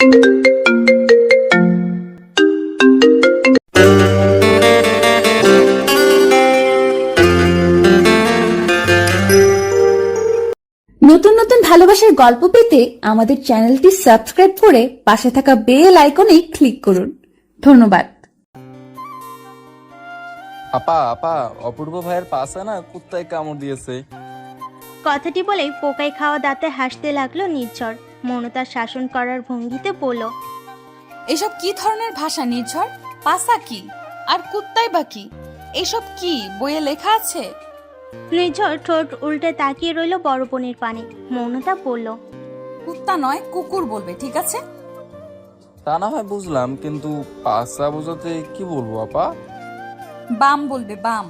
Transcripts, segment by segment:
নতুন নতুন ভালোবাসার গল্প পেতে আমাদের চ্যানেলটি সাবস্ক্রাইব করে পাশে থাকা বেল আইকনে ক্লিক করুন। ধন্যবাদ। আপা আপা, অপূর্ব ভাইয়ের পাশে না কুত্তায় কামড় দিয়েছে। কথাটি বলেই পোকায় খাওয়া দাঁতে হাসতে লাগলো নির্ঝর। মনতার শাসন করার ভঙ্গিতে বলল, এসব কি ধরনের ভাষা নির্ঝর? পাসা কি আর কুত্তাই বা কি? এসব কি বইয়ে লেখা আছে? নির্ঝর ঠোঁট উল্টে তাকিয়ে রইল বড় বোনের পানে। মৌনতা বলল, কুত্তা নয় কুকুর বলবে, ঠিক আছে? তা না হয় বুঝলাম, কিন্তু পাশা বোঝাতে কি বলবো আপা? বাম বলবে, বাম।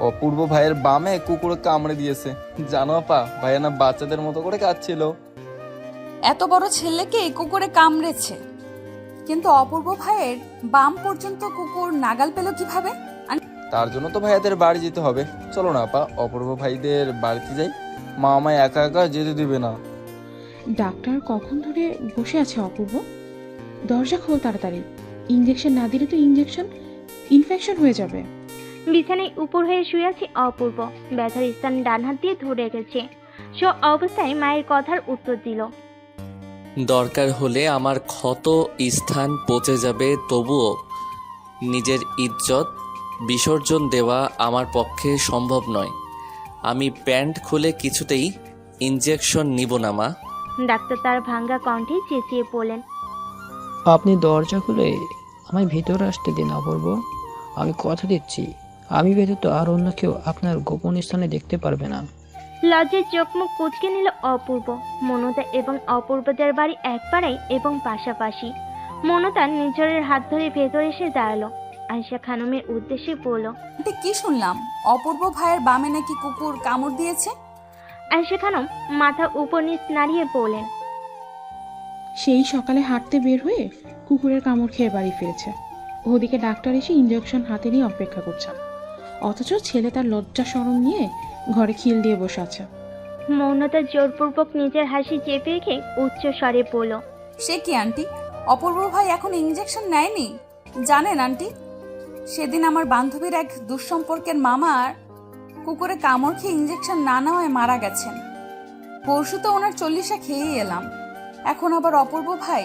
অপূর্ব ভাইয়ের বামে কুকুরে কামড়ে দিয়েছে। জানো আপা, ভাইয়া না বাচ্চাদের মতো করে কাঁদছিল। এত বড় ছেলেকে কুকুরে কামড়েছে, কিন্তু অপূর্ব ভাইয়ের বাম পর্যন্ত কুকুর নাগাল পেল কিভাবে? তার জন্য তো ভাইয়াদের বাড়ি যেতে হবে। চলো না আপা, অপূর্ব ভাইদের বাড়িতে যাই। মা আমায় একা একা যেতে দিবে না। ডাক্তার কখন ধরে বসে আছে অপূর্ব? দরজা খোল তাড়াতাড়ি। ইঞ্জেকশন না দিলে তো ইনফেকশন হয়ে যাবে। বিছানায় উপর হয়ে শুয়ে আছে অপূর্ব। ব্যথার স্থান ডান হাত দিয়ে ধরে রেখেছে। সে অবস্থায় মায়ের কথার উত্তর দিল, দরকার হলে আমার ক্ষত স্থান পচে যাবে, তবুও নিজের ইজ্জত বিসর্জন দেওয়া আমার পক্ষে সম্ভব নয়। আমি প্যান্ট খুলে কিছুতেই ইনজেকশন নিব না মা। ডাক্তার তার ভাঙ্গা কণ্ঠে চেঁচিয়ে বললেন, আপনি দরজা খুলে আমায় ভেতরে আসতে দিন অপূর্ব। আমি কথা দিচ্ছি, আমি ব্যতীত আর অন্য কেউ আপনার গোপন স্থানে দেখতে পারবে না। লজ্জায় চোখ মুখ কুঁচকে নিল অপূর্ব। মনতা এবং অপূর্বদের বাড়ি এক পাড়ায় এবং পাশাপাশি। মনতা নির্ঝরের হাত ধরে ভেতরে এসে দাঁড়ালো। আয়েশা খানমের উদ্দেশ্যে বলল, কি শুনলাম অপূর্ব ভাইয়ের বামে নাকি কুকুর কামড় দিয়েছে? আয়েশা খানম মাথা উপর নিচ নাড়িয়ে বললেন, সেই সকালে হাঁটতে বের হয়ে কুকুরের কামড় খেয়ে বাড়ি ফিরেছে। ওদিকে ডাক্তার এসে ইঞ্জেকশন হাতে নিয়ে অপেক্ষা করছে, অথচ ছেলে তার লজ্জা শরম নিয়ে ঘরে খিল দিয়ে বসে আছে। মৌনতা জোরপূর্বক নিজের হাসি চেপে রেখে উচ্চ স্বরে বলল, সে কি আন্টি, অপূর্ব ভাই এখন ইঞ্জেকশন নেয়নি? জানেন আন্টি, সেদিন আমার বান্ধবীর এক দুঃসম্পর্কের মামার কুকুরে কামড় খেয়ে ইঞ্জেকশন না নেওয়ায় মারা গেছেন। পরশু তো ওনার 40 খেয়েই এলাম, এখন আবার অপূর্ব ভাই।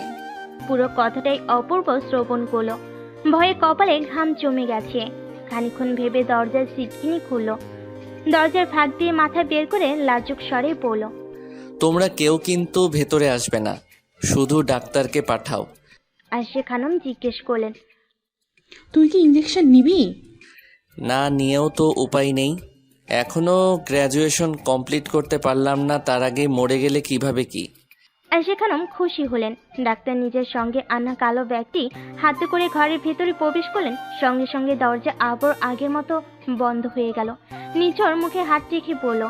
পুরো কথাটাই অপূর্ব শ্রবণ করলো। ভয়ে কপালে ঘাম জমে গেছে। খানিক্ষণ ভেবে দরজার সিটকিনি খুলল। দরজার ফাঁক দিয়ে মাথা বের করে লাজুক স্বরে বলল, তোমরা কেউ কিন্তু ভেতরে আসবে না, শুধু ডাক্তারকে পাঠাও। আয়েশা খানম জিজ্ঞেস করলেন, তুই কি ইঞ্জেকশন নিবি? না নিয়েও তো উপায় নেই। এখনো গ্র্যাজুয়েশন কমপ্লিট করতে পারলাম না, তার আগে মরে গেলে কিভাবে কি? আয়েশা খানম খুশি হলেন। ডাক্তার নিজের সঙ্গে আনা কালো ব্যাগটি হাতে করে ঘরের ভেতরে প্রবেশ করলেন। সঙ্গে সঙ্গে দরজা আবার আগের মতো বন্ধ হয়ে গেল। নিচর মুখে হাত রেখে বলল,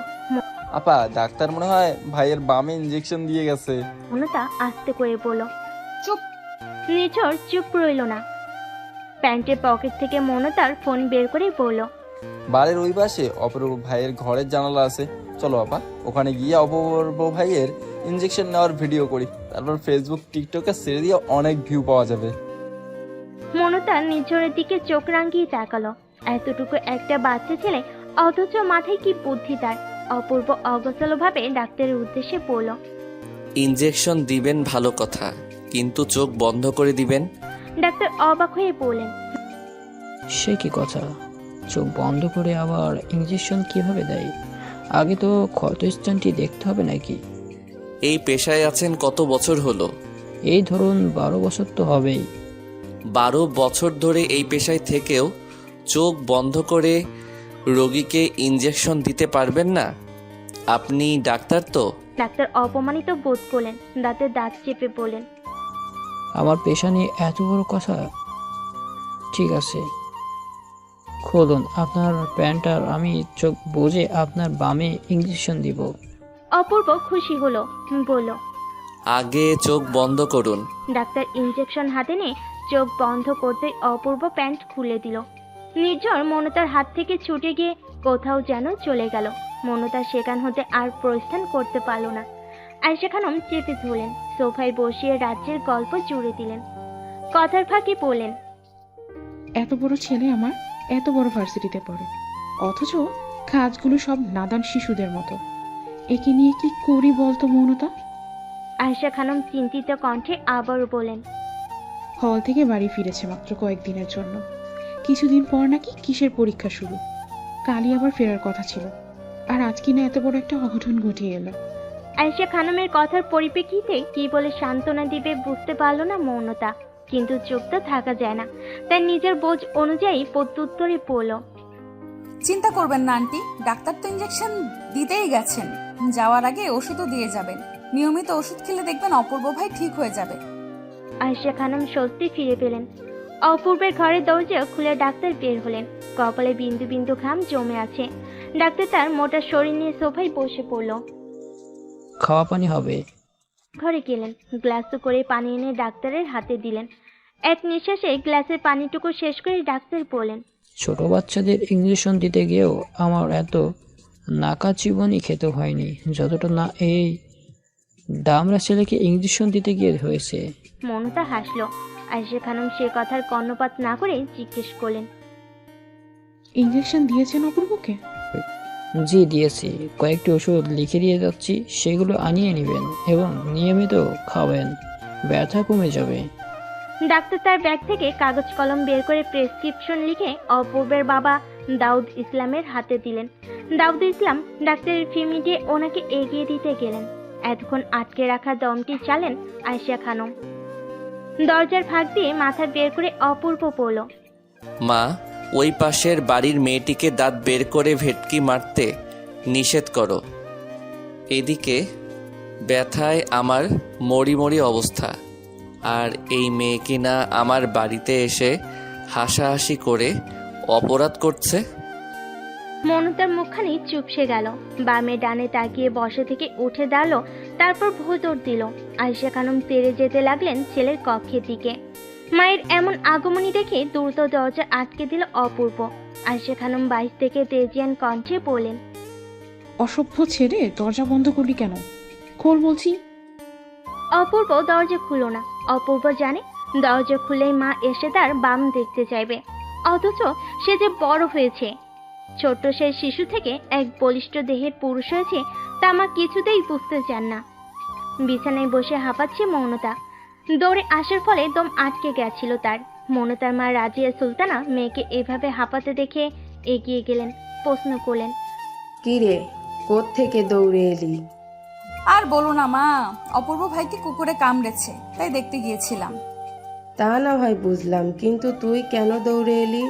আপা, ডাক্তার মনে হয় ভাইয়ের বামে ইনজেকশন দিয়ে গেছে। মনতা আস্তে করে বলল, চুপ। নিচর চুপ রইল না। প্যান্টের পকেট থেকে মনতার ফোন বের করে বলল, বাড়ির ওই পাশে অপূর্ব ভাইয়ের ঘরের জানালা আছে। চলো আপা, ওখানে গিয়ে অপূর্ব ভাইয়ের ইনজেকশন নেওয়ার ভিডিও করি। তারপর ফেসবুক টিকটকে ছেড়ে দিয়ে অনেক ভিউ পাওয়া যাবে। মনতা নিচরের দিকে চোখ রাঙিয়ে তাকালো। এতটুকু একটা বাচ্চা ছেলে, অথচ মাথায় কি বুদ্ধি তার। অপূর্ব অগোছালো ভাবে ডাক্তারের উদ্দেশ্যে বলল, ইনজেকশন দিবেন ভালো কথা, কিন্তু চোখ বন্ধ করে দিবেন। ডাক্তার অবাক হয়ে বললেন, সে কি কথা? চোখ বন্ধ করে আবার ইঞ্জেকশন কিভাবে দেয়? আগে তো ক্ষতস্থানটি দেখতে হবে নাকি? এই পেশায় আছেন কত বছর হলো? এই ধরুন 12 বছর তো হবেই। 12 বছর ধরে এই পেশায় থেকেও চোখ বন্ধ করে রোগীকে ইনজেকশন দিতে পারবেন না? আপনি ডাক্তার তো? ডাক্তার অপমানিত বোধ করলেন। দাঁতে দাঁত চেপে বলেন, আমার পেশা নিয়ে এত বড় কথা? ঠিক আছে, খুলুন আপনার প্যান্ট আর আমি চোখ বুজে আপনার বামে ইঞ্জেকশন দিব। অপূর্ব খুশি হলো, বলল, আগে চোখ বন্ধ করুন। ডাক্তার ইনজেকশন হাতে নিয়ে চোখ বন্ধ করতেই অপূর্ব প্যান্ট খুলে দিল। নির্ঝর মনতার হাত থেকে ছুটে গিয়ে কোথাও যেন চলে গেল। মনতা সেখান হতে আর প্রস্থান করতে পারল না। আয়েশা খানম চেপে ধরলেন। সোফায় বসিয়ে রাজ্যের গল্প জুড়ে দিলেন। কথার ফাঁকে বললেন, এত বড় ছেলে আমার, এত বড় ভার্সিটিতে পড়ে, অথচ কাজগুলো সব নাদান শিশুদের মতো। একে নিয়ে কি করি বলতো মৌনতা? আয়েশা খানম চিন্তিত কণ্ঠে আবারও বলেন, হল থেকে বাড়ি ফিরেছে মাত্র কয়েকদিনের জন্য। কিছুদিন পর নাকি কিসের পরীক্ষা শুরু, কালই আবার ফেরার কথা ছিল, আর আজ কিনা এত বড় একটা অঘটন ঘটিয়ে এলো। আয়েশা খানমের কথার পরিপ্রেক্ষিতে কি বলে সান্ত্বনা দিবে বুঝতে পারল না মৌনতা, কিন্তু চুপ তো থাকা যায় না, তাই নিজের বোঝ অনুযায়ী প্রত্যুত্তরে বলল, চিন্তা করবেন না আন্টি, ডাক্তার তো ইঞ্জেকশন দিতেই গেছেন, যাওয়ার আগে ওষুধও দিয়ে যাবেন। নিয়মিত ওষুধ খেলে দেখবেন অপূর্ব ভাই ঠিক হয়ে যাবে। আয়েশা খানম স্বস্তি ফিরে পেলেন। অপূর্বের ঘরের দরজা খুলে ডাক্তার বের হলেন। কপালে বিন্দু বিন্দু ঘাম জমে আছে। ডাক্তার তার মোটা শরীর নিয়ে সোফায় বসে পড়ল। খাওয়া পানি হবে? ঘরে গেলেন, গ্লাসে করে পানি এনে ডাক্তারের হাতে দিলেন। এক নিঃশ্বাসে গ্লাসের পানিটুকু শেষ করে ডাক্তার বললেন, ছোট বাচ্চাদের ইঞ্জেকশন দিতে গিয়েও আমার এত নাকা চিবনি খেতে হয়নি যতটা না এই ডামরা ছেলেকে ইঞ্জেকশন দিতে গিয়ে হয়েছে। মৌনতা হাসলো। আয়েশা খানম সে কথার কর্ণপাত না করে জিজ্ঞেস করলেন, ইঞ্জেকশন দিয়েছেন অপূর্বকে? জি দিয়েছি, কয়েকটি ওষুধ লিখে দিয়ে যাচ্ছি, সেগুলো আনিয়ে নেবেন এবং নিয়মিত খাবেন, ব্যথা কমে যাবে। ডাক্তার তার ব্যাগ থেকে কাগজ কলম বের করে প্রেসক্রিপশন লিখে অপূর্বের বাবা দাউদ ইসলামের হাতে দিলেন। দাউদ ইসলাম ডাক্তারের ফি মিটিয়ে ওনাকে এগিয়ে দিতে গেলেন। এতক্ষণ আটকে রাখা দমটি চালেন আয়েশা খানম। দরজার ফাঁক দিয়ে মাথা বের করে অপূর্ব বলল, মা, ওই পাশের বাড়ির মেয়েটিকে দাঁত বের করে ভেটকি মারতে নিষেধ করো। এদিকে ব্যথায় আমার মরি মরি অবস্থা, আর এই মেয়ে কিনা আমার বাড়িতে এসে হাসাহাসি করে অপরাধ করছে। মৌনতার মুখখানি চুপসে গেল। বামে ডানে তাকিয়ে বসে থেকে উঠে দাঁড়ালো, তারপর ভোঁতর দিল। আয়েশা খানম তেড়ে যেতে লাগলেন ছেলের কক্ষের দিকে। মায়ের এমন আগমনী দেখে দ্রুত দরজা আটকে দিল অপূর্ব। আয়েশা খানম বাইশ থেকে তেজিয়ান কণ্ঠে বলেন, অসভ্য ছেড়ে দরজা বন্ধ করলি কেন? খোল বলছি। অপূর্ব দরজা খুলো না। অপূর্ব জানে দরজা খুলেই মা এসে তার বাম দেখতে চাইবে, অথচ সে যে বড় হয়েছে। ছোট্ট সেই শিশু থেকে এক বলিষ্ঠ দেহের পুরুষ হয়েছে তা মা কিছুতেই বুঝতে চান না। বিছানায় বসে হাঁপাচ্ছে মৌনতা। দৌড়ে আসার ফলে দম আটকে গেছিল তার। মৌনতার মা রাজিয়া সুলতানা মেয়েকে এভাবে হাঁপাতে দেখে এগিয়ে গেলেন, প্রশ্ন করলেন, কি রে, কোত্থেকে দৌড়ে এলি? আর বলো না মা, অপূর্ব ভাইকে কুকুরে কামড়েছে, তাই দেখতে গিয়েছিলাম। তা না হয় বুঝলাম, কিন্তু তুই কেন দৌড়ে এলি?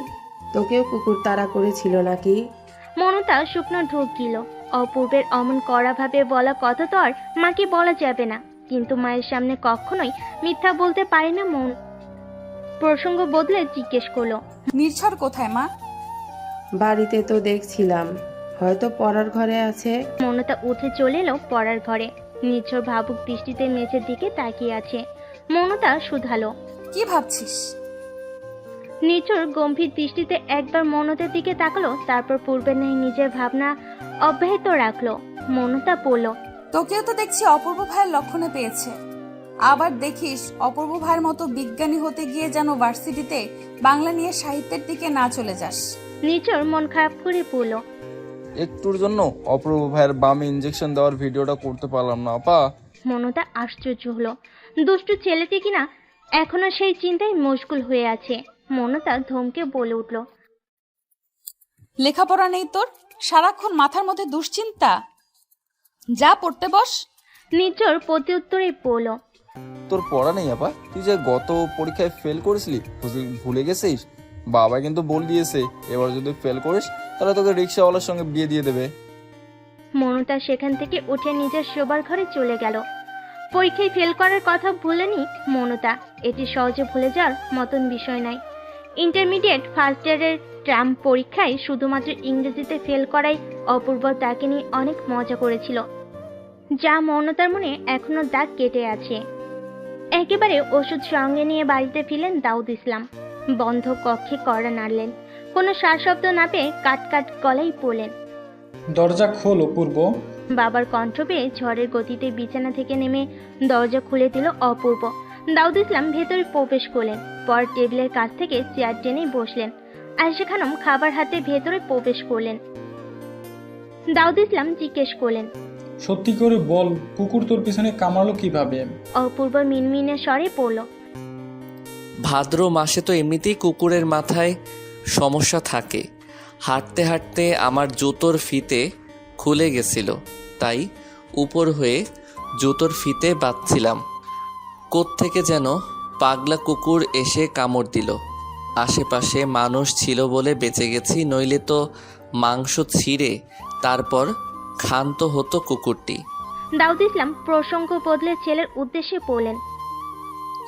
তোকেও কুকুর তাড়া করেছিল নাকি? মৌনতা শুকনো ঢোক গিল। অপূর্বের অমন কড়াভাবে বলা কথা তো আর মাকে বলা যাবে না, কিন্তু মায়ের সামনে কখনোই মিথ্যা বলতে পারে না মন। প্রসঙ্গ বদলে জিজ্ঞেস করলো, নির্ঝর কোথায় মা? বাড়িতে তো দেখছিলাম, হয়তো পড়ার ঘরে আছে। মৌনতা উঠে চলে এলো পড়ার ঘরে। নির্ঝর ভাবুক দৃষ্টিতে মেঝের দিকে তাকিয়ে আছে। মৌনতা শুধালো, কি ভাবছিস? নির্ঝর গম্ভীর দৃষ্টিতে একবার মৌনতার দিকে তাকালো, তারপর পূর্বের ন্যায় নিজের ভাবনা অব্যাহত রাখলো। মৌনতা বলল, তোকেও তো দেখছি অপূর্ব ভাইয়ের লক্ষণে পেয়েছে। আবার দেখিস অপূর্ব ভাইয়ের মতো বিজ্ঞানী হতে গিয়ে যেন ভার্সিটিতে বাংলা নিয়ে সাহিত্যের দিকে না চলে যাস। নির্ঝর মন খারাপ করে বলল, একটুর জন্য অপূর্ব ভাইয়ের বামে ইঞ্জেকশন দেওয়ার ভিডিওটা করতে পারলাম না আপা। মৌনতা আশ্চর্য হলো। দুষ্টু ছেলেটি কিনা এখনো সেই চিন্তায় মশগুল হয়ে আছে। মৌনতা ধমকে বলে উঠল, লেখাপড়া নেই তোর? সারাক্ষণ মাথার মধ্যে দুশ্চিন্তা। যা পড়তে বস। নির্ঝর প্রত্যুত্তরে বলল, তোর পড়া নেই আপা? তুই যে গত পরীক্ষায় ফেল করেছিলি, ভুলে গেছিস? বাবা কিন্তু বল দিয়েছে এবার যদি ফেল করিস তাহলে তোকে রিক্সাওয়ালার সঙ্গে বিয়ে দিয়ে দেবে। মৌনতা সেখান থেকে উঠে নিজের শোবার ঘরে চলে গেল। পরীক্ষায় ফেল করার কথা ভুলেনি মৌনতা। এটি সহজে ভুলে যাওয়ার মতন বিষয় নয়। ইন্টারমিডিয়েট ফার্স্ট ইয়ারের ট্রাম পরীক্ষায় শুধুমাত্র ইংরেজিতে ফেল করায় অপূর্ব তাকে নিয়ে অনেক মজা করেছিল, যা মৌনতার মনে এখনো দাগ কেটে আছে। একেবারে ওষুধ সঙ্গে নিয়ে বাড়িতে ফিরলেন দাউদ ইসলাম। বন্ধ কক্ষে কড়া নাড়লেন। কোনো সার শব্দ না পেয়ে কাট কাট গলায় বললেন, দরজা খোল অপূর্ব, বাবার কণ্ঠ পেয়ে ঝড়ের গতিতে বিছানা থেকে নেমে দরজা খুলে দিল অপূর্ব। দাউদ ইসলাম ভেতরে প্রবেশ করলেন, পর টেবিলের কাছ থেকে চেয়ার টেনে বসলেন। আয়েশা খানম খাবার হাতে ভেতরে প্রবেশ করলেন। দাউদ ইসলাম জিজ্ঞেস করলেন, সত্যি করে বল, কুকুর তোর পিছনে কামড়ালো কিভাবে? অপূর্ব মিনমিনে স্বরে পড়ল, ভাদ্র মাসে তো এমনিতেই কুকুরের মাথায় সমস্যা থাকে। হাঁটতে হাঁটতে আমার জুতোর ফিতে খুলে গেছিল, তাই উপর হয়ে জুতোর ফিতে বাঁধছিলাম। কোত্থেকে যেন পাগলা কুকুর এসে কামড় দিল। আশেপাশে মানুষ ছিল বলে বেঁচে গেছি, নইলে তো মাংস ছিঁড়ে তারপর ক্ষান্ত হতো কুকুরটি। দাউদ ইসলাম প্রসঙ্গ বদলে ছেলের উদ্দেশ্যে বললেন,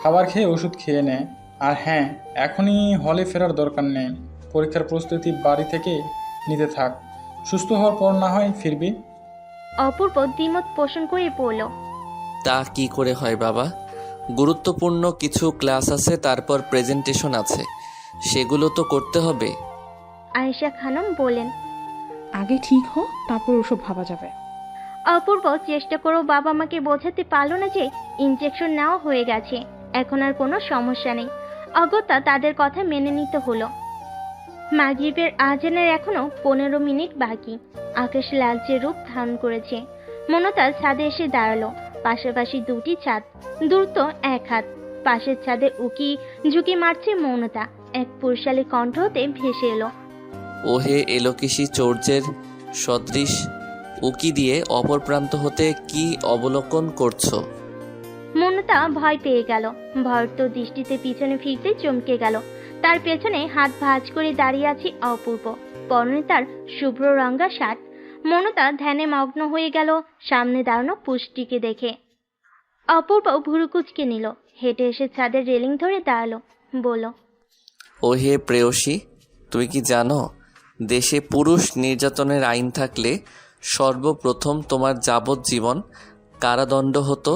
খাবার খেয়ে ওষুধ খেয়ে নে। আর হ্যাঁ, এখনই হলে ফেরার দরকার নেই। পরীক্ষার প্রস্তুতি বাড়ি থেকে নিতে থাক। সুস্থ হওয়ার পর না হয় ফিরবি। অপূর্ব দ্বিমত পোষণ করে বলল, তা কি করে হয় বাবা? গুরুত্বপূর্ণ কিছু ক্লাস আছে, তারপর প্রেজেন্টেশন আছে, সেগুলো তো করতে হবে। আয়েশা খানম বলেন, আগে ঠিক হো, তারপর ওসব ভাবা যাবে। অপূর্ব চেষ্টা করেও বাবা মাকে বোঝাতে পারল না যে ইনজেকশন নেওয়া হয়ে গেছে, এখন আর কোনো সমস্যা নেই। অগত্যা তাদের কথা মেনে নিতে হলো। মাগরিবের আজানের এখনো 15 মিনিট বাকি। আকাশ লালচে রূপ ধারণ করেছে। মনতা ছাদে এসে দাঁড়ালো। পাশাপাশি দুটি ছাদ, দ্রুত এক হাত। পাশের ছাদে উকি ঝুঁকি মারছে মৌনতা। এক পুরুষালী কণ্ঠ হতে ভেসে এলো, ওহে এলোকেশী চৌর্যের সদৃশ উকি দিয়ে অপর প্রান্ত হতে কি অবলোকন করছো? মৌনতা ভয় পেয়ে গেল। ভয়ত দৃষ্টিতে পিছনে ফিরতে চমকে গেল। তার পেছনে হাত ভাঁজ করে দাঁড়িয়ে আছে অপূর্ব। পরনে তার শুভ্র রঙা শার্ট। মৌনতা ধ্যানে মগ্ন হয়ে গেল সামনে দাঁড়ানো পুষ্টিকে দেখে। অপূর্ব ভুরু কুঁচকে নিল, হেঁটে এসে ছাদের রেলিং ধরে দাঁড়ালো, বলল, ওহে প্রেয়সী, তুমি কি জানো দেশে পুরুষ নির্যাতনের আইন থাকলে সর্বপ্রথম তোমার যাবজ্জীবন কারাদণ্ড হতো?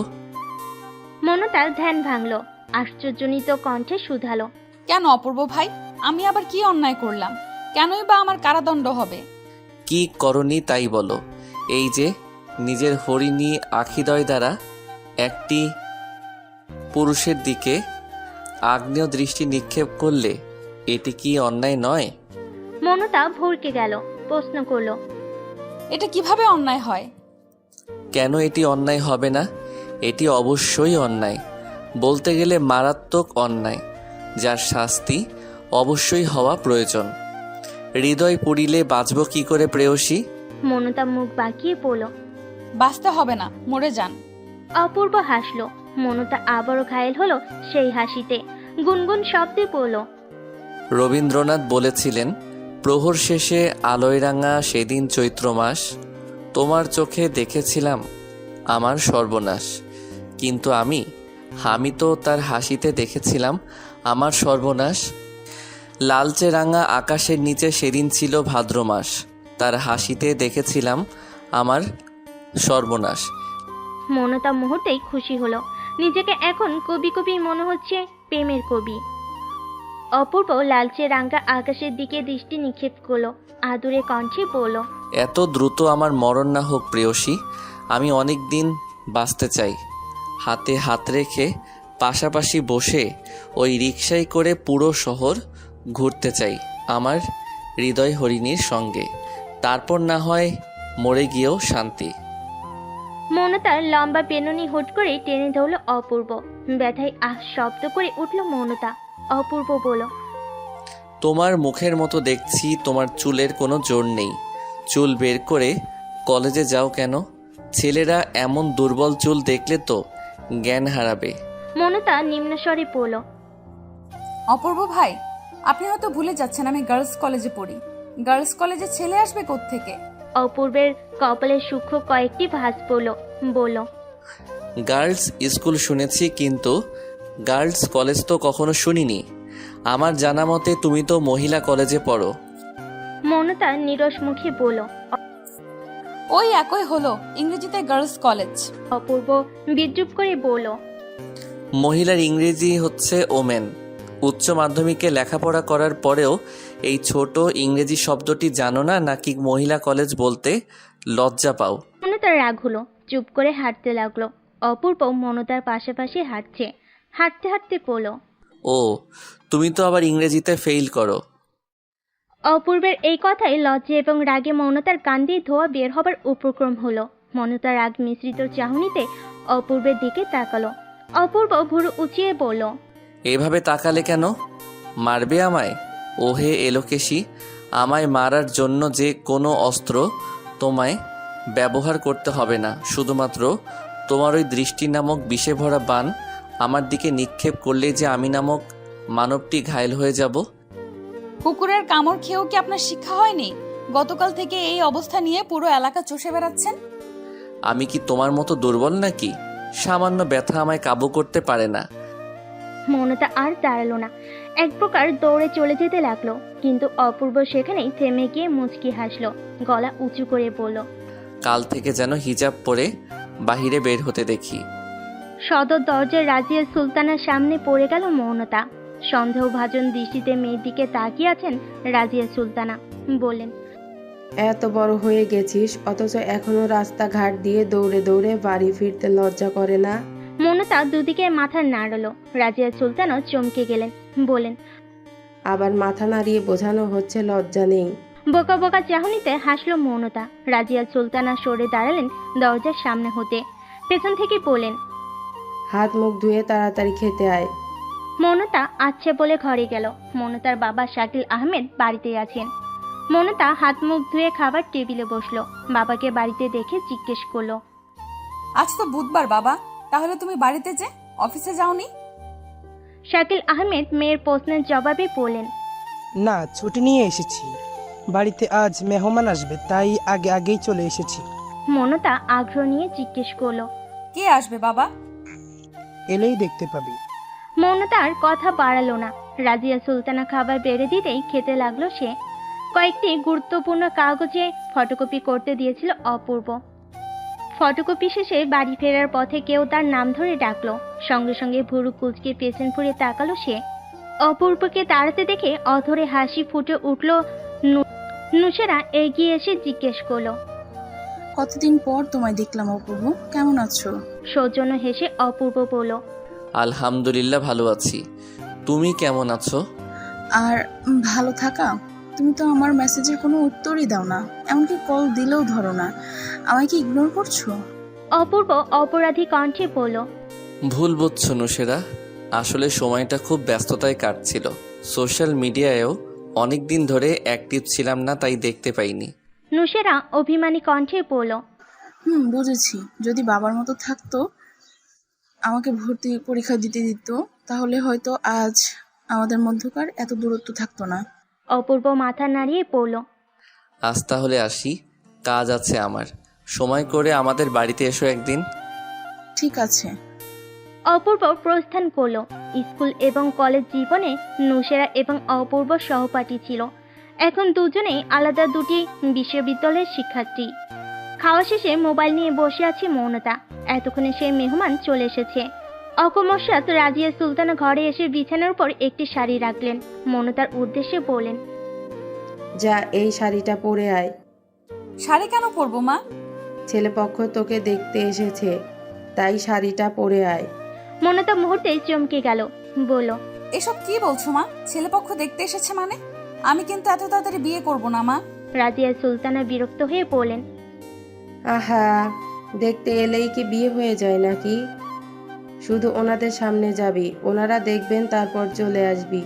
মৌনতার ধ্যান ভাঙল। আশ্চর্যজনিত কণ্ঠে শুধালো, কেন অপূর্ব ভাই, আমি আবার কি অন্যায় করলাম? কেনই বা আমার কারাদণ্ড হবে? কি করনি তাই বলো। এই যে নিজের হরিণী আখিদয় দ্বারা একটি পুরুষের দিকে আগ্নেয় দৃষ্টি নিক্ষেপ করলে এটি কি অন্যায় নয়? মৌনতা ভরকে গেল, প্রশ্ন করলো, এটা কিভাবে অন্যায় হয়? কেন এটি অন্যায় হবে না? এটি অবশ্যই অন্যায়, বলতে গেলে মারাত্মক অন্যায়, যার শাস্তি অবশ্যই হওয়া প্রয়োজন। হৃদয় পুড়িলে বাঁচব কি করে প্রেয়সী? মৌনতা মুখ বাঁকিয়ে বলল, বাঁচতে হবে না, মরে যান। অপূর্ব হাসলো। মৌনতা আবারও ঘায়েল হলো সেই হাসিতে। গুনগুন শব্দে বলল, রবীন্দ্রনাথ বলেছিলেন, প্রহর শেষে আলোয় রাঙা সেদিন চৈত্র মাস, তোমার চোখে দেখেছিলাম আমার সর্বনাশ। কিন্তু আমি তো তার হাসিতে দেখেছিলাম আমার সর্বনাশ। লালচে রাঙা আকাশের নিচে সেদিন ছিল ভাদ্র মাস, তার হাসিতে দেখেছিলাম আমার সর্বনাশ। মৌনতা মুহূর্তেই খুশি হলো। নিজেকে এখন কবি কবি মনে হচ্ছে, প্রেমের কবি। অপূর্ব লালচে রাঙা আকাশের দিকে দৃষ্টি নিক্ষেপ করলো, আদুরে কণ্ঠে বলল, এত দ্রুত আমার মরণ না হোক প্রেয়সী, আমি অনেক দিন বাঁচতে চাই। হাতে হাত রেখে পাশাপাশি বসে ওই রিকশায় করে পুরো শহর ঘুরতে চাই আমার হৃদয় হরিণীর সঙ্গে, তারপর না হয় মরে গিয়েও শান্তি। মৌনতার লম্বা বেনুনি হুট করে টেনে ধরল অপূর্ব। ব্যথায় আহ শব্দ করে উঠল মৌনতা। অপূর্ব বলল, তোমার মুখের মতো দেখছি তোমার চুলের কোনো জোর নেই। চুল বের করে কলেজে যাও কেন? ছেলেরা এমন দুর্বল চুল দেখলে তো জ্ঞান হারাবে। মৌনতা নিম্নস্বরে বলল, অপূর্ব ভাই, আপনি হয়তো ভুলে যাচ্ছেন আমি গার্লস কলেজে পড়ি। গার্লস কলেজে ছেলে আসবে কোত্থেকে? অপূর্বের কপালে সূক্ষ্ম কয়েকটি ভাঁজ পড়ল, বলল, গার্লস স্কুল শুনেছি, কিন্তু গার্লস কলেজ তো কখনো শুনিনি। আমার জানা মতে তুমি তো মহিলা কলেজে পড়ো। মৌনতা নিরস মুখে বলল, ওই একই হলো, ইংরেজিতে গার্লস কলেজ। অপূর্ব বিদ্রুপ করে বলল, মহিলার ইংরেজি হচ্ছে ওমেন। উচ্চ মাধ্যমিকে লেখাপড়া করার পরেও এই ছোট ইংরেজি শব্দটি জানো না, নাকি মহিলা কলেজ বলতে লজ্জা পাও? মৌনতার রাগ হলো, চুপ করে হাঁটতে লাগলো। অপূর্ব মনতার পাশাপাশি হাঁটছে। হাঁটতে হাঁটতে বলল, ও, তুমি তো আবার ইংরেজিতে ফেইল করো। অপূর্বের এই কথায় লজ্জা এবং রাগে মৌনতার কান দিয়ে ধোয়া বের হবার উপক্রম হলো। মৌনতা রাগ মিশ্রিত চাহনিতে অপূর্বের দিকে তাকালো। অপূর্ব ভুরু উঁচিয়ে বলল, এভাবে তাকালে কেন? মারবে আমায়? ওহে এলোকেশী, আমায় মারার জন্য যে কোনো অস্ত্র তোমায় ব্যবহার করতে হবে না। শুধুমাত্র তোমার ওই দৃষ্টি নামক বিষে ভরা বান আমার দিকে নিক্ষেপ করলেই যে আমি নামক মানবটি ঘায়েল হয়ে যাব। কুকুরের কামড় খেয়েও কি আপনার শিক্ষা হয়নি? গতকাল থেকে এই অবস্থা নিয়ে পুরো এলাকা চষে বেড়াচ্ছেন। আমি কি তোমার মতো দুর্বল নাকি? সামান্য ব্যথা আমায় কাবু করতে পারে না। মৌনতা আর দাঁড়ালো না, এক প্রকার দৌড়ে চলে যেতে লাগলো। কিন্তু অপূর্ব সেখানেই থেমে গিয়ে মুচকি হাসলো, গলা উঁচু করে বলল, কাল থেকে যেন হিজাব পরে বাহিরে বের হতে দেখি। সদর দরজার রাজিয়া সুলতানার সামনে পড়ে গেল মৌনতা। সন্দেহভাজন দৃষ্টিতে মেয়ের দিকে তাকিয়ে আছেন রাজিয়া সুলতানা। বললেন, এত বড় হয়ে গেছিস অথচ এখনো রাস্তাঘাট দিয়ে দৌড়ে দৌড়ে বাড়ি ফিরতে লজ্জা করে না? মৌনতা দুদিকে মাথা নাড়ল। রাজিয়া সুলতানও চমকে গেলেন, বলেন, আবার মাথা নাড়িয়ে বোঝানো হচ্ছে লজ্জা নেই। বোকা বোকা চাহনিতে হাসলো মৌনতা। রাজিয়া সুলতানা সরে দাঁড়ালেন দরজার সামনে হতে। পেছন থেকে বলেন, হাত মুখ ধুয়ে তাড়াতাড়ি খেতে আয়। মৌনতা আচ্ছা বলে ঘরে গেল। মৌনতার বাবা শাকিল আহমেদ বাড়িতে আছেন। মৌনতা হাত মুখ ধুয়ে খাবার টেবিলে বসলো। বাবাকে বাড়িতে দেখে জিজ্ঞেস করলো, আজ তো বুধবার বাবা, তাহলে তুমি বাড়িতে যে অফিসে যাওনি? শাকিল আহমেদ মেয়ের প্রশ্নের জবাবে বললেন, না, ছুটি নিয়ে এসেছি। বাড়িতে আজ মেহমান আসবে, তাই আগেই চলে এসেছি। মৌনতা আগ্রহ নিয়ে জিজ্ঞেস করলো, কে আসবে বাবা? এলেই দেখতে পাবি। মৌনতার কথা বাড়ালো না। রাজিয়া সুলতানা খাবার বেড়ে দিতেই খেতে লাগলো সে। কয়েকটি গুরুত্বপূর্ণ কাগজে ফটোকপি করতে দিয়েছিল অপূর্ব। ফটোকপি শেষে বাড়ি ফেরার পথে কেউ তার নাম ধরে ডাকলো। সঙ্গে সঙ্গে ভুরু কুচকে পেছন ফিরে তাকালো সে। অপূর্বকে তাড়াতে দেখে অধরে হাসি ফুটে উঠল। নুসেরা এগিয়ে এসে জিজ্ঞেস করলো, কতদিন পর তোমায় দেখলাম অপূর্ব, কেমন আছো? সৌজন্য হেসে অপূর্ব বলল, আলহামদুলিল্লাহ ভালো আছি। তুমি কেমন আছো? আর ভালো থাকা? তুমি তো আমার মেসেজের কোনো উত্তরই দাও না, এমনকি কল দিলেও ধরো না। আমায় কি ইগনোর করছো? অপূর্ব অপরাধী কণ্ঠে বলল, ভুল বুঝছো নুসেরা, আসলে সময়টা খুব ব্যস্ততায় কাটছিল। সোশ্যাল মিডিয়ায়ও অনেক দিন ধরে অ্যাক্টিভ ছিলাম না, তাই দেখতে পাইনি। নুসেরা অভিমানী কণ্ঠে বলল, বুঝেছি। যদি বাবার মতো থাকতো, আমাকে ভর্তি পরীক্ষা দিতে দিত, তাহলে হয়তো আজ আমাদের মধ্যকার এত দূরত্ব থাকতো না। অপূর্ব মাথা নাড়িয়ে পড়ল, আজ তাহলে আসি, কাজ আছে আমার। সময় করে আমাদের বাড়িতে এসো একদিন। ঠিক আছে। অপূর্ব প্রস্থান করলো। স্কুল এবং কলেজ জীবনে নুসেরা এবং অপূর্ব সহপাঠী ছিল। এখন দুজনেই আলাদা দুটি বিশ্ববিদ্যালয়ের শিক্ষার্থী। খাওয়া শেষে মোবাইল নিয়ে বসে আছে মৌনতা। এতক্ষণে সেই মেহমান চলে এসেছে। অকস্মাৎ রাজিয়া সুলতানা ঘরে এসে বিছানার উপর একটি শাড়ি রাখলেন। মৌনতার উদ্দেশ্যে বললেন, যা এই শাড়িটা পরে আয়। শাড়ি কেন পরবো মা? ছেলেপক্ষ তোকে দেখতে এসেছে, তাই শাড়িটা পরে আয়। মৌনতা মুহূর্তে চমকে গেল, বলল, এসব কি বলছো মা? ছেলেপক্ষ দেখতে এসেছে মানে? আমি কিন্তু এত তাড়াতাড়ি বিয়ে করব না মা। রাজিয়া সুলতানা বিরক্ত হয়ে বললেন, আহা, দেখতে এলেই কি বিয়ে হয়ে যায় নাকি? শুধু ওনাদের সামনে যাবি, ওনারা দেখবেন, তারপর চলে আসবি।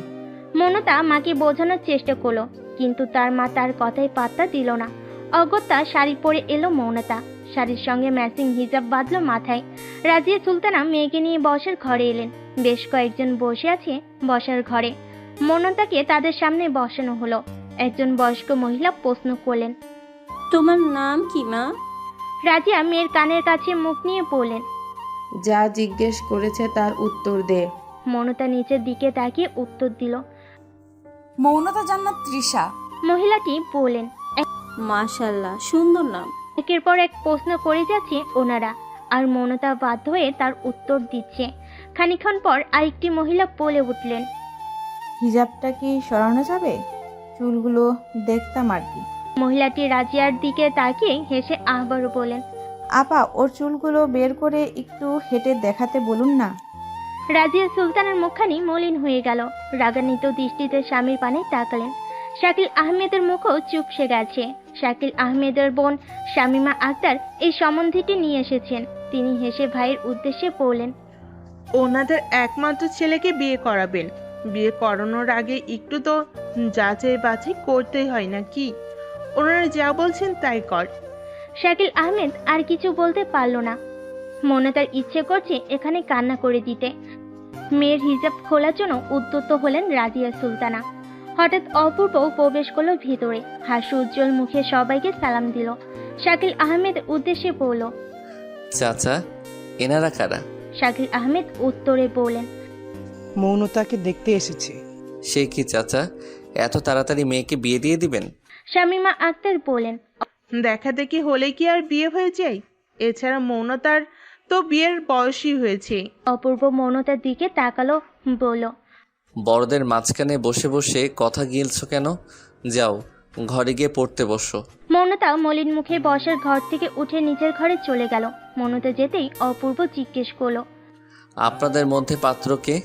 মৌনতা মাকে বোঝানোর চেষ্টা করলো, কিন্তু তার মা তার কথায় পাত্তা দিল না। অগত্যা শাড়ি পরে এলো মৌনতা। শাড়ির সঙ্গে ম্যাচিং হিজাব বাঁধলো মাথায়। রাজিয়া সুলতানা মেয়েকে নিয়ে বসার ঘরে এলেন। বেশ কয়েকজন বসে আছে বসার ঘরে। মৌনতাকে তাদের সামনে বসানো হলো। একজন বয়স্ক মহিলা প্রশ্ন করলেন, তোমার নাম কি মা? রাজিয়া মেয়ের কানের কাছে মুখ নিয়ে বললেন, যা জিজ্ঞেস করেছে তার উত্তর দে। মৌনতা নিচের দিকে তাকিয়ে উত্তর দিল। মৌনতা জান্নাত তৃষা। মহিলাটি বললেন, মাশাআল্লাহ, সুন্দর নাম। একের পর এক প্রশ্ন করে যাচ্ছে ওনারা, আর মৌনতা বাধ্য হয়ে তার উত্তর দিচ্ছে। খানিকক্ষণ পর আরেকটি মহিলা বলে উঠলেন, হিজাবটা কি সরানো যাবে? চুলগুলো দেখতাম আর কি। মহিলাটি রাজিয়ার দিকে তাকিয়ে হেসে আবারও বলেন, আপা ওর চুলগুলো বের করে একটু হেঁটে দেখাতে বলুন না। রাজিয়া সুলতানার মুখখানি মলিন হয়ে গেল। রাগান্বিত দৃষ্টিতে স্বামীর পানে তাকালেন। শাকিল আহমেদের মুখও চুপসে গেছে। শাকিল আহমেদের বোন শামিমা আক্তার এই সম্বন্ধীটি নিয়ে এসেছেন। তিনি হেসে ভাইয়ের উদ্দেশ্যে বললেন, ওনাদের একমাত্র ছেলেকে বিয়ে করাবেন। বিয়ে করানোর আগে একটু তো যাচাই বাছাই করতেই হয় নাকি? ওনারা যা বলছেন তাই কর। শাকিল আহমেদ আর কিছু বলতে পারল না। মনে তার ইচ্ছে করছে এখানে কান্না করে দিতে। মেয়ের হিজাব খোলার জন্য উদ্যত হলেন রাজিয়া সুলতানা। হঠাৎ অপূর্ব প্রবেশ করলো ভিতরে। হাসি উজ্জ্বল মুখে সবাইকে সালাম দিল। শাকিল আহমেদ উদ্দেশ্যে বলল, চাচা, এনারা কারা? শাকিল আহমেদ উত্তরে বললেন, মৌনতাকে দেখতে এসেছে। সে কি চাচা, এত তাড়াতাড়ি মেয়েকে বিয়ে দিয়ে দিবেন? শামিমা আক্তার বলেন, দেখা দেখি হলে কি আর বিয়ে হয়ে যায়? এছাড়া মৌনতার তো বিয়ের বয়সই হয়েছে। অপূর্ব মৌনতার দিকে তাকালো, বলল, বড়দের মাঝখানে বসে বসে কথা গিলছো কেন? যাও, ঘরে গিয়ে পড়তে বসো। মৌনতা মলিন মুখে বসার ঘর থেকে উঠে নিজের ঘরে চলে গেল। মৌনতা যেতেই অপূর্ব জিজ্ঞেস করলো, আপনাদের মধ্যে পাত্রকে?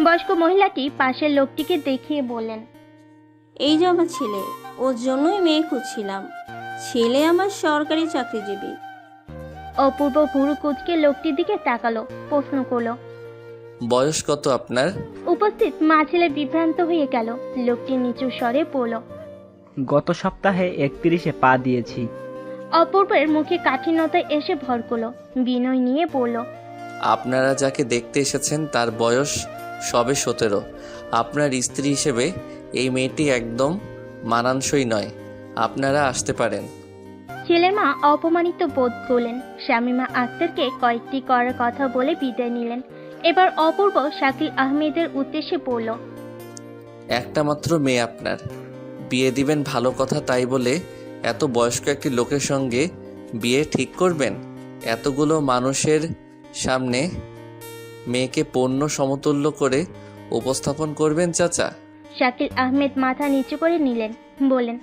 বয়স্ক মহিলাটি পাশের লোকটিকে দেখিয়ে বললেন, এই যে আমার ছেলে, ওর জন্যই মেয়ে খুঁজছিলাম। ছেলে আমার সরকারি চাকরিজীবী। অপূর্ব ভুরু কুঁচকে লোকটির দিকে তাকালো, প্রশ্ন করলো, বয়স কত আপনার? উপস্থিত মা ছেলে বিভ্রান্ত হয়ে গেল। লোকটি নিচু স্বরে বলল, গত সপ্তাহে 31-এ পা দিয়েছি। অপূর্বের মুখে কাঠিন্যতায় এসে ভর করলো। বিনয় নিয়ে বলল, আপনারা যাকে দেখতে এসেছেন তার বয়স সবে 17। আপনার স্ত্রী হিসেবে এই মেয়েটি একদম মানানসই নয়। আপনারা আসতে পারেন। ছেলের মা অপমানিত বোধ করলেন। শামিমা আক্তারকে কয়েকটি করার কথা বলে বিদায় নিলেন। এবার অপূর্ব শাকিল আহমেদের উদ্দেশ্যে বলল, একটা মাত্র মেয়ে আপনার, বিয়ে দিবেন ভালো কথা, তাই বলে এত বয়স্ক একটি লোকের সঙ্গে বিয়ে ঠিক করবেন? এতগুলো মানুষের সামনে মেয়েকে পণ্য সমতুল্য করে উপস্থাপন করবেন চাচা? শাকিল আহমেদ মাথা নিচু করে নিলেন, বললেন,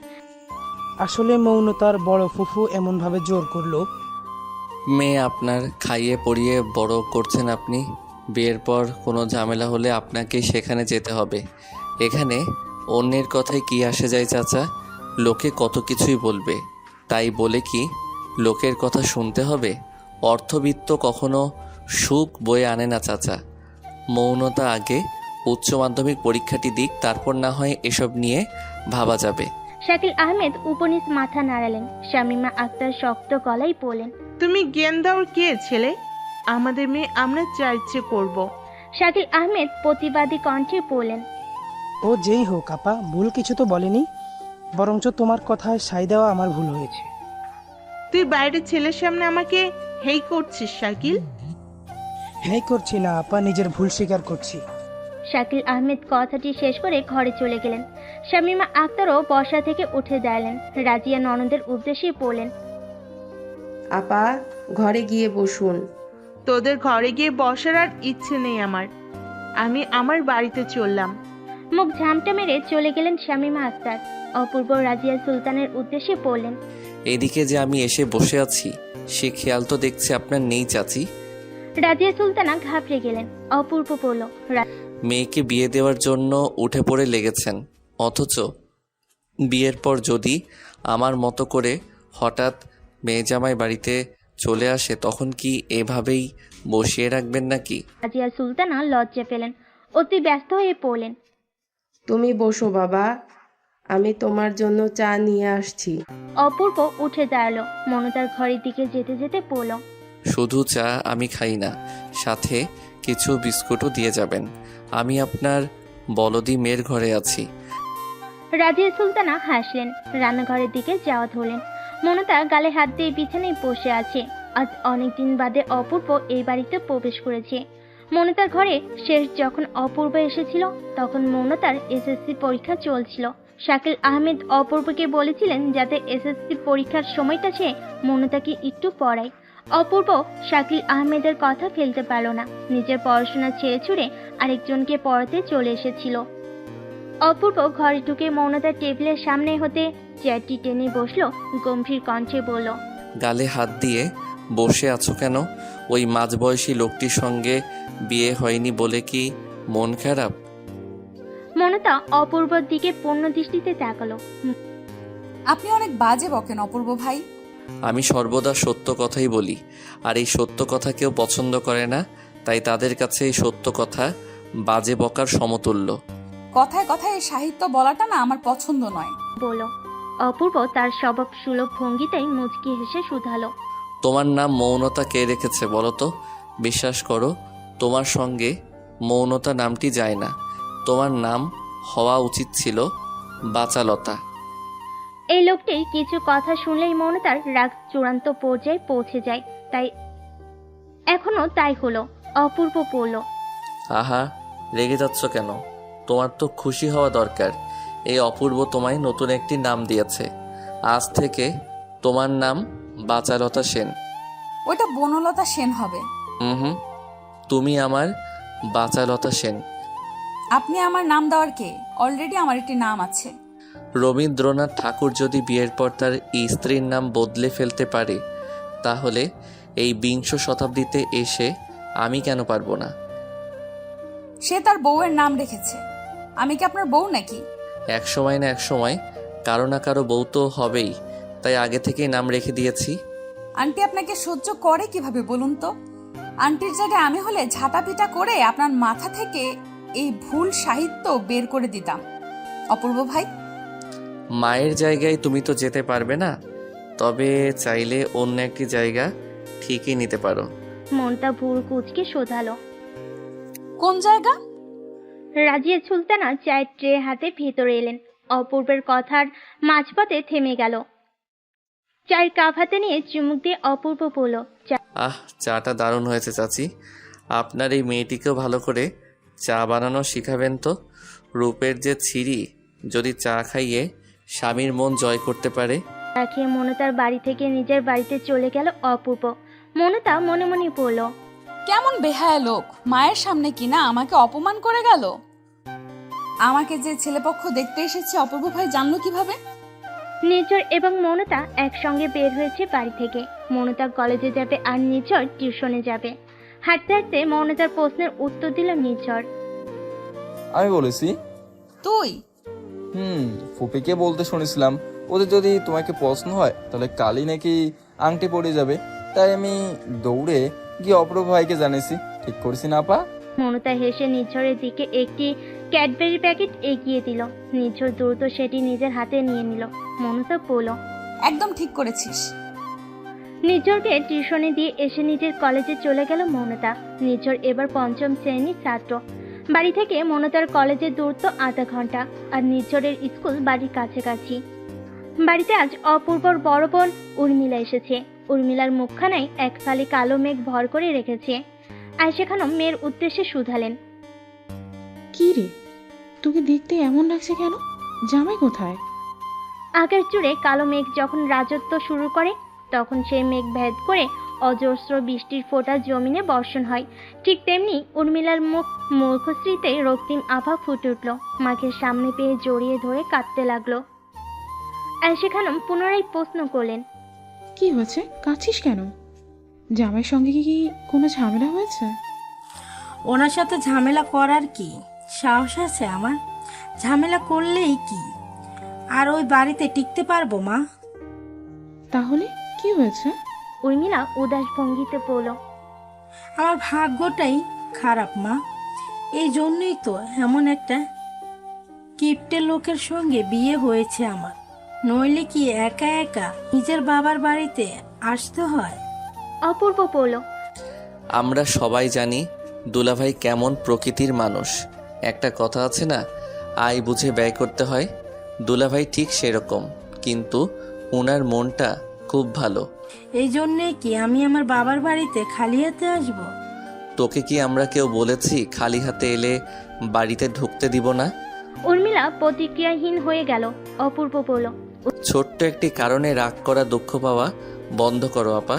আসলে মৌনতার বড় ফুফু এমনভাবে জোর করলো। মেয়ে আপনার, খাইয়ে পরিয়ে বড় করছেন আপনি। বিয়ের পর কোনো ঝামেলা হলে আপনাকেই সেখানে যেতে হবে। এখানে অন্যের কথায় কি আসে যায় চাচা? লোকে কত কিছুই বলবে, তাই বলে কি লোকের কথা শুনতে হবে? অর্থবিত্ত কখনো সুখ বয়ে আনে না চাচা। মৌনতা আগে উচ্চ মাধ্যমিক পরীক্ষাটি দিক, তারপর না হয় এসব নিয়ে ভাবা যাবে। শাকিল আহমেদ উপনিস মাথা নাড়ালেন। শামিমা আক্তার শক্ত গলায় বললেন, তুমি জ্ঞান দাওর কে ছেলে? আমাদের মেয়ে আমরা যা ইচ্ছে করব। শাকিল আহমেদ প্রতিবাদী কণ্ঠে বললেন, ও যেই হোক আপা, ভুল কিছু তো বলেনি। বরঞ্চ তোমার কথায় সাই দেওয়া আমার ভুল হয়েছে। তুই বাইরের ছেলের সামনে আমাকে হেই করছিস শাকিল? হ্যাঁ করছি না আপা, নিজের ভুল স্বীকার করছি। শাকিল আহমেদ কথাটি শেষ করে ঘরে চলে গেলেন। শামিমা আক্তারও বসা থেকে উঠে দাঁড়ালেন। রাজিয়া ননদের উদ্দেশ্যে বললেন, আপা ঘরে গিয়ে বসুন। তোদের ঘরে গিয়ে বসার আর ইচ্ছে নেই আমার। আমি আমার বাড়িতে চললাম। মুখ ঝামটা মেরে চলে গেলেন শামিমা আক্তার। অপূর্ব রাজিয়া সুলতানের উদ্দেশ্যে বললেন, এদিকে যে আমি এসে বসে আছি সে খেয়াল তো দেখছি আপনার নেই চাচি। রাজিয়া সুলতানা ঘাবড়ে গেলেন। অপূর্ব বলল, মেয়েকে বিয়ে দেওয়ার জন্য উঠে পড়ে লেগেছেন, অথচ বিয়ের পর যদি আমার মতো করে হঠাৎ মেয়ে জামাই বাড়িতে চলে আসে তখন কি এভাবেই বসিয়ে রাখবেন নাকি? রাজিয়া সুলতানা লজ্জা পেলেন, অতি ব্যস্ত হয়ে পড়লেন, তুমি বসো বাবা, আমি তোমার জন্য চা নিয়ে আসছি। অপূর্ব উঠে দাঁড়ালো। মনতার ঘরের দিকে যেতে যেতে পড়ল, শুধু চা আমি খাই না, সাথে কিছু বিস্কুটও দিয়ে যাবেন। আমি আপনার বলদি মেয়ের ঘরে আছি। রাজিয়া সুলতানা হাসলেন, রান্নাঘরের দিকে যাওয়া ধরলেন। মনতা গালে হাত দিয়ে বিছানায় বসে আছে। আজ অনেকদিন বাদে অপূর্ব এই বাড়িতে প্রবেশ করেছে। মনতার ঘরে শেষ যখন অপূর্ব এসেছিল তখন মনতার এসএসসি পরীক্ষা চলছিল। শাকিল আহমেদ অপূর্বকে বলেছিলেন যাতে এসএসসি পরীক্ষার সময়টা সে মনতাকে একটু পড়ায়। অপূর্ব শাকিল আহমেদের কথা ফেলতে পারল না। নিজের পড়াশোনা ছেড়ে ছুড়ে আরেকজনকে পড়াতে চলে এসেছিল। অপূর্ব ঘরে ঢুকে মৌনতার টেবিলের সামনে হতে চেয়ারটি টেনে বসলো। গম্ভীর কণ্ঠে বলল, গালে হাত দিয়ে বসে আছো কেন? ওই মাঝবয়সী লোকটির সঙ্গে বিয়ে হয়নি বলে কি মন খারাপ? মনতা অপূর্বর দিকে পূর্ণ দৃষ্টিতে তাকালো। আপনি অনেক বাজে বকেন অপূর্ব ভাই। আমি সর্বদা সত্য কথাই বলি, আর এই সত্য কথা কেউ পছন্দ করে না, তাই তাদের কাছে এই সত্য কথা বাজে বকার সমতুল্য। কথায় কথায় এই সাহিত্য বলাটা না আমার পছন্দ নয়। বলো। অপূর্ব তার স্বভাব সুলভ ভঙ্গিতেই মুচকি হেসে শুধালো। তোমার নাম মৌনতা কে রেখেছে বলো তো? বিশ্বাস করো, তোমার সঙ্গে মৌনতা নামটি যায় না। তোমার নাম হওয়া উচিত ছিল বাচালতা। এই লোকটির কিছু কথা শুনলেই মনতার রাগ চূড়ান্ত পর্যায়ে পৌঁছে যায়। তাই এখনো তাই হলো। অপূর্ব বলল, আহা, রেগে যাচ্ছ কেন? তোমার তো খুশি হওয়া দরকার। এই অপূর্ব তোমায় নতুন একটি নাম দিয়েছে। আজ থেকে তোমার নাম বাচালতা সেন। ওইটা বনলতা সেন হবে। হুম, তুমি আমার বাচালতা সেন। আপনি আমার নাম দেওয়ার কে? অলরেডি আমার একটি নাম আছে। রবীন্দ্রনাথ ঠাকুর যদি বিয়ের পর তার স্ত্রীর নাম বদলে ফেলতে পারে, তাহলে এই ২০ শতাব্দীতে এসে আমি কেন পারবো না? সে তার বউয়ের নাম রেখেছে। আমি কি আপনার বউ নাকি? এক সময় না এক সময় কারো না কারো বউ তো হবেই, তাই আগে থেকেই নাম রেখে দিয়েছি। আন্টি আপনাকে সহ্য করে কিভাবে বলুন তো? আন্টির জায়গায় আমি হলে ঝাঁটাপিটা করে আপনার মাথা থেকে এই ভুল সাহিত্য বের করে দিতাম। অপূর্ব ভাই, মায়ের জায়গায় তুমি তো যেতে পারবে না, তবে চাইলে অন্য একটি জায়গা ঠিকই নিতে পারো। মনটা ভুর কুচকে শোধালো। কোন জায়গা? রাজিয়া সুলতানা চায়ের ট্রে হাতে ভেতরে এলেন। অপূর্বের কথার মাঝপথে থেমে গেল। চায়ের কাপ হাতে নিয়ে চুমুক দিয়ে অপূর্ব বলল, আহ, চাটা দারুণ হয়েছে চাচি। আপনার এই মেয়েটিকেও ভালো করে চা বানানো শিখাবেন তো। রূপের যে ছিরি, যদি চা খাইয়ে স্বামীর মন জয় করতে পারে। চা খেয়ে মনতার বাড়ি থেকে নিজের বাড়িতে চলে গেল অপূর্ব। মনতা মনে মনে বলল, কেমন বেহায়া লোক, মায়ের সামনে কিনা আমাকে অপমান করে গেল। আমাকে যে ছেলেপক্ষ দেখতে এসেছে অপূর্ব ভাই জানলো কিভাবে? নির্ঝর এবং মনতা একসঙ্গে বের হয়েছে বাড়ি থেকে। মনতা কলেজে যাবে আর নির্ঝর টিউশনে যাবে। হাঁটতে হাঁটতে মনতার প্রশ্নের উত্তর দিল নির্ঝর। আমি বলেছি। তুই? ফুপিকে বলতে শুনেছিলাম ওদের যদি তোমাকে পছন্দ হয় তাহলে কালই নাকি আংটি পড়ে যাবে, তাই আমি দৌড়ে গিয়ে অপূর্ব ভাইকে জানিয়েছি। ঠিক করেছি না আপা? মনতা হেসে নির্ঝরের দিকে একটি ক্যাডবেরি প্যাকেট এগিয়ে দিল। নির্ঝর দ্রুত সেটি নিজের হাতে নিয়ে নিল। মনতা বলল, একদম ঠিক করেছিস। নির্ঝরকে টিউশনে দিয়ে এসে নিজের কলেজে চলে গেল মনতা। নির্ঝর এবার ৫ম শ্রেণীর ছাত্র। বাড়ি থেকে মনতার কলেজের দূরত্ব আধা ঘন্টা, আর নির্ঝরের স্কুল বাড়ির কাছাকাছি। বাড়িতে আজ অপূর্বর বড় বোন উর্মিলা এসেছে। উর্মিলার মুখখানায় এক ফালি কালো মেঘ ভর করে রেখেছে। আয়েশা খানম মেয়ের উদ্দেশ্যে শুধালেন, কি রে, তোকে দেখতে এমন লাগছে কেন? জামাই কোথায়? আগের চূড়ে কালো মেঘ যখন রাজত্ব শুরু করে, তখন সেই মেঘ ভেদ করে অজস্র বৃষ্টির ফোঁটা জমিনে বর্ষণ হয়। ঠিক তেমনি উর্মিলার মুখশ্রীতে রক্তিম আভা ফুটে উঠল। মাকে সামনে পেয়ে জড়িয়ে ধরে কাঁদতে লাগলো। আয়েশা খানম পুনরায় প্রশ্ন করলেন, কি হয়েছে, কাঁদছিস কেন? জামাইয়ের সঙ্গে কি কোনো ঝামেলা হয়েছে? ওনার সাথে ঝামেলা করার কি সাহস আছে আমার? ঝামেলা করলেই কি আর ওই বাড়িতে টিকতে পারবো মা? তাহলে কি হয়েছে? উর্মিলা উদাস ভঙ্গিতে বলল, আমার ভাগ্যটাই খারাপ মা। এই জন্যই তো এমন একটা কিপ্টে লোকের সঙ্গে বিয়ে হয়েছে আমার। নইলে কি একা একা নিজের বাবার বাড়িতে আসতে হয়? অপূর্ব বলল, আমরা সবাই জানি দুলাভাই কেমন প্রকৃতির মানুষ। একটা কথা আছে না, আয় বুঝে ব্যয় করতে হয়। দুলাভাই ঠিক সেরকম, কিন্তু ওনার মনটা খুব ভালো। এই জন্যে কি আমি আমার বাবার বাড়িতে খালি হাতে আসবো? তোকে কি আমরা কেউ বলেছি খালি হাতে এলে বাড়িতে ঢুকতে দিব না? উর্মিলা প্রতিক্রিয়াহীন হয়ে গেল। অপূর্ব বলল, ছোট্ট একটি কারণে রাগ করা, দুঃখ পাওয়া বন্ধ করো আপা।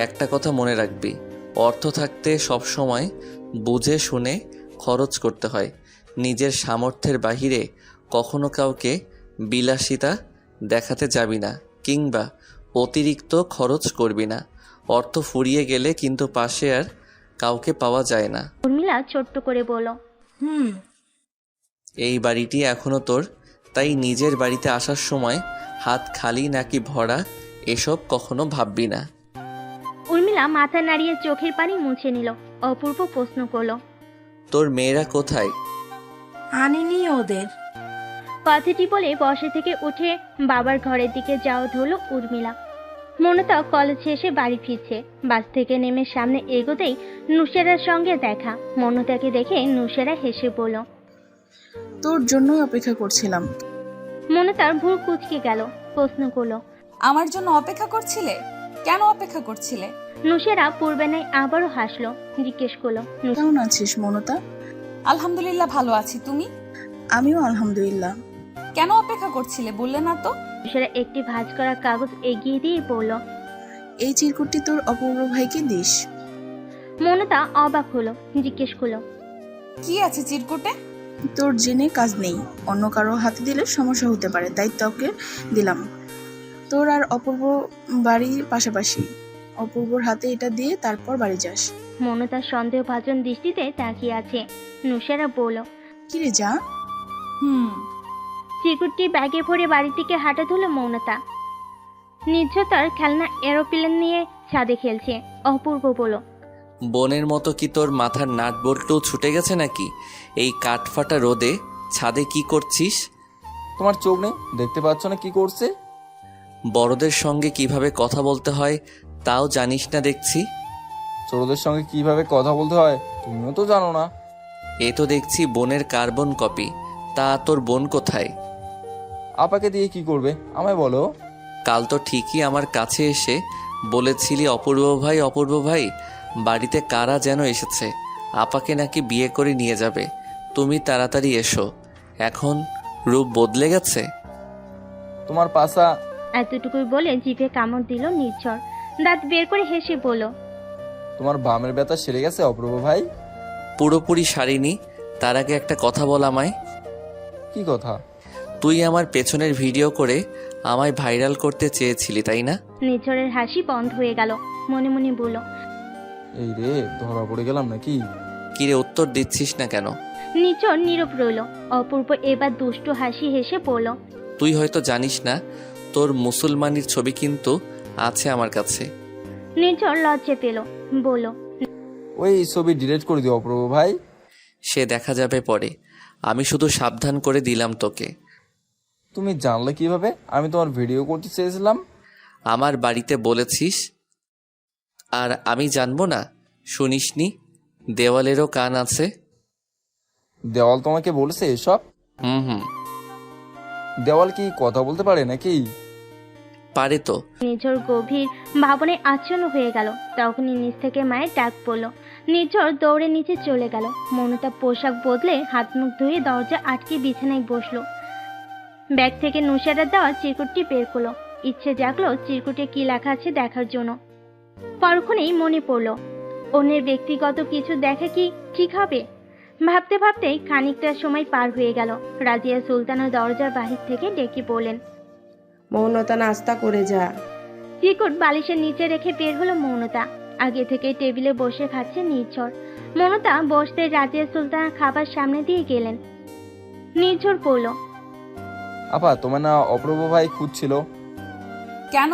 একটা কথা মনে রাখবি, অর্থ থাকতে সবসময় বুঝে শুনে খরচ করতে হয়। নিজের সামর্থ্যের বাহিরে কখনো কাউকে বিলাসিতা দেখাতে যাবি না, কিংবা অতিরিক্ত খরচ করবি না। অর্থ ফুরিয়ে গেলে কিন্তু পাশে আর কাউকে পাওয়া যায় না। উর্মিলা ছোট্ট করে বলল, এই বাড়িটি এখনো তোর, তাই নিজের বাড়িতে আসার সময় হাত খালি নাকি ভরা এসব কখনো ভাববি না। উর্মিলা মাথা নাড়িয়ে চোখের পানি মুছে নিল। অপূর্ব প্রশ্ন করলো, তোর মেয়েরা কোথায়? আনিনি ওদের। কথাটি বলে বসে থেকে উঠে বাবার ঘরের দিকে যাওয়া ধরল উর্মিলা। মনতা কলেজ শেষে বাড়ি ফিরছে। বাস থেকে নেমে সামনে এগোতেই নুসেরার সঙ্গে দেখা। মনতাকে দেখে নুসেরা হেসে বলল, তোর জন্যই অপেক্ষা করছিলাম। মনতার ভুল কুঁচকে গেল। প্রশ্ন করলো, আমার জন্য অপেক্ষা করছিলে? কেন অপেক্ষা করছিলে? নুসেরা পূর্বে নাই আবারও হাসলো। জিজ্ঞেস করলো, কেমন আছিস মনতা? আলহামদুলিল্লাহ ভালো আছি, তুমি? আমিও আলহামদুলিল্লাহ। কেন অপেক্ষা করছিলে বললে না তো? নুসেরা একটি ভাঁজ করা কাগজ এগিয়ে দিয়ে বলল, এই চিরকুটটি তোর অপূর্ব ভাইকে দিস। মনতা অবাক হলো। জিজ্ঞেস করলো, কি আছে চিরকুটে? তোর জেনে কাজ নেই, অন্য কারো হাতে দিলে সমস্যা হতে পারে, তাই তোকে দিলাম। তোর আর অপূর্ব বাড়ি পাশাপাশি, অপূর্বর হাতে এটা দিয়ে তারপর বাড়ি যাস। মনতার সন্দেহভাজন দৃষ্টিতে তাকিয়ে আছে। নুসেরা বলল, কিরে যা। চিরকুটটি ব্যাগে ভরে বাড়ি থেকে হাঁটা ধরল মৌনতা। নির্ঝতার খেলনা এরোপ্লেন নিয়ে ছাদে খেলছে। অপূর্ব বলল, বোনের মতো কি তোর মাথার নাট বল্টু ছুটে গেছে নাকি? এই কাঠফাটা রোদে ছাদে কি করছিস? তোমার চোখ নেই, দেখতে পাচ্ছ না কি করছে? বড়দের সঙ্গে কিভাবে কথা বলতে হয় তাও জানিস না দেখছি। ছোটদের সঙ্গে কিভাবে কথা বলতে হয় তুমিও তো জানো না। এ তো দেখছি বোনের কার্বন কপি। তা তোর বোন কোথায়? আপাকে দিয়ে কি করবে আমায় বলো। কাল তো ঠিকই আমার কাছে এসে বলেছিলি, অপূর্ব ভাই বাড়িতে কারা যেন এসেছে, আপাকে নাকি বিয়ে করে নিয়ে যাবে, তুমি তাড়াতাড়ি এসো। এখন রূপ বদলে গেছে। তোমার পাশা। এতটুকুই বলে জিভে কামড় দিল নির্ঝর। দাঁত বের করে হেসে বলল, তোমার বামের ব্যথা সেরে গেছে অপূর্ব ভাই? পুরোপুরি সারিনি। তার আগে একটা কথা বল আমায়। কি কথা? তুই আমার পেছনের ভিডিও করে আমায় ভাইরাল করতে চেয়েছিলি তাই না? নির্ঝরের হাসি বন্ধ হয়ে গেল। মনে মনে বলল, এই রে, ধরা পড়ে গেলাম নাকি? কিরে উত্তর দিচ্ছিস না কেন? নির্ঝর নীরব রইল। অপূর্ব এবার দুষ্টু হাসি হেসে বলল, তুই হয়তো জানিস না, তোর মুসলমানির ছবি কিন্তু আছে আমার কাছে। নির্ঝর লজ্জা পেল। বলল, ওই ছবি ডিলিট করে দিও অপূর্ব ভাই। সে দেখা যাবে পরে, আমি শুধু সাবধান করে দিলাম তোকে। তুমি জানলে কিভাবে আমি তোমার ভিডিও করতে চেয়েছিলাম? আমার বাড়িতে বলেছিস আর আমি জানবো না? শুনিসনি? দেওয়ালেরও কান আছে। দেওয়াল তোমাকে বলেছে এসব? হুম। দেওয়াল কি কথা বলতে পারে নাকি? পারে তো। নির্ঝর গভীর ভাবনায় আচ্ছন্ন হয়ে গেল। তখনই নিচ থেকে মায়ের ডাক পড়ল। নির্ঝর দৌড়ে নিচে চলে গেল। মনতা পোশাক বদলে হাত মুখ ধুয়ে দরজা আটকে বিছানায় বসলো। ব্যাগ থেকে নুসেরার দেওয়া চিরকুটটি বের করলো। ইচ্ছে জাগলো চিরকুটে কি লেখা আছে দেখার জন্য। পরক্ষণেই মনে পড়ল, অন্যের ব্যক্তিগত কিছু দেখা কি ঠিক হবে? ভাবতে ভাবতেই খানিকটা সময় পার হয়ে গেল। রাজিয়া সুলতানা দরজার বাহির থেকে ডেকে বললেন, মৌনতা নাস্তা করে যা। চিরকুট বালিশের নিচে রেখে বের হলো মৌনতা। আগে থেকে টেবিলে বসে খাচ্ছে নির্ঝর। মৌনতা বসতে রাজিয়া সুলতানা খাবার সামনে দিয়ে গেলেন। নির্ঝর বলল, আপা তোমার না অপূর্ব ভাই খুঁজছিল? কেন?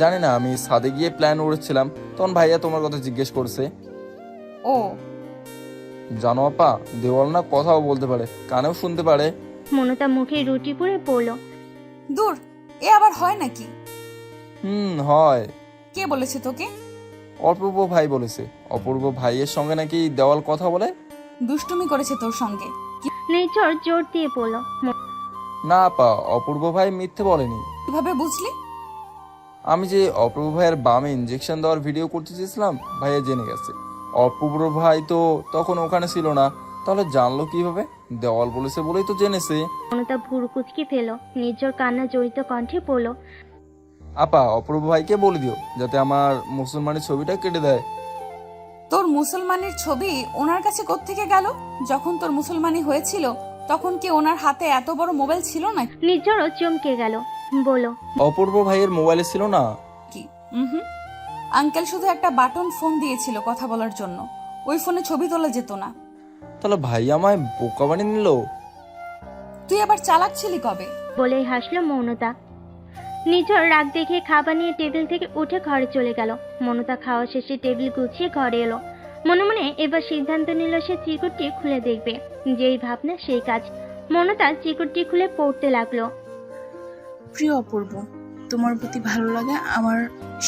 জানি না, আমি ছাদে গিয়ে প্ল্যান উড়েছিলাম, তখন ভাইয়া তোমার কথা জিজ্ঞেস করছে। ও জানো আপা, দেওয়াল না কথাও বলতে পারে, কানেও শুনতে পারে। মৌনতা মুখে রুটি পুড়ে পড়ল, দূর, এ আবার হয় নাকি? হয়। কে বলেছে তোকে? অপূর্ব ভাই বলেছে। অপূর্ব ভাইয়ের সঙ্গে নাকি দেওয়াল কথা বলে। দুষ্টুমি করেছে তোর সঙ্গে? নির্ঝর জোর দিয়ে বলল, না আপা, অপূর্ব ভাই মিথ্যে বলেনি। কিভাবে বুঝলি? আমি যে অপূর্ব ভাইয়ের বামে ইঞ্জেকশন দেওয়ার ভিডিও করতে চেয়েছিলাম, ভাইয়া জেনে গেছে। অপূর্ব ভাই তো তখন ওখানে ছিল না, তাহলে জানলো কিভাবে? দেওয়াল বলেছে বলেই তো জেনেছে। মৌনতা ভুরু কুচকে ফেল। নির্ঝর কান্না জড়িত কণ্ঠে বলল, আপা অপূর্ব ভাইকে বলে দিও যাতে আমার মুসলমানের ছবিটা কেটে দেয়। তোর মুসলমানের ছবি ওনার কাছে কোত্থেকে গেল? যখন তোর মুসলমানি হয়েছিল তখন কি ওনার হাতে এত বড় মোবাইল ছিল না? নির্ঝরও চমকে গেল। বলল, অপূর্ব ভাইয়ের মোবাইলে ছিল না কি? আঙ্কেল শুধু একটা বাটন ফোন দিয়েছিল কথা বলার জন্য, ওই ফোনে ছবি তোলা যেত না। তাহলে ভাই আমায় বোকা বানিয়ে নিল। তুই আবার চালাক ছিলি কবে? বলেই হাসলো মৌনতা। নিজের রাগ দেখে খাবার নিয়ে টেবিল থেকে উঠে ঘরে চলে গেল। মৌনতা খাওয়া শেষে টেবিল গুছিয়ে ঘরে এলো। মনে মনে এবার সিদ্ধান্ত নিল সে চিরকুটটি খুলে দেখবে। যেই ভাবনা সেই কাজ। মৌনতা চিরকুটটি খুলে পড়তে লাগলো। প্রিয় অপূর্ব, তোমার প্রতি ভালো লাগা আমার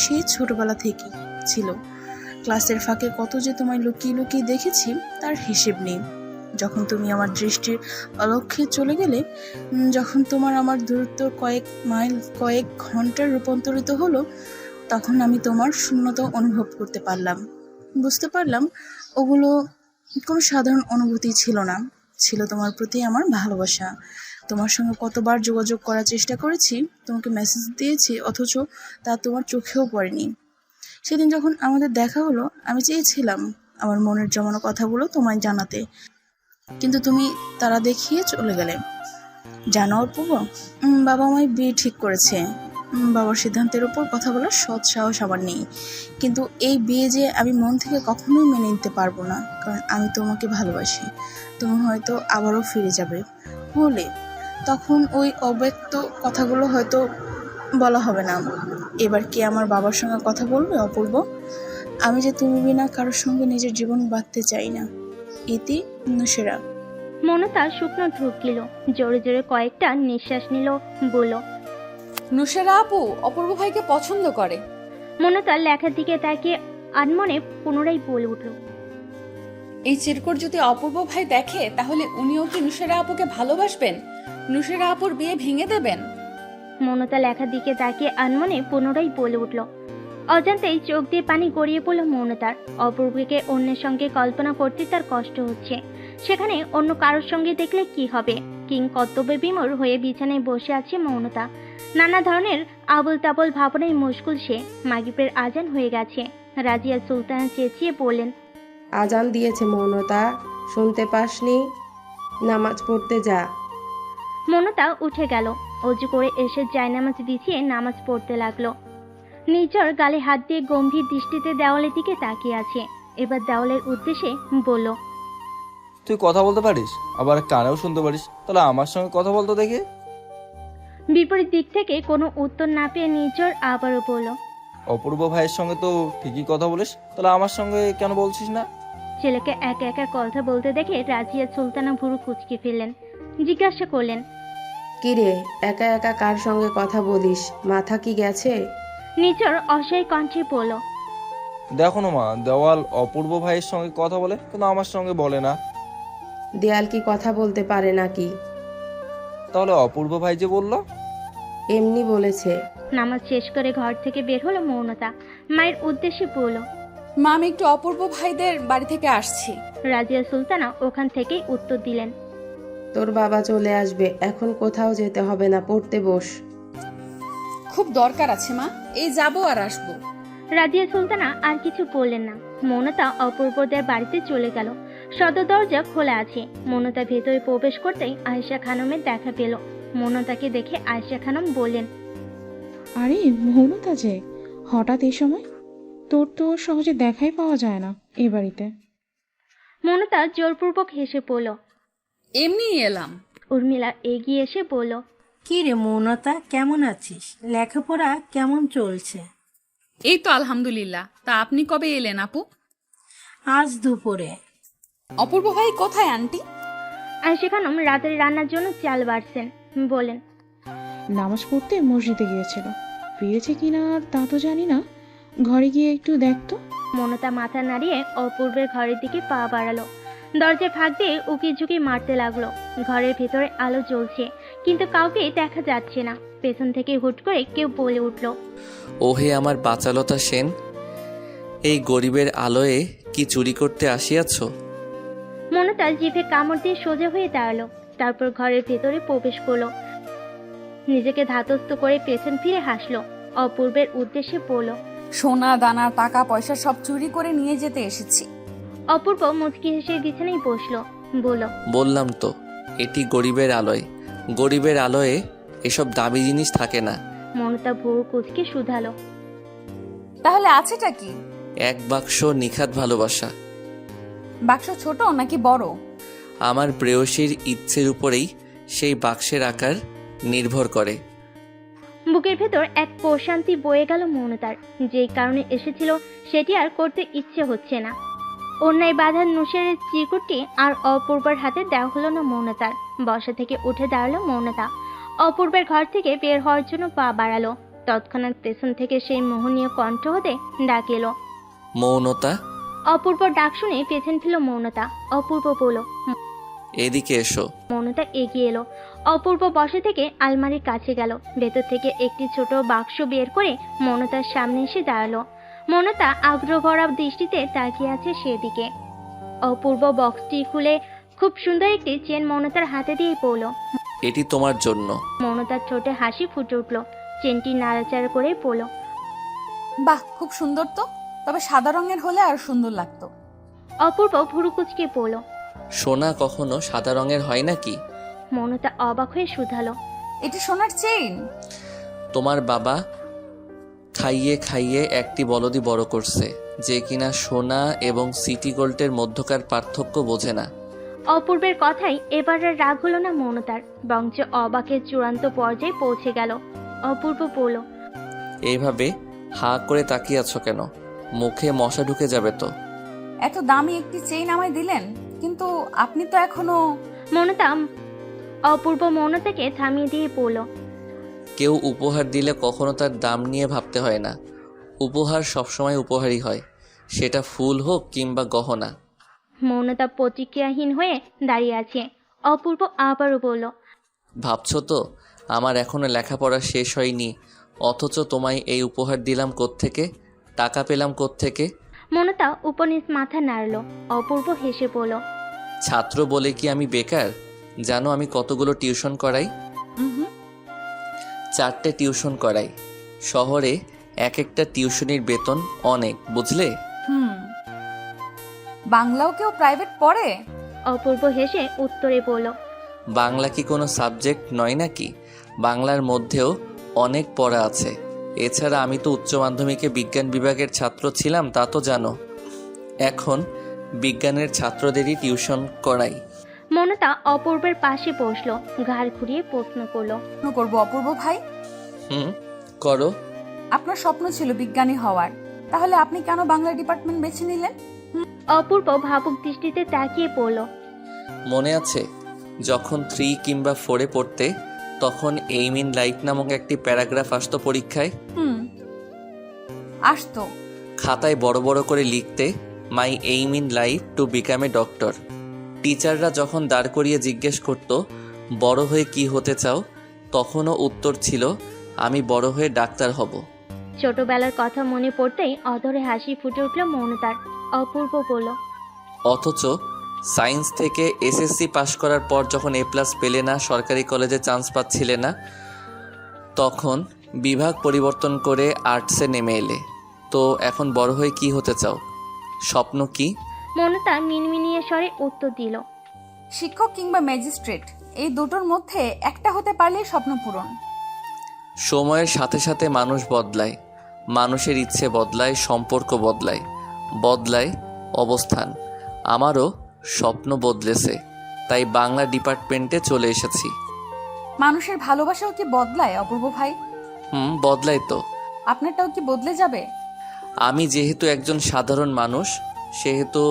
সেই ছোটবেলা থেকেই ছিল। ক্লাসের ফাঁকে কত যে তোমায় লুকিয়ে লুকিয়ে দেখেছি তার হিসেব নেই। যখন তুমি আমার দৃষ্টির অলক্ষ্যে চলে গেলে, যখন তোমার আমার দূরত্ব কয়েক মাইল কয়েক ঘন্টার রূপান্তরিত হলো, তখন আমি তোমার শূন্যতা অনুভব করতে পারলাম। বুঝতে পারলাম ওগুলো কোনো সাধারণ অনুভূতি ছিল না, ছিল তোমার প্রতি আমার ভালোবাসা। তোমার সঙ্গে কতবার যোগাযোগ করার চেষ্টা করেছি, তোমাকে মেসেজ দিয়েছি, অথচ তা তোমার চোখেও পড়েনি। সেদিন যখন আমাদের দেখা হলো, আমি চেয়েছিলাম আমার মনের জমানো কথাগুলো তোমায় জানাতে, কিন্তু তুমি তারা দেখিয়ে চলে গেলে। জানো অপূর্ব, বাবা আমায় বিয়ে ঠিক করেছে। বাবার সিদ্ধান্তের উপর কথা বলার সৎ সাহস আমার নেই, কিন্তু এই বিয়ে যে আমি মন থেকে কখনোই মেনে নিতে পারবো না, কারণ আমি তোমাকে ভালোবাসি। তুমি হয়তো আবারও ফিরে যাবে হলে তখন ওই অব্যক্ত কথাগুলো হয়তো বলা হবে না। এবার কি আমার বাবার সঙ্গে কথা বলবে অপূর্ব? আমি যে তুমি বিনা কারোর সঙ্গে নিজের জীবন বাঁধতে চাই না। ইতি নুসেরা। মৌনতা শুকনো ঢুকিল, জোরে জোরে কয়েকটা নিঃশ্বাস নিল, বলল, নুসেরা আপু অপূর্ব ভাইকে পছন্দ করে। মৌনতা লেখার দিকে তাকিয়ে আনমনে পুনরায় বলে উঠল, এই চিরকুট যদি অপূর্ব ভাই দেখে তাহলে উনিও কি নুসেরা আপুকে ভালোবাসবেন? নুসেরা আপুর বিয়ে ভেঙে দেবেন? মৌনতা লেখার দিকে তাকিয়ে আনমনে পুনরায় বলে উঠল। অজান্তেই চোখ দিয়ে পানি গড়িয়ে পড়ল মৌনতার। অপূর্বকে অন্যের সঙ্গে কল্পনা করতে তার কষ্ট হচ্ছে। সেখানে অন্য কারোর সঙ্গে দেখলে কি হবে? কিং কর্তব্য বিমূঢ় হয়ে বিছানায় বসে আছে মৌনতা। নানা ধরনের আবল তাবল ভাবনায় মুশকুল সে। মাগরিবের আজান হয়ে গেছে। রাজিয়া সুলতানা চেঁচিয়ে বললেন, আজান দিয়েছে মৌনতা, শুনতে পাসনি? নামাজ পড়তে যা। মৌনতা উঠে গেল। অজু করে এসে জায়নামাজ বিছিয়ে নামাজ পড়তে লাগলো। নিজের গালে হাত দিয়ে গম্ভীর দৃষ্টিতে দেওয়ালের দিকে তাকিয়ে আছে। এবার দেওয়ালের উদ্দেশ্যে বলল, তুই কথা বলতে পারিস, আবার কানেও শুনতে পারিস, তাহলে আমার সঙ্গে কথা বলতো দেখে। বিপরীত দিক থেকে কোনো উত্তর না পেয়ে নিজের আবারও বলল, অপূর্ব ভাইয়ের সঙ্গে তো ঠিকই কথা বলিস, তাহলে আমার সঙ্গে কেন বলছিস না? ছেলেকে একা একা কথা বলতে দেখে রাজিয়া সুলতানা ভুরু কুঁচকে ফেললেন। জিজ্ঞাসা করলেন, কিরে, একা একা কার সঙ্গে কথা বলিস? মাথা কি গেছে? নিজের অসহায় কণ্ঠে বলল, দেখো না মা, দেওয়াল অপূর্ব ভাইয়ের সঙ্গে কথা বলে, কিন্তু আমার সঙ্গে বলে না। দেয়াল কি কথা বলতে পারে নাকি? তাহলে অপূর্ব ভাই যে বললো? এমনি বলেছে। নামাজ শেষ করে ঘর থেকে বের হলো মৌনতা। মায়ের উদ্দেশ্যে বলল, মা আমি একটু অপূর্ব ভাইদের বাড়ি থেকে আসছি। রাজিয়া সুলতানা ওখান থেকেই উত্তর দিলেন, তোর বাবা চলে আসবে, এখন কোথাও যেতে হবে না, পড়তে বস। খুব দরকার আছে মা, এই যাবো আর আসবো। রাজিয়া সুলতানা আর কিছু বললেন না। মৌনতা অপূর্বদের বাড়িতে চলে গেল। সদর দরজা খোলা আছে। মৌনতা ভেতরে প্রবেশ করতেই আয়েশা খানমের দেখা পেল। মৌনতাকে দেখে আয়েশা খানম বললেন, আরে মৌনতা যে, হঠাৎ এই সময়? তোর তো সহজে দেখাই পাওয়া যায় না এ বাড়িতে। মৌনতা জোরপূর্বক হেসে পড়ল। এমনি এলাম। উর্মিলা এগিয়ে এসে বলল, কি রে মৌনতা, কেমন আছিস? লেখাপড়া কেমন চলছে? এই তো আলহামদুলিল্লাহ। তা আপনি কবে এলেন আপু? আজ দুপুরে। অপূর্ব ভাই কোথায় আন্টি? আয়েশা খানম রাতের রান্নার জন্য চাল বাড়ছেন। বলেন, নামাজ পড়তে মসজিদে গিয়েছিল, ফিরেছে কিনা তা তো জানি না, ঘরে গিয়ে একটু দেখতো। মৌনতা মাথা নাড়িয়ে অপূর্বের ঘরের দিকে পা বাড়ালো। দরজায় ফাঁক দিয়ে উকি ঝুঁকি মারতে লাগলো। ঘরের ভেতরে আলো জ্বলছে, কিন্তু কাউকে দেখা যাচ্ছে না। পেছন থেকে হুট করে কেউ বলে উঠল, ওহে আমার বাচালতা সেন, এই গরিবের আলোয় কি চুরি করতে আসিয়াছ? মৌনতা জিভে কামড় দিয়ে সোজা হয়ে দাঁড়ালো। তারপর ঘরের ভেতরে প্রবেশ করলো। নিজেকে ধাতস্থ করে পেছন ফিরে হাসলো। অপূর্বের উদ্দেশ্যে বলল, সোনা দানা টাকা পয়সা সব চুরি করে নিয়ে যেতে এসেছি। অপূর্ব মুচকি হেসে বিছানায় বসলো। বলল, বললাম তো, এটি গরিবের আলোয়। গরিবের আলোয় এসব দামি জিনিস থাকে না। মৌনতা ভুরু কুচকে শুধালো, তাহলে আছেটা কি? এক বাক্স নিখাত ভালোবাসা। বাক্স ছোট নাকি বড়? আমার প্রেয়সীর ইচ্ছের উপরেই সেই বাক্সের আকার নির্ভর করে। বুকের ভেতর এক প্রশান্তি বয়ে গেল মৌনতার। যেই কারণে এসেছিল সেটি আর করতে ইচ্ছে হচ্ছে না। অন্যায় বাঁধা নুসের চিরকুটটি আর অপূর্বার হাতে দেওয়া হলো না মৌনতার। বসা থেকে উঠে দাঁড়ালো মৌনতা। অপূর্বের ঘর থেকে বের হওয়ার জন্য পা বাড়ালো। তৎক্ষণাৎ পেছন থেকে সেই মোহনীয় কণ্ঠ হতে ডাক এলো, মৌনতা। অপূর্ব ডাক শুনে পেছন ফিরল মৌনতা। অপূর্ব বলল, এদিকে এসো। মৌনতা এগিয়ে এলো। অপূর্ব বসে থেকে আলমারির কাছে গেল। ভেতর থেকে একটি ছোট বাক্স বের করে মৌনতার সামনে এসে দাঁড়ালো। মৌনতা আগ্রহ ভরা দৃষ্টিতে তাকিয়ে আছে সেদিকে। অপূর্ব বক্সটি খুলে খুব সুন্দর একটি চেন মৌনতার হাতে দিয়ে পড়ল। এটি তোমার জন্য। মৌনতার ঠোঁটে হাসি ফুটে উঠল। চেনটি নাড়াচাড়া করে পড়ল। বাহ, খুব সুন্দর তো, তবে সাদা রঙের হলে আর সুন্দর লাগতো। অপূর্ব ভুরু কুচকে পড়ল। সোনা কখনো সাদা রঙের হয় নাকি? মৌনতা অবাক হয়ে শুধালো, এটি সোনার চেইন? তোমার বাবা খাইয়ে খাইয়ে একটি বলদি বড় করছে, যে কিনা সোনা এবং সিটি গোল্ডের মধ্যকার পার্থক্য বোঝে না। অপূর্বের কথাই এবার আর রাগ হলো না মৌনতার, বরঞ্চ অবাকের চূড়ান্ত পর্যায়ে পৌঁছে গেল। অপূর্ব বলল, এইভাবে হা করে তাকিয়ে আছো কেন? মুখে মশা ঢুকে যাবে তো। এত দামি একটি চেইন আমায় দিলেন, কিন্তু আপনি তো এখনো। মৌনতা অপূর্ব মৌনতাকে থামিয়ে দিয়ে পড়ল, কেউ উপহার দিলে কখনো তার দাম নিয়ে ভাবতে হয় না। উপহার সবসময় উপহারই হয়, সেটা ফুল হোক কিংবা গহনা। মৌনতা প্রতিক্রিয়াহীন হয়ে দাঁড়িয়ে আছে। অপূর্ব আবারও বলল, ভাবছো তো আমার এখনো লেখাপড়া শেষ হয়নি, অথচ তোমায় এই উপহার দিলাম কোত্থেকে, টাকা পেলাম কোত্থেকে? মৌনতা উপনিষ মাথা নাড়ল। অপূর্ব হেসে বলল, ছাত্র বলে কি আমি বেকার? জানো আমি কতগুলো টিউশন করাই? 4টে টিউশন করাই। শহরে এক একটা টিউশনির বেতন অনেক, বুঝলে? বাংলাও কেউ প্রাইভেট পড়ে? অপূর্ব হেসে উত্তরে বলল, বাংলা কি কোনো সাবজেক্ট নয় নাকি? বাংলার মধ্যেও অনেক পড়া আছে। এছাড়া আমি তো উচ্চ মাধ্যমিকে বিজ্ঞান বিভাগের ছাত্র ছিলাম, তা তো জানো। এখন বিজ্ঞানের ছাত্রদেরই টিউশন করাই। মৌনতা অপূর্বের পাশে বসলো, ঘাড় ঘুরিয়ে প্রশ্ন করলো, করবো অপূর্ব ভাই? করো। আপনার স্বপ্ন ছিল বিজ্ঞানী হওয়ার, তাহলে আপনি কেন বাংলা ডিপার্টমেন্ট বেছে নিলেন? অপূর্ব ভাবুক দৃষ্টিতে তাকিয়ে পড়ল। মনে আছে যখন 3 কিংবা 4-এ পড়তে, তখন এইম ইন লাইফ নামক একটি প্যারাগ্রাফ আসতো পরীক্ষায়? আসতো। খাতায় বড় বড় করে লিখতে, my aim in life to become a doctor. টিচাররা যখন দাঁড় করিয়ে জিজ্ঞেস করত বড় হয়ে কি হতে চাও, তখনও উত্তর ছিল আমি বড় হয়ে ডাক্তার হব। ছোটবেলার কথা মনে পড়তেই অধরে হাসি ফুটে উঠল মৌনতার। অপূর্ব বলল, অথচ সায়েন্স থেকে এসএসসি পাশ করার পর যখন এ+ পেলে না, সরকারি কলেজে চান্স পাচ্ছিলে না, তখন বিভাগ পরিবর্তন করে আর্টসে নেমে এলে। তো এখন বড় হয়ে কি হতে চাও? স্বপ্ন কি? মৌনতা মিনমিনিয়ে স্বরে উত্তর দিল, শিক্ষক কিংবা ম্যাজিস্ট্রেট, এই দুটোর মধ্যে একটা হতে পারলেই স্বপ্ন পূরণ। সময়ের সাথে সাথে মানুষ বদলায়, মানুষের ইচ্ছে বদলায়, সম্পর্ক বদলায়, বদলায় অবস্থান। আমারও স্বপ্ন বদলেছে, তাই বাংলা ডিপার্টমেন্টে চলে এসেছি। মানুষের ভালোবাসাও কি বদলায় অপূর্ব ভাই? বদলায় তো। আপনারটাও কি বদলে যাবে? আমি যেহেতু একজন সাধারণ মানুষ, সেহেতু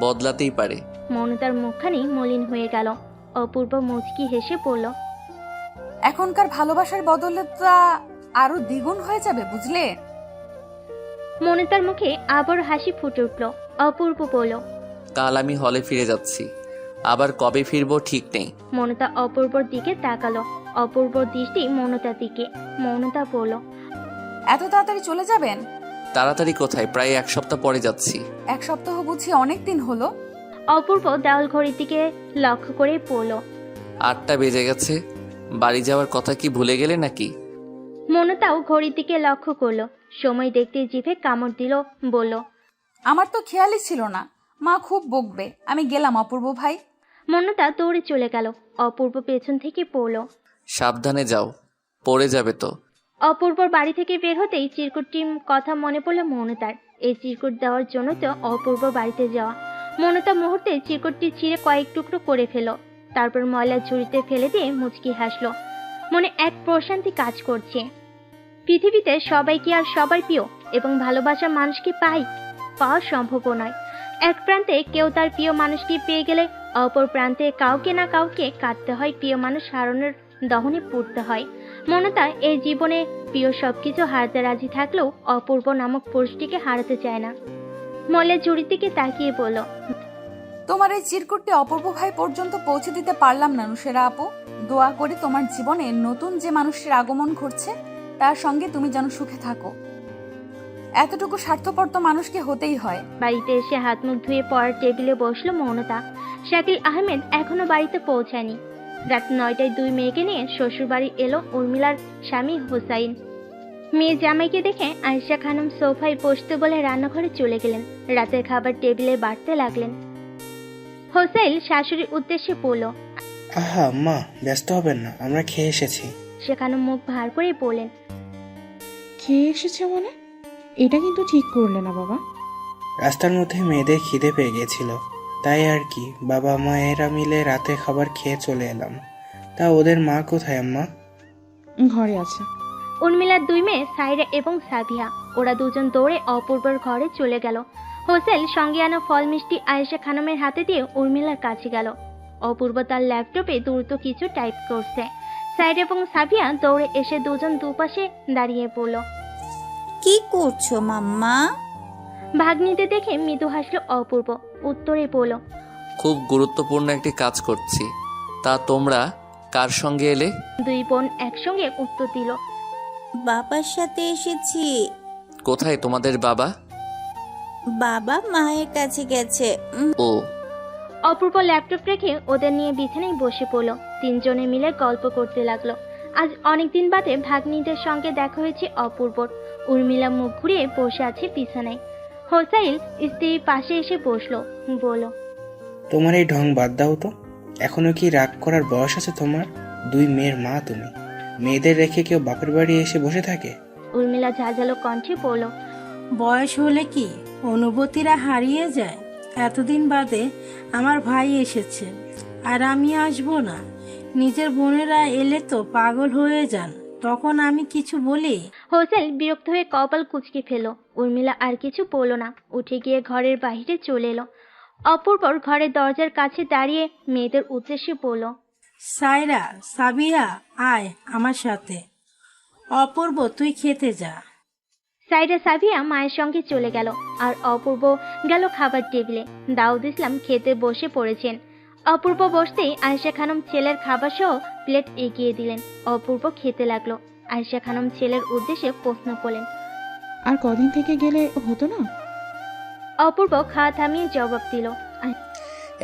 বদলাতেই পারে। মৌনতার মুখখানি মলিন হয়ে গেল। অপূর্ব মুচকি হেসে পড়ল, এখনকার ভালোবাসার বদলে তা আরো দ্বিগুণ হয়ে যাবে, বুঝলে? মৌনতার মুখে আবার হাসি ফুটে উঠল। অপূর্ব বলল, কাল আমি হলে ফিরে যাচ্ছি, আবার কবে ফিরবো ঠিক নেই। মৌনতা অপূর্বর দিকে তাকালো। অপূর্বর দৃষ্টি মৌনতার দিকে। মৌনতা বলল, এত তাড়াতাড়ি চলে যাবেন? তাড়াতাড়ি কোথায়, প্রায় 1 সপ্তাহ পরে যাচ্ছি। 1 সপ্তাহ বুঝি অনেক দিন হলো? অপূর্ব দেওয়াল ঘড়ির দিকে লক্ষ্য করে পড়ল, 8টা বেজে গেছে। বাড়ি যাওয়ার কথা কি ভুলে গেলে নাকি? মৌনতাও ঘড়ির দিকে লক্ষ্য করলো। সময় দেখতে জিভে কামড় দিল, বলল, আমার তো খেয়ালই ছিল না, মা খুব বকবে। আমি গেলাম অপূর্ব ভাই। মৌনতা দৌড়ে চলে গেল। অপূর্ব পেছন থেকে পড়ল, সাবধানে যাও, পড়ে যাবে তো। অপূর্বর বাড়ি থেকে বের হতেই চিরকুটটির কথা মনে পড়ল মৌনতার। এই চিরকুট দেওয়ার জন্য তো অপূর্ব বাড়িতে যাওয়া। মৌনতা মুহূর্তে চিরকুটটি ছিঁড়ে কয়েক টুকরো করে ফেল, তারপর ময়লার ঝুড়িতে ফেলে দিয়ে মুচকি হাসলো। মনে এক প্রশান্তি কাজ করছে। পৃথিবীতে সবাই কি আর সবার প্রিয় এবং ভালোবাসার মানুষকে পাওয়া সম্ভব নয়। এক প্রান্তে কেউ তার প্রিয় মানুষকে পেয়ে গেলে অপর প্রান্তে কাউকে না কাউকে কাটতে হয়, প্রিয় মানুষ হারানোর দহনে পড়তে হয়। মৌনতা এই জীবনে প্রিয় সবকিছু হারাতে রাজি থাকলেও অপূর্ব নামক পুরুষটিকে হারাতে চায় না। ময়লার ঝুড়ির দিকে তাকিয়ে বলল, তোমার এই চিরকুটটি অপূর্ব ভাই পর্যন্ত পৌঁছে দিতে পারলাম না নুসেরা আপু। দোয়া করি তোমার জীবনে নতুন যে মানুষের আগমন ঘটছে তার সঙ্গে তুমি যেন সুখে থাকো। এতটুকু স্বার্থপর তো মানুষকে হতেই হয়। বাড়িতে এসে হাত মুখ ধুয়ে পড়ার টেবিলে বসলো মৌনতা। শাকিল আহমেদ এখনো বাড়িতে পৌঁছায়নি। রাত 9টায় 2 মেয়েকে নিয়ে শ্বশুর বাড়ি এলো উর্মিলার স্বামী হোসাইন। মেয়ে জামাইকে দেখে আয়েশা খানম সোফায় বসতে বলে রান্নাঘরে চলে গেলেন। রাতের খাবার টেবিলে বাড়তে লাগলেন। হোসাইন শাশুড়ির উদ্দেশ্যে বলল, আহা মা, ব্যস্ত হবেন না, আমরা খেয়ে এসেছি। সেখানে মুখ ভার করে বললেন, খেয়ে এসেছে মানে? এটা কিন্তু ঠিক করলে না বাবা। রাস্তার মধ্যে মেয়েদের খিদে পেয়ে গিয়েছিল, তাই আর কি, বাবা মায়েরা মিলে রাতে খাবার খেয়ে চলে এলাম। তা ওদের মা কোথায় আম্মা? ঘরে আছে। উর্মিলার 2 মেয়ে সাইরা এবং সাবিহা, ওরা দুজন দৌড়ে অপূর্বর ঘরে চলে গেল। হোসেল সঙ্গে আনা ফল মিষ্টি আয়েশা খানমের হাতে দিয়ে উর্মিলার কাছে গেল। অপূর্ব তার ল্যাপটপে দ্রুত কিছু টাইপ করছে। সাইরা এবং সাবিহা দৌড়ে এসে দুজন দুপাশে দাঁড়িয়ে পড়ল। কি করছো মাম্মা? ভাগ্নিতে দেখে মৃদু হাসলো অপূর্ব। উত্তরে বলল, খুব গুরুত্বপূর্ণ একটি কাজ করছি। তা তোমরা কার সঙ্গে এলে? 2 বোন একসঙ্গে উত্তর দিল, বাবার সাথে এসেছি। কোথায় তোমাদের বাবা? বাবা মায়ের কাছে গেছে। ও। অপূর্ব ল্যাপটপ রেখে ওদের নিয়ে বিছানায় বসে পড়ল। 3 জনে মিলে গল্প করতে লাগলো। আজ অনেকদিন বাদে ভাগ্নিদের সঙ্গে দেখা হয়েছে অপূর্বর। উর্মিলা মুখ ঘুরিয়ে বসে আছে বিছানায়। হোসাইল স্ত্রীর পাশে এসে বসলো, বলল, তোমার এই ঢং বাদ দাও তো। এখনো কি রাগ করার বয়স আছে তোমার? 2 মেয়ের মা তুমি। মেয়েদের রেখে কেউ বাপের বাড়ি এসে বসে থাকে? উর্মিলা ঝাঁঝালো কণ্ঠে বলল, বয়স হলে কি অনুভূতিরা হারিয়ে যায়? এতদিন বাদে আমার ভাই এসেছে আর আমি আসবো না? নিজের বোনেরা এলে তো পাগল হয়ে যান, তখন আমি কিছু বলি? হোসেল বিরক্ত হয়ে কপাল কুঁচকে ফেল। উর্মিলা আর কিছু বলল না, উঠে গিয়ে ঘরের বাইরে চলে এলো। অপূর্বর ঘরের দরজার কাছে দাঁড়িয়ে মেয়েদের উদ্দেশ্যে বলল, সাইরা, সাবিয়া, আয় আমার সাথে। অপূর্ব তুই খেতে যা। সাইরা সাবিয়া মায়ের সঙ্গে চলে গেল আর অপূর্ব গেল খাবার টেবিলে। দাউদ ইসলাম খেতে বসে পড়েছেন। অপূর্ব বসতেই আয়েশা খানম ছেলের খাবার সহ প্লেট এগিয়ে দিলেন। অপূর্ব খেতে লাগলো। আয়েশা খানম ছেলের উদ্দেশ্যে প্রশ্ন করলেন, আর কদিন থেকে গেলে হতো না? অপূর্ব খাওয়া থামিয়ে জবাব দিল,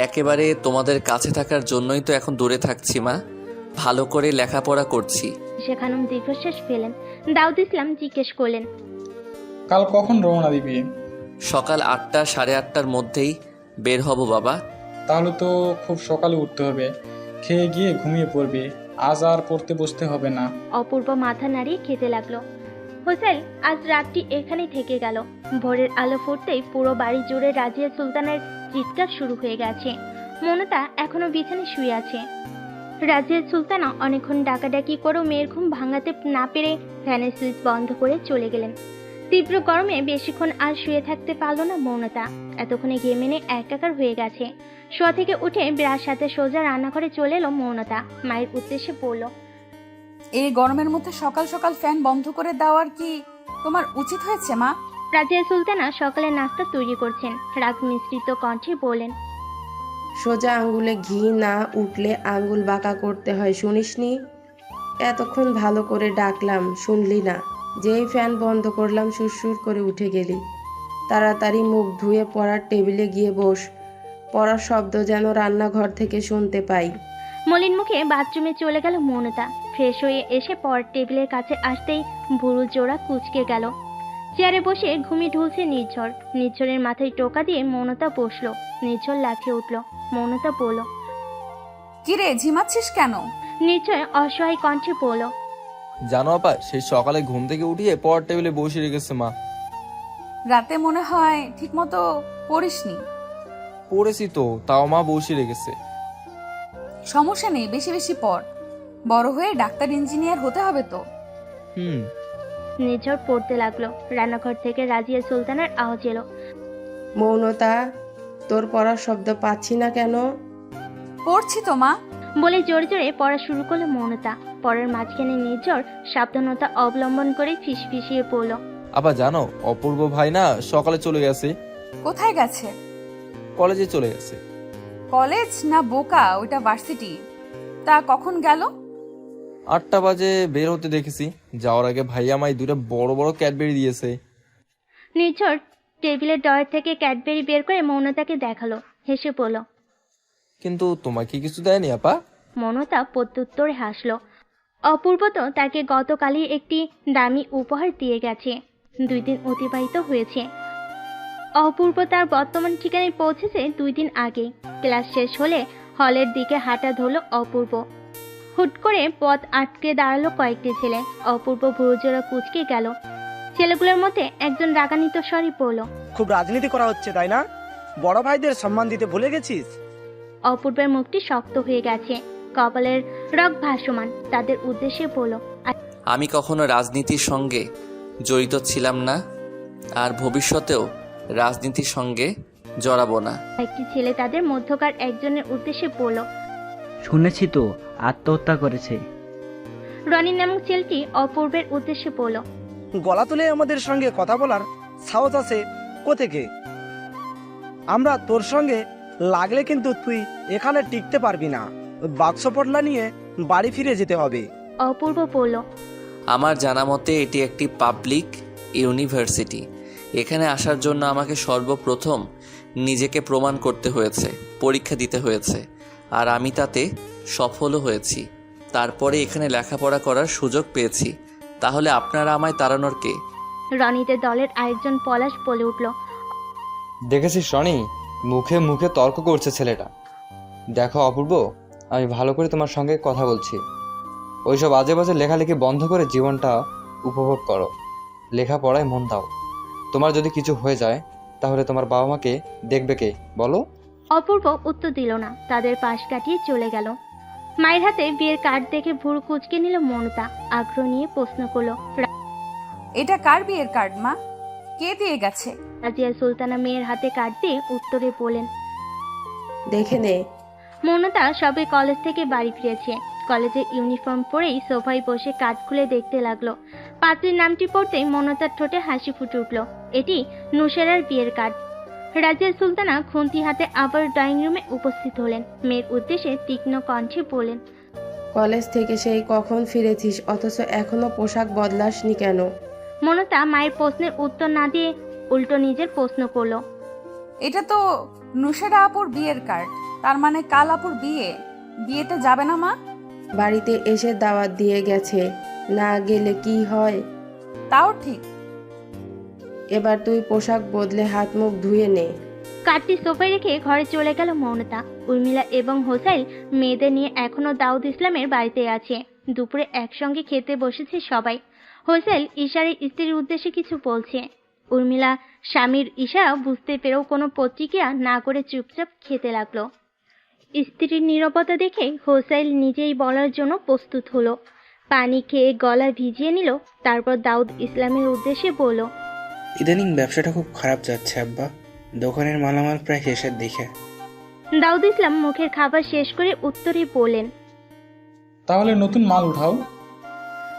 একেবারে তোমাদের কাছে থাকার জন্যই তো এখন দূরে থাকছি মা। ভালো করে লেখাপড়া করছি। আয়েশা খানম দীর্ঘশ্বাস ফেলেন। দাউদ ইসলাম জিজ্ঞেস করলেন, কাল কখন রওনা দিবি? সকাল 8টা 8:30টার মধ্যেই বের হব বাবা। তাহলে তো খুব সকালে উঠতে হবে। খেয়ে গিয়ে ঘুমিয়ে পড়বি, আজ আর পড়তে বসতে হবে না। অপূর্ব মাথা নাড়িয়ে খেতে লাগলো। হোসেল আজ রাতটি এখানেই থেকে গেল। ভোরের আলো ফুটতেই পুরো বাড়ি জুড়ে রাজিয়া সুলতানের চিৎকার শুরু হয়ে গেছে। মৌনতা এখনো বিছানায় শুয়ে আছে। রাজিয়া সুলতানা অনেকক্ষণ ডাকাডাকি করেও মেয়ের ঘুম ভাঙাতে না পেরে ফ্যানের সুইচ বন্ধ করে চলে গেলেন। তীব্র গরমে বেশিক্ষণ আর শুয়ে থাকতে পারল না মৌনতা। এতক্ষণে ঘেমেনে একাকার হয়ে গেছে। শোয়া থেকে উঠে ব্রাশ হাতে সোজা রান্নাঘরে চলে এলো মৌনতা। মায়ের উদ্দেশ্যে বলল, এই গরমের মধ্যে সকাল সকাল ফ্যান বন্ধ করে দেওয়ার কি তোমার উচিত হয়েছে মা? রাজিয়া সুলতানা সকালে নাস্তা তৈরি করছেন। রাগ মিশ্রিত কণ্ঠে বলেন, সোজা আঙ্গুলে ঘি না উঠলে আঙ্গুল বাঁকা করতে হয়, শুনিসনি? এতক্ষণ ভালো করে ডাকলাম, শুনলি না? যেই ফ্যান বন্ধ করলাম সুরসুর করে উঠে গেলি। তাড়াতাড়ি মুখ ধুয়ে পড়ার টেবিলে গিয়ে বস। পড়ার শব্দ যেন রান্নাঘর থেকে শুনতে পাই। মলিন মুখে বাথরুমে চলে গেল মৌনতা। ফ্রেশ হয়ে এসে পড়ার টেবিলের কাছে আসতেই ভুরু জোড়া কুঁচকে গেল। চেয়ারে বসে ঘুমিয়ে ঢুলছে নির্ঝর। নির্ঝরের মাথায় টোকা দিয়ে মৌনতা বসলো। নির্ঝর লাফিয়ে উঠল। মৌনতা বলল, কিরে ঝিমাচ্ছিস কেন? নির্ঝর অসহায় কণ্ঠে বলল, জানো আপা, সেই সকালে ঘুম থেকে উঠিয়ে পড়ার টেবিলে বসে রেখেছে মা। রাতে মনে হয় ঠিকমতো পড়িসনি। পড়েছি তো, তাও মা বসে রেখেছে। সমস্যা নেই, বেশি বেশি পড়, বড় হয়ে ডাক্তার ইঞ্জিনিয়ার হতে হবে তো। হুম। নিঝর পড়তে লাগলো। রান্নাঘর থেকে রাজিয়া সুলতানার আওয়াজ এলো। মৌনতা, তোর পড়ার শব্দ পাচ্ছি না কেন? পড়ছি তো মা। বলে জোরে জোরে পড়া শুরু করলো মৌনতা। পড়ার মাঝখানে নির্ঝর সাবধানতা অবলম্বন করে ফিসফিসিয়ে পড়ল। আপা জানো, অপূর্ব ভাই না সকালে চলে গেছে। কোথায় গেছে? কলেজে চলে গেছে। কলেজ না বোকা, ওইটা ভার্সিটি। তা কখন গেল? 8টা বাজে বের হতে দেখেছি। যাওয়ার আগে ভাইয়া আমায় 2টা বড় বড় ক্যাডবেরি দিয়েছে। নির্ঝর টেবিলের ডয়ার থেকে ক্যাডবেরি বের করে মৌনতাকে দেখালো, হেসে পড়ল। কিন্তু তোমাকে কিছু দেয়নি আপা? মৌনতা প্রত্যুত্তরে হাসলো। অপূর্ব তো তাকে গতকালই একটি দামি উপহার দিয়ে গেছে। 2 দিন অতিবাহিত হয়েছে। অপূর্ব তার বর্তমান ঠিকানায় পৌঁছেছে 2 দিন আগে। ক্লাস শেষ হলে হলের দিকে হাঁটা ধরল অপূর্ব। হুট করে পথ আটকে দাঁড়ালো কয়েকটি ছেলে। অপূর্ব ভুরুজোড়া কুঁচকে গেল। ছেলেগুলোর মধ্যে একজন রাগান্বিত স্বরে পড়ল, খুব রাজনীতি করা হচ্ছে তাই না? বড় ভাইদের সম্মান দিতে ভুলে গেছিস? অপূর্বের মুখটি শক্ত হয়ে গেছে, কপালের রগ ভাসমান। তাদের উদ্দেশ্যে বলল, আমি কখনো রাজনীতির সঙ্গে জড়িত ছিলাম না, আর ভবিষ্যতেও রাজনীতির সঙ্গে জড়াবো না। একটি ছেলে তাদের মধ্যকার একজনের উদ্দেশ্যে বলল, শুনেছি তো আত্মহত্যা করেছে। রনি নামক ছেলেটি অপূর্বের উদ্দেশ্যে বলল, গলা তুলে আমাদের সঙ্গে কথা বলার সাহস আছে কোথেকে? আমরা তোর সঙ্গে লাগলে কিন্তু তুই এখানে টিকতে পারবি না। বাক্স পটলা নিয়ে বাড়ি ফিরে যেতে হবে। অপূর্ব বলল, আমার জানা মতে এটি একটি পাবলিক ইউনিভার্সিটি। এখানে আসার জন্য আমাকে সর্বপ্রথম নিজেকে প্রমাণ করতে হয়েছে, পরীক্ষা দিতে হয়েছে, আর আমি তাতে সফলও হয়েছি। তারপরে এখানে লেখাপড়া করার সুযোগ পেয়েছি। তাহলে আপনারা আমায় তাড়ানোর কে? রনিদের দলের আরেকজন পলাশ বলে উঠল, দেখেছিস রনি, মুখে মুখে তর্ক করছে ছেলেটা। দেখো অপূর্ব, আমি ভালো করে তোমার সঙ্গে কথা বলছি। ওইসব আজে বাজে লেখালেখি বন্ধ করে জীবনটা উপভোগ করো, লেখাপড়ায় মন দাও। তোমার যদি কিছু হয়ে যায় তাহলে তোমার বাবা মাকে দেখবে কে বলো? অপূর্ব উত্তর দিল না, তাদের পাশ কাটিয়ে চলে গেল। মায়ের হাতে বিয়ের কার্ড দেখে ভুরু কুঁচকে নিল মৌনতা। আগ্রহ নিয়ে প্রশ্ন করলো, এটা কার বিয়ের কার্ড মা? কে দিয়ে গেছে? রাজিয়া সুলতানা মেয়ের হাতে কার্ড দিয়ে উত্তরে বলেন, দেখে নে। মৌনতা সবে কলেজ থেকে বাড়ি ফিরেছে। কলেজের ইউনিফর্ম পরেই সোফায় বসে কার্ড খুলে দেখতে লাগলো। পাত্রীর নামটি পড়তেই মৌনতার ঠোঁটে হাসি ফুটে উঠল। এটি নুসেরার বিয়ের কার্ড। রাজিয়া সুলতানা খুন্তি হাতে আবার ড্রয়িং রুমে উপস্থিত হলেন। মেয়ের উদ্দেশ্যে তীক্ষ্ণ কণ্ঠে বলেন, কলেজ থেকে সেই কখন ফিরেছিস, অথচ এখনো পোশাক বদলাসনি কেন? মৌনতা মায়ের প্রশ্নের উত্তর না দিয়ে উল্টো নিজের প্রশ্ন করলো, এটা তো নুসেরা আপুর বিয়ের কার্ড। তার মানে কাল আপুর বিয়ে। বিয়েতে যাবে না মা? বাড়িতে এসে দাওয়াত দিয়ে গেছে, না গেলে কি হয়? তাও ঠিক। এবার তুই পোশাক বদলে হাত মুখ ধুয়ে নে। কার্ডটি সোফায় রেখে ঘরে চলে গেল মৌনতা। উর্মিলা এবং হোসাইল মেয়েদের নিয়ে এখনো দাউদ ইসলামের বাড়িতে আছে। দুপুরে একসঙ্গে খেতে বসেছে সবাই। হোসাইল ইশারের স্ত্রীর উদ্দেশ্যে কিছু বলছে। উর্মিলা স্বামীর ইশারা বুঝতে পেরেও কোনো প্রতিক্রিয়া না করে চুপচাপ খেতে লাগলো। স্ত্রীর নীরবতা দেখে হোসাইল নিজেই বলার জন্য প্রস্তুত হলো। পানি খেয়ে গলা ভিজিয়ে নিল, তারপর দাউদ ইসলামের উদ্দেশ্যে বলল, ইদানিং ব্যবসাটা খুব খারাপ যাচ্ছে আব্বা। দোকানের মালামাল প্রায় শেষের দিকে। দাউদ ইসলাম মুখের খাবার শেষ করে উত্তরে বলেন, তাহলে নতুন মাল উঠাও।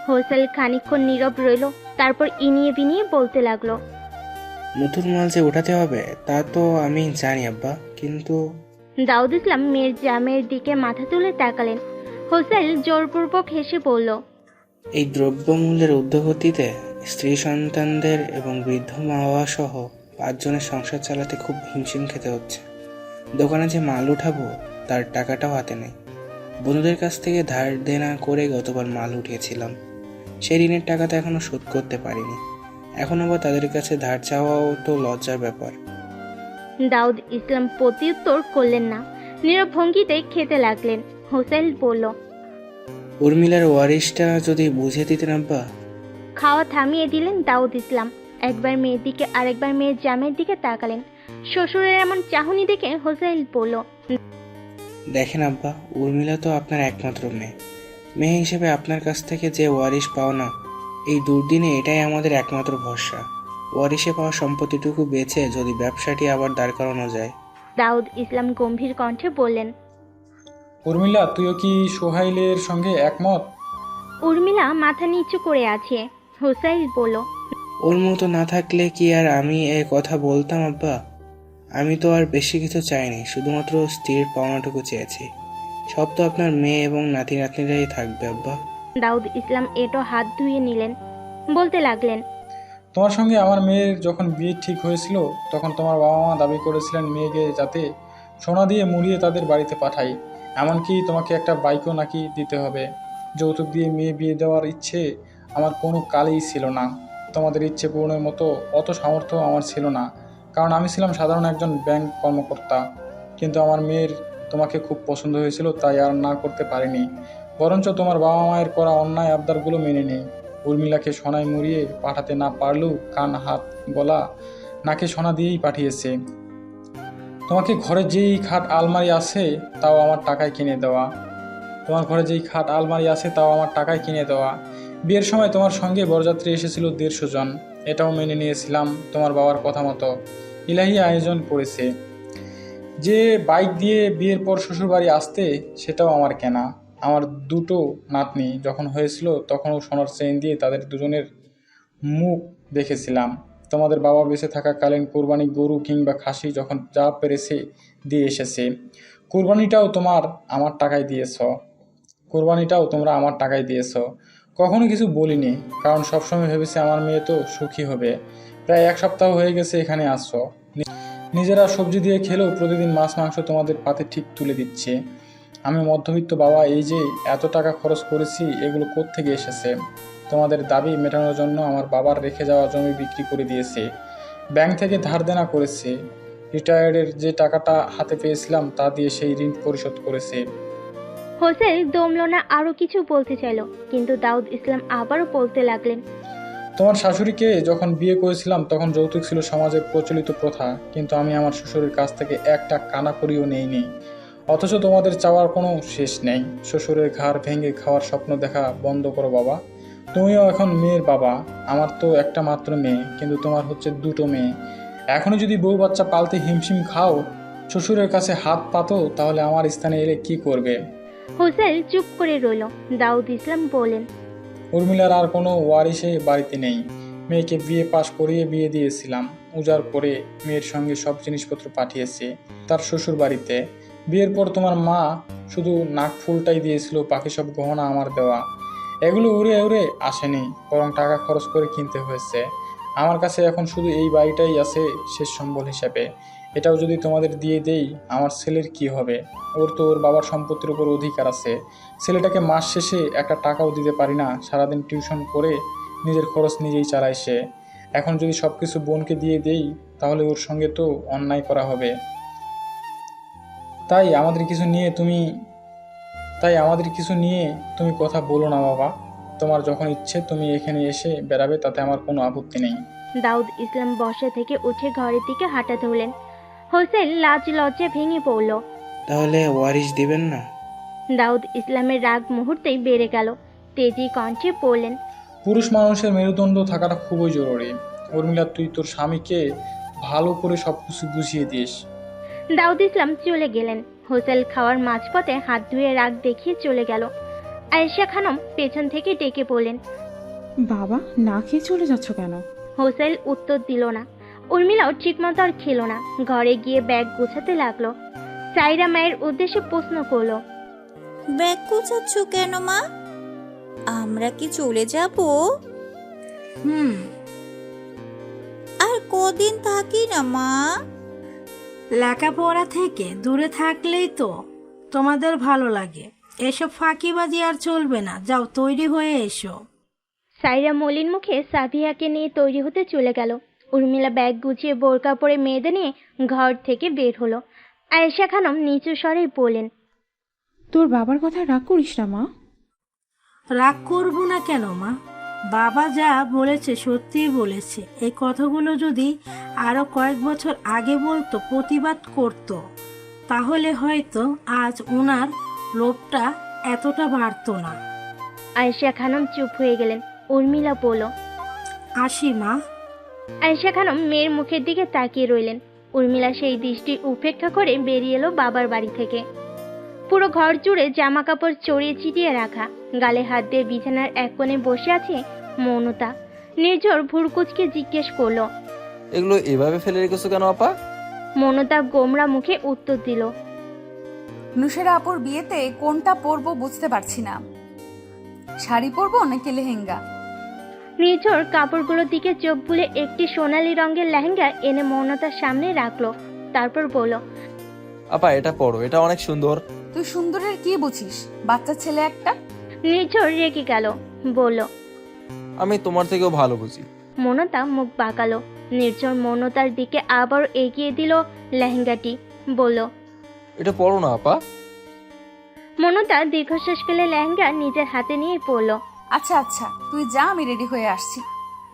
হোসেল খানিকক্ষণ নীরব রইল, তারপর ইনিয়ে বিনিয়ে বলতে লাগলো, নতুন মাল যে উঠাতে হবে তা তো আমি জানি আব্বা, কিন্তু দাউদ ইসলাম মেয়ের জামের দিকে মাথা তুলে তাকালেন। হোসেল জোরপূর্বক হেসে বলল, এই দ্রব্যমূল্যের ঊর্ধ্বগতিতে স্ত্রী সন্তানদের এবং বৃদ্ধ মা বাবা সহ 5 জনের সংসার চালাতে খুব হিমশিম খেতে হচ্ছে। দোকানে যে মাল উঠাবো তার টাকাটাও হাতে নেই। বন্ধুদের কাছ থেকে ধার দেনা করে গতবার মাল উঠিয়েছিলাম, সেই ঋণের টাকাটা এখনো শোধ করতে পারিনি। এখন আবার তাদের কাছে ধার চাওয়াও তো লজ্জার ব্যাপার। দাউদ ইসলাম প্রত্যুত্তর করলেন না, নীরব ভঙ্গিতে খেতে লাগলেন। হোসেল বলল, উর্মিলার ওয়ারিশটা যদি বুঝে দিতেন আব্বা। খাওয়া থামিয়ে দিলেন দাউদ ইসলাম। একবার মেয়ের দিকে আরেকবার মেয়ের জামের দিকে তাকালেন। শ্বশুরের এমন চাহনি দেখে হোসেন বলল, দেখেন আব্বা, উর্মিলা তো আপনার একমাত্র মেয়ে। মেয়ে হিসেবে আপনার কাছ থেকে যে ওয়ারিশ পাও না, এই দুর্দিনে এটাই আমাদের একমাত্র ভরসা। ওয়ারিশে পাওয়া সম্পত্তিটুকু বেচে যদি ব্যবসাটি আবার দাঁড় করানো যায়। দাউদ ইসলাম গম্ভীর কণ্ঠে বললেন, উর্মিলা, তুইও কি সোহাইলের সঙ্গে একমত? উর্মিলা মাথা নিচু করে আছে। হোসাইল বলল, ওর মতো না থাকলে কি আর আমি এ কথা বলতাম আব্বা? আমি তো আর বেশি কিছু চাইনি, শুধুমাত্র স্ত্রীর পাওনাটুকু চেয়েছি। সব তো আপনার মেয়ে এবং নাতি নাতনিরাই থাকবে আব্বা। দাউদ ইসলাম এটো হাত ধুয়ে নিলেন, বলতে লাগলেন, তোমার সঙ্গে আমার মেয়ের যখন বিয়ে ঠিক হয়েছিল তখন তোমার বাবা মা দাবি করেছিলেন মেয়েকে যাতে সোনা দিয়ে মুড়িয়ে তাদের বাড়িতে পাঠাই, এমনকি তোমাকে একটা বাইকও নাকি দিতে হবে। যৌতুক দিয়ে মেয়ে বিয়ে দেওয়ার ইচ্ছে আমার কোনো কালেই ছিল না। তোমাদের ইচ্ছে পূরণের মতো অত সামর্থ্য আমার ছিল না, কারণ আমি ছিলাম সাধারণ একজন ব্যাংক কর্মকর্তা। কিন্তু আমার মেয়ের তোমাকে খুব পছন্দ হয়েছিল, তাই আর না করতে পারিনি। বরঞ্চ তোমার বাবা মায়ের করা অন্যায় আবদারগুলো মেনে নেই। উর্মিলাকে সোনায় মুড়িয়ে পাঠাতে না পারলেও কান হাত গলা নাকে সোনা দিয়েই পাঠিয়েছে। তোমাকে ঘরে যেই খাট আলমারি আছে তাও আমার টাকায় কিনে দেওয়া। বিয়ের সময় তোমার সঙ্গে বরযাত্রী এসেছিল 150 জন, এটাও মেনে নিয়েছিলাম তোমার বাবার কথা মতো। ইলাহি আয়োজন করেছে। যে বাইক দিয়ে বিয়ের পর শ্বশুরবাড়ি আসতে, সেটাও আমার কেনা। আমার 2টো নাতনি যখন হয়েছিল তখনও সোনার চেইন দিয়ে তাদের দুজনের মুখ দেখেছিলাম। তোমাদের বাবা বেঁচে থাকাকালীন কোরবানি গরু কিংবা খাসি যখন যা পেরেছে দিয়ে এসেছে। কোরবানিটাও তোমরা আমার টাকায় দিয়েছ। কখনো কিছু বলিনি, কারণ সবসময় ভেবেছি আমার মেয়ে তো সুখী হবে। প্রায় 1 সপ্তাহ হয়ে গেছে এখানে আসছো। নিজেরা সবজি দিয়ে খেলেও প্রতিদিন মাছ মাংস তোমাদের পাতে ঠিক তুলে দিচ্ছে। আমি মধ্যবিত্ত বাবা, এই যে এত টাকা খরচ করেছি, এগুলো কোত্থেকে এসেছে? তোমাদের দাবি মেটানোর জন্য আমার বাবার রেখে যাওয়া জমি বিক্রি করে দিয়েছে, ব্যাংক থেকে ধার দেনা করেছে, রিটায়ার্ডের যে টাকাটা হাতে পেয়েছিলাম তা দিয়ে সেই ঋণ পরিশোধ করেছে। হোসেন দমলো না, আরো কিছু বলতে চাইল, কিন্তু দাউদ ইসলাম আবারও বলতে লাগলেন, তোমার শাশুড়িকে যখন বিয়ে করেছিলাম তখন যৌতুক ছিল সমাজে প্রচলিত প্রথা, কিন্তু আমি আমার শ্বশুরের কাছ থেকে একটা কানা করিও নেইনি। অথচ তোমাদের চাওয়ার কোনো শেষ নেই। শ্বশুরের ঘাড় ভেঙে খাওয়ার স্বপ্ন দেখা বন্ধ করো বাবা। তুমিও এখন মেয়ের বাবা। আমার তো একটা মাত্র মেয়ে, কিন্তু তোমার হচ্ছে 2টো মেয়ে। এখনো যদি বউ বাচ্চা পালতে হিমশিম খাও, শ্বশুরের কাছে হাত পাতো, তাহলে আমার স্থানে এলে কি করবে? হোসেন চুপ করে রইল। দাউদ ইসলাম বলেন, উর্মিলার আর কোনো ওয়ারিশে বাড়িতে নেই। মেয়েকে বিয়ে পাশ করিয়ে বিয়ে দিয়েছিলাম। উজাড় করে মেয়ের সঙ্গে সব জিনিসপত্র পাঠিয়েছে তার শ্বশুর বাড়িতে। বিয়ের পর তোমার মা শুধু নাক ফুলটাই দিয়েছিল, বাকি সব গহনা আমার দেওয়া। এগুলো উড়ে উড়ে আসেনি, বরং টাকা খরচ করে কিনতে হয়েছে। আমার কাছে এখন শুধু এই বাড়িটাই আছে শেষ সম্বল হিসাবে। এটাও যদি তোমাদের দিয়ে দেই, আমার ছেলের কি হবে? ওর তো ওর বাবার সম্পত্তির উপর অধিকার আছে। ছেলেটাকে মাস শেষে একটা টাকাও দিতে পারি না, সারাদিন টিউশন করে নিজের খরচ নিজেই চালায় সে। এখন যদি সব কিছু বোনকে দিয়ে দেই, তাহলে ওর সঙ্গে তো অন্যায় করা হবে। তাই আমাদের কিছু নিয়ে তুমি কথা বলো না বাবা। তোমার যখন ইচ্ছে তুমি এখানে এসে বেড়াবে, তাতে আমার কোনো আপত্তি নেই। দাউদ ইসলাম বসা থেকে উঠে ঘরের দিকে হাঁটা ধরলেন। হোসেন লাজ লজ্জা ভেঙে পড়ল। তাহলে ওয়ারিশ দিবেন না? দাউদ ইসলামের রাগ মুহূর্তেই বেড়ে গেল। তেজি কণ্ঠে বললেন, পুরুষ মানুষের মেরুদণ্ড থাকাটা খুবই জরুরি। উর্মিলা, তুই তোর স্বামীকে ভালো করে সবকিছু বুঝিয়ে দিস। দাউদ ইসলাম চলে গেলেন। হোসেন খাওয়ার মাঝপথে হাত ধুয়ে রাগ দেখিয়ে চলে গেল। আয়েশা খানম পেছন থেকে ডেকে বললেন, বাবা, না খেয়ে চলে যাচ্ছ কেন? হোসেন উত্তর দিল না। উর্মিলাও ঠিকমতো আর খেলো না। ঘরে গিয়ে ব্যাগ গোছাতে লাগলো। সাইরা মায়ের উদ্দেশ্যে প্রশ্ন করলো, ব্যাগ গোছাচ্ছ কেন মা? আমরা কি চলে যাব? আর কদিন থাকি না মা? লেখাপড়া থেকে দূরে থাকলেই তো তোমাদের ভালো লাগে। এসব ফাঁকিবাজি আর চলবে না, যাও তৈরি হয়ে এসো। সাইরা মলিন মুখে সাবিয়াকে নিয়ে তৈরি হতে চলে গেল। উর্মিলা ব্যাগ গুছিয়ে বোরকা পরে মেয়েদের নিয়ে ঘর থেকে বের হলো। আয়েশা খানম নিচু স্বরে বলেন, তোর বাবার কথা রাগ করিস না মা। রাগ করব না কেন মা? বাবা যা বলেছে সত্যিই বলেছে। এই কথাগুলো যদি আরো কয়েক বছর আগে বলতো, প্রতিবাদ করতো, তাহলে হয়তো আজ ওনার লোভটা এতটা বাড়তো না। আয়েশা খানম চুপ হয়ে গেলেন। উর্মিলা বলল, আসি মা। আয়েশা খানম মেয়ের মুখের দিকে তাকিয়ে রইলেন। উর্মিলা সেই দৃষ্টি উপেক্ষা করে বেরিয়ে এলো বাবার বাড়ি থেকে। পুরো ঘর জুড়ে জামা কাপড় ছড়িয়ে ছিটিয়ে রাখা। গালে হাত দিয়ে বিছানার এক কোণে বসে আছে মৌনতা। নির্ঝর ভুরকুচকে জিজ্ঞেস করলো, এগুলো এভাবে ফেলে রেখেছো কেন আপা? মৌনতা গোমরা মুখে উত্তর দিল, নুসেরা আপুর বিয়েতে কোনটা পরবো বুঝতে পারছি না, শাড়ি পরবো নাকি লেহেঙ্গা। নির্ঝর কাপড়গুলোর দিকে চোখ বুলে একটি সোনালী রঙের লেহেঙ্গা এনে মৌনতার সামনে রাখলো। তারপর বলল, আপা এটা পরো, এটা অনেক সুন্দর। তুই সুন্দরের কি বুঝিস? বাচ্চা ছেলে একটা। নির্ঝর রেগে গেল, বলল, আমি তোমার থেকেও ভালো বুঝি। মৌনতা মুখ বাঁকালো। নির্ঝর মৌনতার দিকে আবার এগিয়ে দিল লেহেঙ্গাটি, বলল, এটা পরো না আপা। মৌনতা দীর্ঘশ্বাস ফেলে লেহেঙ্গা নিজের হাতে নিয়ে পড়ল। আচ্ছা আচ্ছা, তুই যা, আমি রেডি হয়ে আসছি।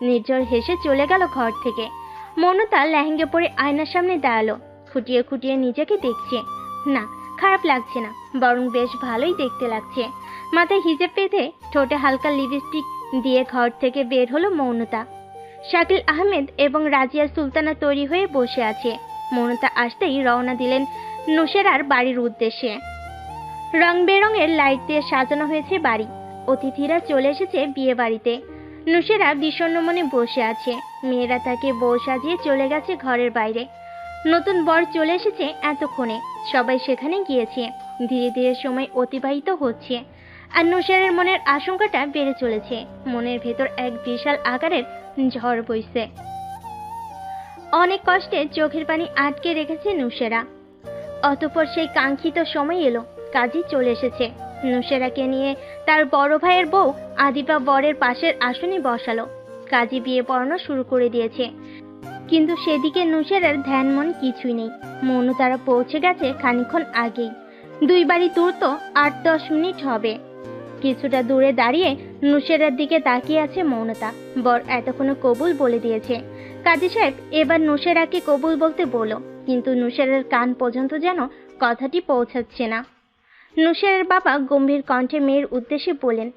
নির্ঝর হেসে চলে গেল ঘর থেকে। মৌনতা লেহেঙ্গা পরে আয়নার সামনে দাঁড়ালো। খুঁটিয়ে খুঁটিয়ে নিজেকে দেখছে। না, খারাপ লাগছে না, বরং বেশ ভালোই দেখতে লাগছে। মাথায় হিজাব বেঁধে ঠোঁটে হালকা লিপস্টিক দিয়ে ঘর থেকে বের হলো মৌনতা। শাকিল আহমেদ এবং রাজিয়া সুলতানা তৈরি হয়ে বসে আছে। মৌনতা আসতেই রওনা দিলেন নুসেরার বাড়ির উদ্দেশ্যে। রং বেরঙের লাইট দিয়ে সাজানো হয়েছে বাড়ি। অতিথিরা চলে এসেছে বিয়ে বাড়িতে। নুসেরা বিষণ্ণ মনে বসে আছে। মেয়েরা তাকে বউ সাজিয়ে চলে গেছে ঘরের বাইরে। নতুন বর চলে এসেছে এতক্ষণে, সবাই সেখানে গিয়েছে। ধীরে ধীরে সময় অতিবাহিত হচ্ছে, আর নুসেরার মনের আশঙ্কাটা বেড়ে চলেছে। মনের ভেতর এক বিশাল আকারের ঝড় বইছে। অনেক কষ্টে চোখের পানি আটকে রেখেছে নুসেরা। অতঃপর সেই কাঙ্ক্ষিত সময় এলো। কাজী চলে এসেছে। নুসেরাকে নিয়ে তার বড় ভাইয়ের বউ আদিবা বরের পাশের আসনে বসালো। কাজী বিয়ে পড়ানো শুরু করে দিয়েছে, কিন্তু সেদিকে নুসেরার ধ্যান মন কিছুই নেই। মৌনতারা পৌঁছে গেছে খানিকক্ষণ আগেই। দুই বাড়ি দূর তো 8-10 মিনিট হবে। কিছুটা দূরে দাঁড়িয়ে নুসেরার দিকে তাকিয়ে আছে মৌনতা। বর এতক্ষণে কবুল বলে দিয়েছে। কাজী সাহেব এবার নুসেরাকে কবুল বলতে বলল, কিন্তু নুসেরার কান পর্যন্ত যেন কথাটি পৌঁছাচ্ছে না। নুসেরার বাবা গম্ভীর কণ্ঠে মেয়ের উদ্দেশ্যে বলেন,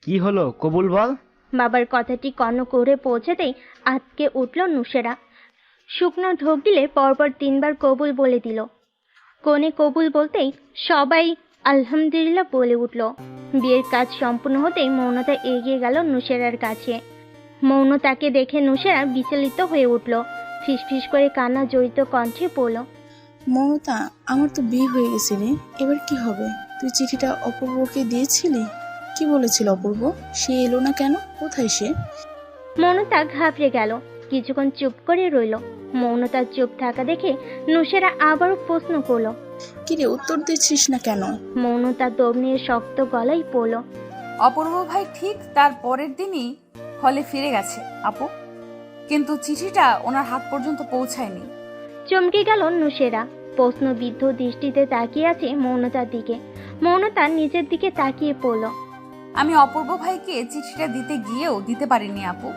কি হলো, কবুল বল। বাবার কথাটি কর্ণ করে পৌঁছাতেই আটকে উঠল নুসেরা। শুকনো ঢোক গিলে পরপর 3 বার কবুল বলে দিল। কোণে কবুল বলতেই সবাই আলহামদুলিল্লাহ বলে উঠল। বিয়ের কাজ সম্পূর্ণ হতেই মৌনতা এগিয়ে গেল নুসেরার কাছে। মৌনতাকে দেখে নুসেরা বিচলিত হয়ে উঠল। ফিসফিস করে কান্না জড়িত কণ্ঠে বলল, মমতা, আমার তো বিয়ে হয়ে গেছে রে, এবার কি হবে? তুই চিঠিটা অপূর্বকে দিয়েছিলি? কি বলেছিল অপূর্ব? সে এলো না কেন? কোথায় সে? মৌনতা ঘাবড়ে গেল। কিছুক্ষণ চুপ করে রইল। মৌনতার চুপ থাকা দেখে নুসেরা আবারও প্রশ্ন করল, কিরে, উত্তর দিচ্ছিস না কেন? মৌনতা দম নিয়ে শক্ত গলায় পড়ল, অপূর্ব ভাই ঠিক তার পরের দিনই হলে ফিরে গেছে আপু, কিন্তু চিঠিটা ওনার হাত পর্যন্ত পৌঁছায়নি। চমকে গেল নুসেরা। প্রশ্নবিদ্ধ দৃষ্টিতে তাকিয়ে আছে মৌনতার দিকে। মৌনতা নিজের দিকে তাকিয়ে পড়ল, আমি অপূর্ব ভাইকে চিঠিটা দিতে গিয়েও দিতে পারিনি আপু,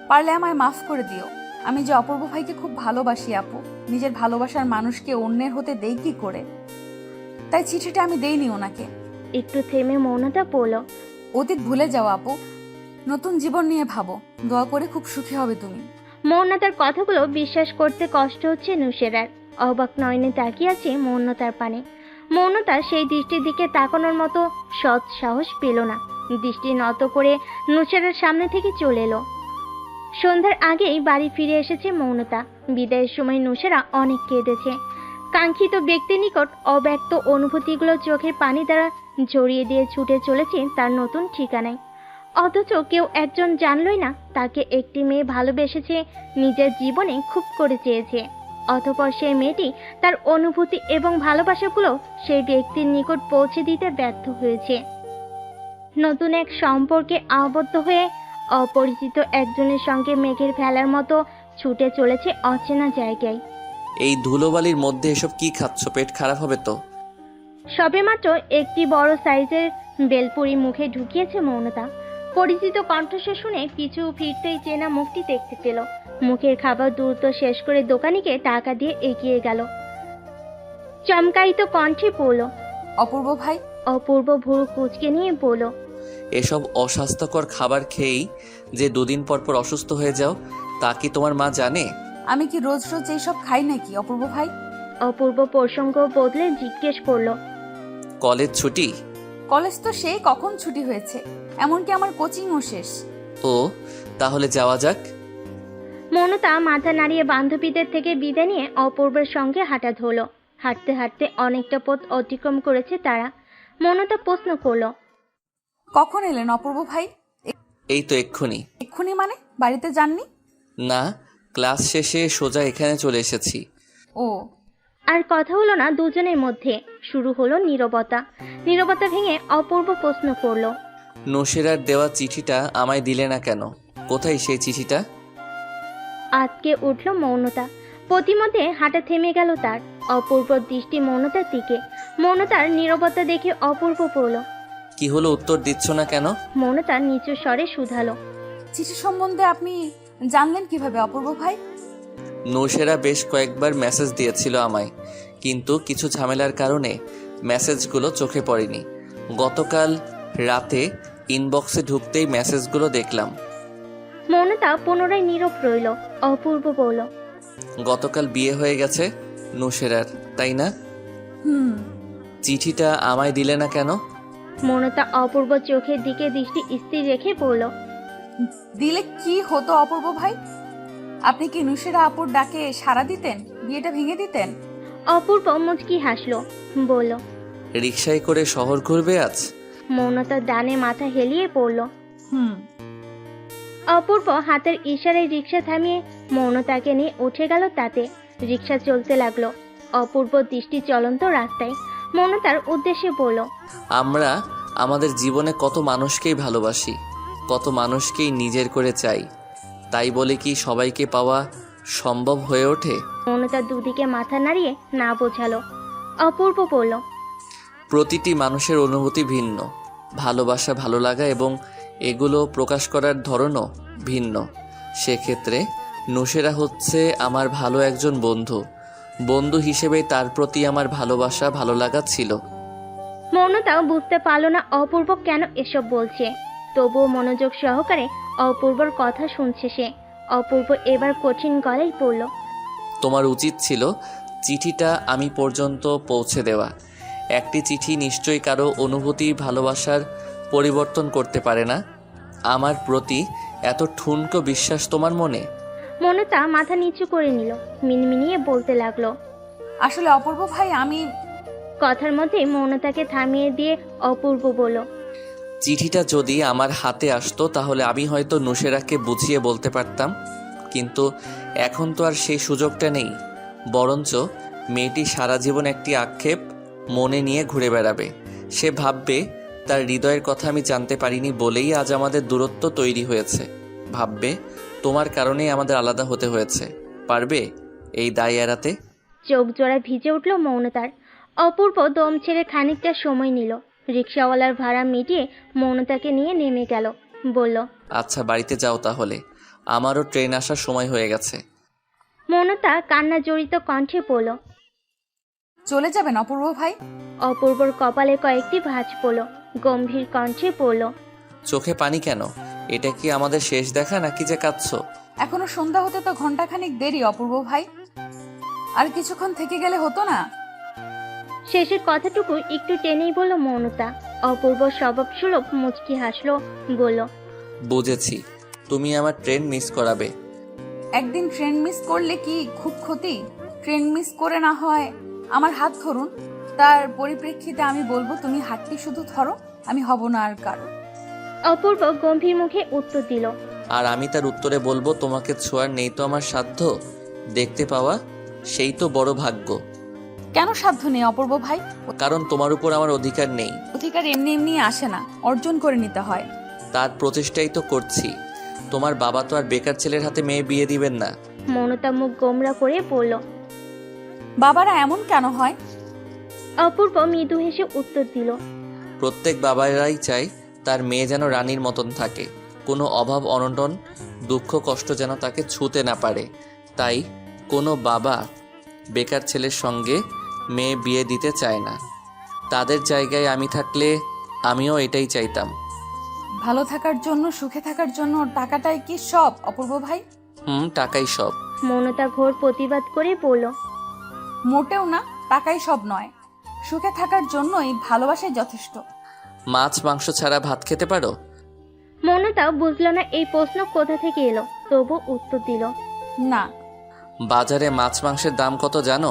পারলে আমায় মাফ করে দিও। আমি যে অপূর্ব ভাইকে খুব ভালোবাসি আপু, নিজের ভালোবাসার মানুষকে অন্যের হতে দেই কি করে, তাই চিঠিটা আমি দেইনি ওনাকে। একটু থেমে মৌনতা পড়ল, অতীত ভুলে যাও আপু, নতুন জীবন নিয়ে ভাবো, দোয়া করে খুব সুখী হবে তুমি। মৌনতার কথাগুলো বিশ্বাস করতে কষ্ট হচ্ছে নুসেরার। অবাক নয়নে তাকিয়ে আছে মৌনতার পানে। মৌনতা সেই দৃষ্টির দিকে তাকানোর মতো সৎ সাহস পেল না। দৃষ্টি নত করে নুসেরার সামনে থেকে চলে এলো। সন্ধ্যার আগেই বাড়ি ফিরে এসেছে মৌনতা। বিদায়ের সময় নুসেরা অনেক কেঁদেছে। কাঙ্ক্ষিত ব্যক্তির নিকট অব্যক্ত অনুভূতিগুলো চোখের পানি দ্বারা জড়িয়ে দিয়ে ছুটে চলেছে তার নতুন ঠিকানায়। অথচ কেউ একজন জানলই না তাকে একটি মেয়ে ভালোবেসেছে, নিজের জীবনে খুব করে চেয়েছে। অতঃপর সেই মেয়েটি তার অনুভূতি এবং ভালোবাসাগুলো সেই ব্যক্তির নিকট পৌঁছে দিতে ব্যর্থ হয়েছে। নতুন এক সম্পর্কে আবদ্ধ হয়ে অপরিচিত একজনের সঙ্গে মেঘের ভেলার মতো ছুটে চলেছে অচেনা জায়গায়। এই ধুলোবালির মধ্যে এসব কি খাচ্ছ? পেট খারাপ হবে তো। সবেমাত্র একটি বড় সাইজের বেলপুরি মুখে ঢুকিয়েছে মৌনতা। পরিচিত কণ্ঠস্বর শুনে পিছু ফিরতেই চেনা মুখটি দেখতে পেল। মুখের খাবার দ্রুত শেষ করে দোকানিকে টাকা দিয়ে এগিয়ে গেল। চমকায়িত কণ্ঠে বলল, অপূর্ব ভাই। অপূর্ব ভুরু কুঁচকে নিয়ে বলল, এসব অস্বাস্থ্যকর খাবার খেয়েই যে দুদিন পর পর অসুস্থ হয়ে যাও, তা কি তোমার মা জানে? আমি কি রোজ রোজ এইসব খাই নাকি অপূর্ব ভাই? অপূর্ব প্রসঙ্গ বদলে জিজ্ঞেস করলো, কলেজ ছুটি? কলেজ তো সেই কখন ছুটি হয়েছে, এমনকি আমার কোচিংও শেষ। ও, তাহলে যাওয়া যাক। মৌনতা মাথা নাড়িয়ে বান্ধবীদের থেকে বিদায় নিয়ে অপূর্বের সঙ্গে হাঁটা ধরল। হাঁটতে হাঁটতে অনেকটা পথ অতিক্রম করেছে তারা। মৌনতা প্রশ্ন করলো, কখন এলেন অপূর্ব ভাই? এই তো এক্ষুনি। এক্ষুনি মানে বাড়িতে যাননি? না, ক্লাস শেষে সোজা এখানে চলে এসেছি। ও। আর কথা হলো না দুজনের মধ্যে। শুরু হলো নীরবতা। নীরবতা ভেঙে অপূর্ব প্রশ্ন করলো, নূশেরার দেওয়া চিঠিটা আমায় দিলে না কেন? কোথায় সেই চিঠিটা? আজকে উঠল মৌনতা। প্রতিমধ্যে হাঁটা থেমে গেল তার। অপূর্ব দৃষ্টি মৌনতার দিকে। মৌনতার নীরবতা দেখে অপূর্ব পড়ল। কি হলো, উত্তর দিচ্ছ না কেন? মৌনতা নিচু স্বরে শুধালো, চিঠি সম্বন্ধে আপনি জানলেন কিভাবে অপূর্ব ভাই? নূশেরা বেশ কয়েকবার মেসেজ দিয়েছিল আমায়, কিন্তু কিছু ঝামেলার কারণে মেসেজগুলো চোখে পড়েনি। গতকাল রাতে ইনবক্সে ঢুকতেই মেসেজগুলো দেখলাম। মৌনতা পুনরায় নীরব রইল। অপূর্ব বলল, গতকাল বিয়ে হয়ে গেছে নূশেরার, তাই না? চিঠিটা আমায় দিলে না কেন? মৌনতা অপূর্ব চোখের দিকে দৃষ্টি স্থির রেখে বলল, দিলে কি হতো অপূর্ব ভাই? আপনি কি নুশেরা আপুর ডাকে সাড়া দিতেন, বিয়েটা ভেঙে দিতেন? অপূর্ব মুচকি হাসলো, বলল, রিকশায় করে শহর ঘুরবে আজ? মৌনতা ডানে মাথা হেলিয়ে পড়ল। অপূর্ব হাতের ইশারায় রিকশা থামিয়ে মৌনতাকে নিয়ে উঠে গেল তাতে। রিকশা চলতে লাগলো। অপূর্ব দৃষ্টি চলন্ত রাস্তায়। মৌনতার উদ্দেশ্যে বলল, আমরা আমাদের জীবনে কত মানুষকেই ভালোবাসি, কত মানুষকেই নিজের করে চাই, তাই বলে কি সবাইকে পাওয়া সম্ভব হয়ে ওঠে? মৌনতা দুদিকে মাথা নাড়িয়ে না বোঝালো। অপূর্ব বলল, প্রতিটি মানুষের অনুভূতি ভিন্ন, ভালোবাসা, ভালো লাগা এবং এগুলো প্রকাশ করার ধরনও ভিন্ন। সেক্ষেত্রে নূশেরা হচ্ছে আমার ভালো একজন বন্ধু। বন্ধু হিসেবে তার প্রতি আমার ভালোবাসা, ভালো লাগা ছিল। মৌনতাও বুঝতে পারল না অপূর্ব কেন এসব বলছে। তবুও মনোযোগ সহকারে অপূর্বর কথা শুনছে সে। অপূর্ব এবার কঠিন গলায় পড়ল, তোমার উচিত ছিল চিঠিটা আমি পর্যন্ত পৌঁছে দেওয়া। একটি চিঠি নিশ্চয়ই কারো অনুভূতি, ভালোবাসার পরিবর্তন করতে পারে না। আমার প্রতি এত ঠুনকো বিশ্বাস তোমার মনে? মৌনতা মাথা নিচু করে নিল। মিনমিনিয়ে বলতে লাগলো, আসলে অপূর্ব ভাই আমি। কথার মধ্যে মৌনতাকে থামিয়ে দিয়ে অপূর্ব বলল, চিঠিটা যদি আমার হাতে আসতো তাহলে আমি হয়তো নূশেরাকে বুঝিয়ে বলতে পারতাম, কিন্তু এখন তো আর সেই সুযোগটা নেই। বরঞ্চ মেয়েটি সারা জীবন একটি আক্ষেপ মনে নিয়ে ঘুরে বেড়াবে। সে ভাববে তার হৃদয়ের কথা আমি জানতে পারিনি বলেই আজ আমাদের দূরত্ব তৈরি হয়েছে। ভাববে তোমার কারণেই আমাদের আলাদা হতে হয়েছে। পারবে এই দায় এড়াতে? চোখ জোড়া ভিজে উঠল মৌনতার। অপূর্ব দম ছেড়ে খানিকটা সময় নিল। রিক্সাওয়ালার ভাড়া মিটিয়ে মৌনতাকে নিয়ে নেমে গেল। বলল, আচ্ছা বাড়িতে যাও তাহলে, আমারও ট্রেন আসার সময় হয়ে গেছে। মৌনতা কান্না জড়িত কণ্ঠে বলল, চলে যাবেন অপূর্ব ভাই? অপূর্বর কপালে কয়েকটি ভাঁজ পড়ল। গম্ভীর কণ্ঠে বলল, চোখে পানি কেন? এটা কি আমাদের শেষ দেখা নাকি যে কাঁদছো? এখনো সন্ধ্যা হতে তো ঘন্টাখানিক দেরি অপূর্ব ভাই, আর কিছুক্ষণ থেকে গেলে হতো না? শেষের কথাটুকু একটু টেনেই বলল মৌনতা। অপূর্ব স্বভাব সুলভ মুচকি হাসলো, বলল, বুঝেছি, তুমি আমার ট্রেন মিস করাবে। একদিন ট্রেন মিস করলে কি খুব ক্ষতি? ট্রেন মিস করে না হয় আমার হাত ধরুন, তার পরিপ্রেক্ষিতে আমি বলবো তুমি হাতটি শুধু ধরো, আমি হব না আর কারো। অপূর্ব গম্ভীর মুখে উত্তর দিল, আর আমি তার উত্তরে বলবো তোমাকে ছোঁয়ার নেই তো আমার সাধ্য, দেখতে পাওয়া সেই তো বড় ভাগ্য। কেন সাধ্য নেই অপূর্ব ভাই? কারণ তোমার উপর আমার অধিকার নেই। অধিকার এমনি এমনি আসে না, অর্জন করে নিতে হয়। তার প্রচেষ্টাই তো করছি। তোমার বাবা তো আর বেকার ছেলের হাতে মেয়ে বিয়ে দিবেন না। মৌনতা মুখ গোমরা করে বলল, বাবারা এমন কেন হয়? অপূর্ব মৃদু হেসে উত্তর দিল, প্রত্যেক বাবারাই চায় তার মেয়ে যেন রানীর মতন থাকে, কোনো অভাব অনটন দুঃখ কষ্ট যেন তাকে ছুঁতে না পারে। তাই কোনো বাবা বেকার ছেলের সঙ্গে মেয়ে বিয়ে দিতে চায় না। তাদের জায়গায় আমি থাকলে আমিও এটাই চাইতাম। ভালো থাকার জন্য, সুখে থাকার জন্য টাকাটাই কি সব অপূর্ব ভাই? টাকাই সব। মৌনতা ঘোর প্রতিবাদ করে বলল, মোটেও না, টাকাই সব নয়। সুখে থাকার জন্যই ভালোবাসাই যথেষ্ট। মাছ মাংস ছাড়া ভাত খেতে পারো? মৌনতাও বুঝলো না এই প্রশ্ন কোথা থেকে এলো, তবু উত্তর দিল, না। বাজারে মাছ মাংসের দাম কত জানো?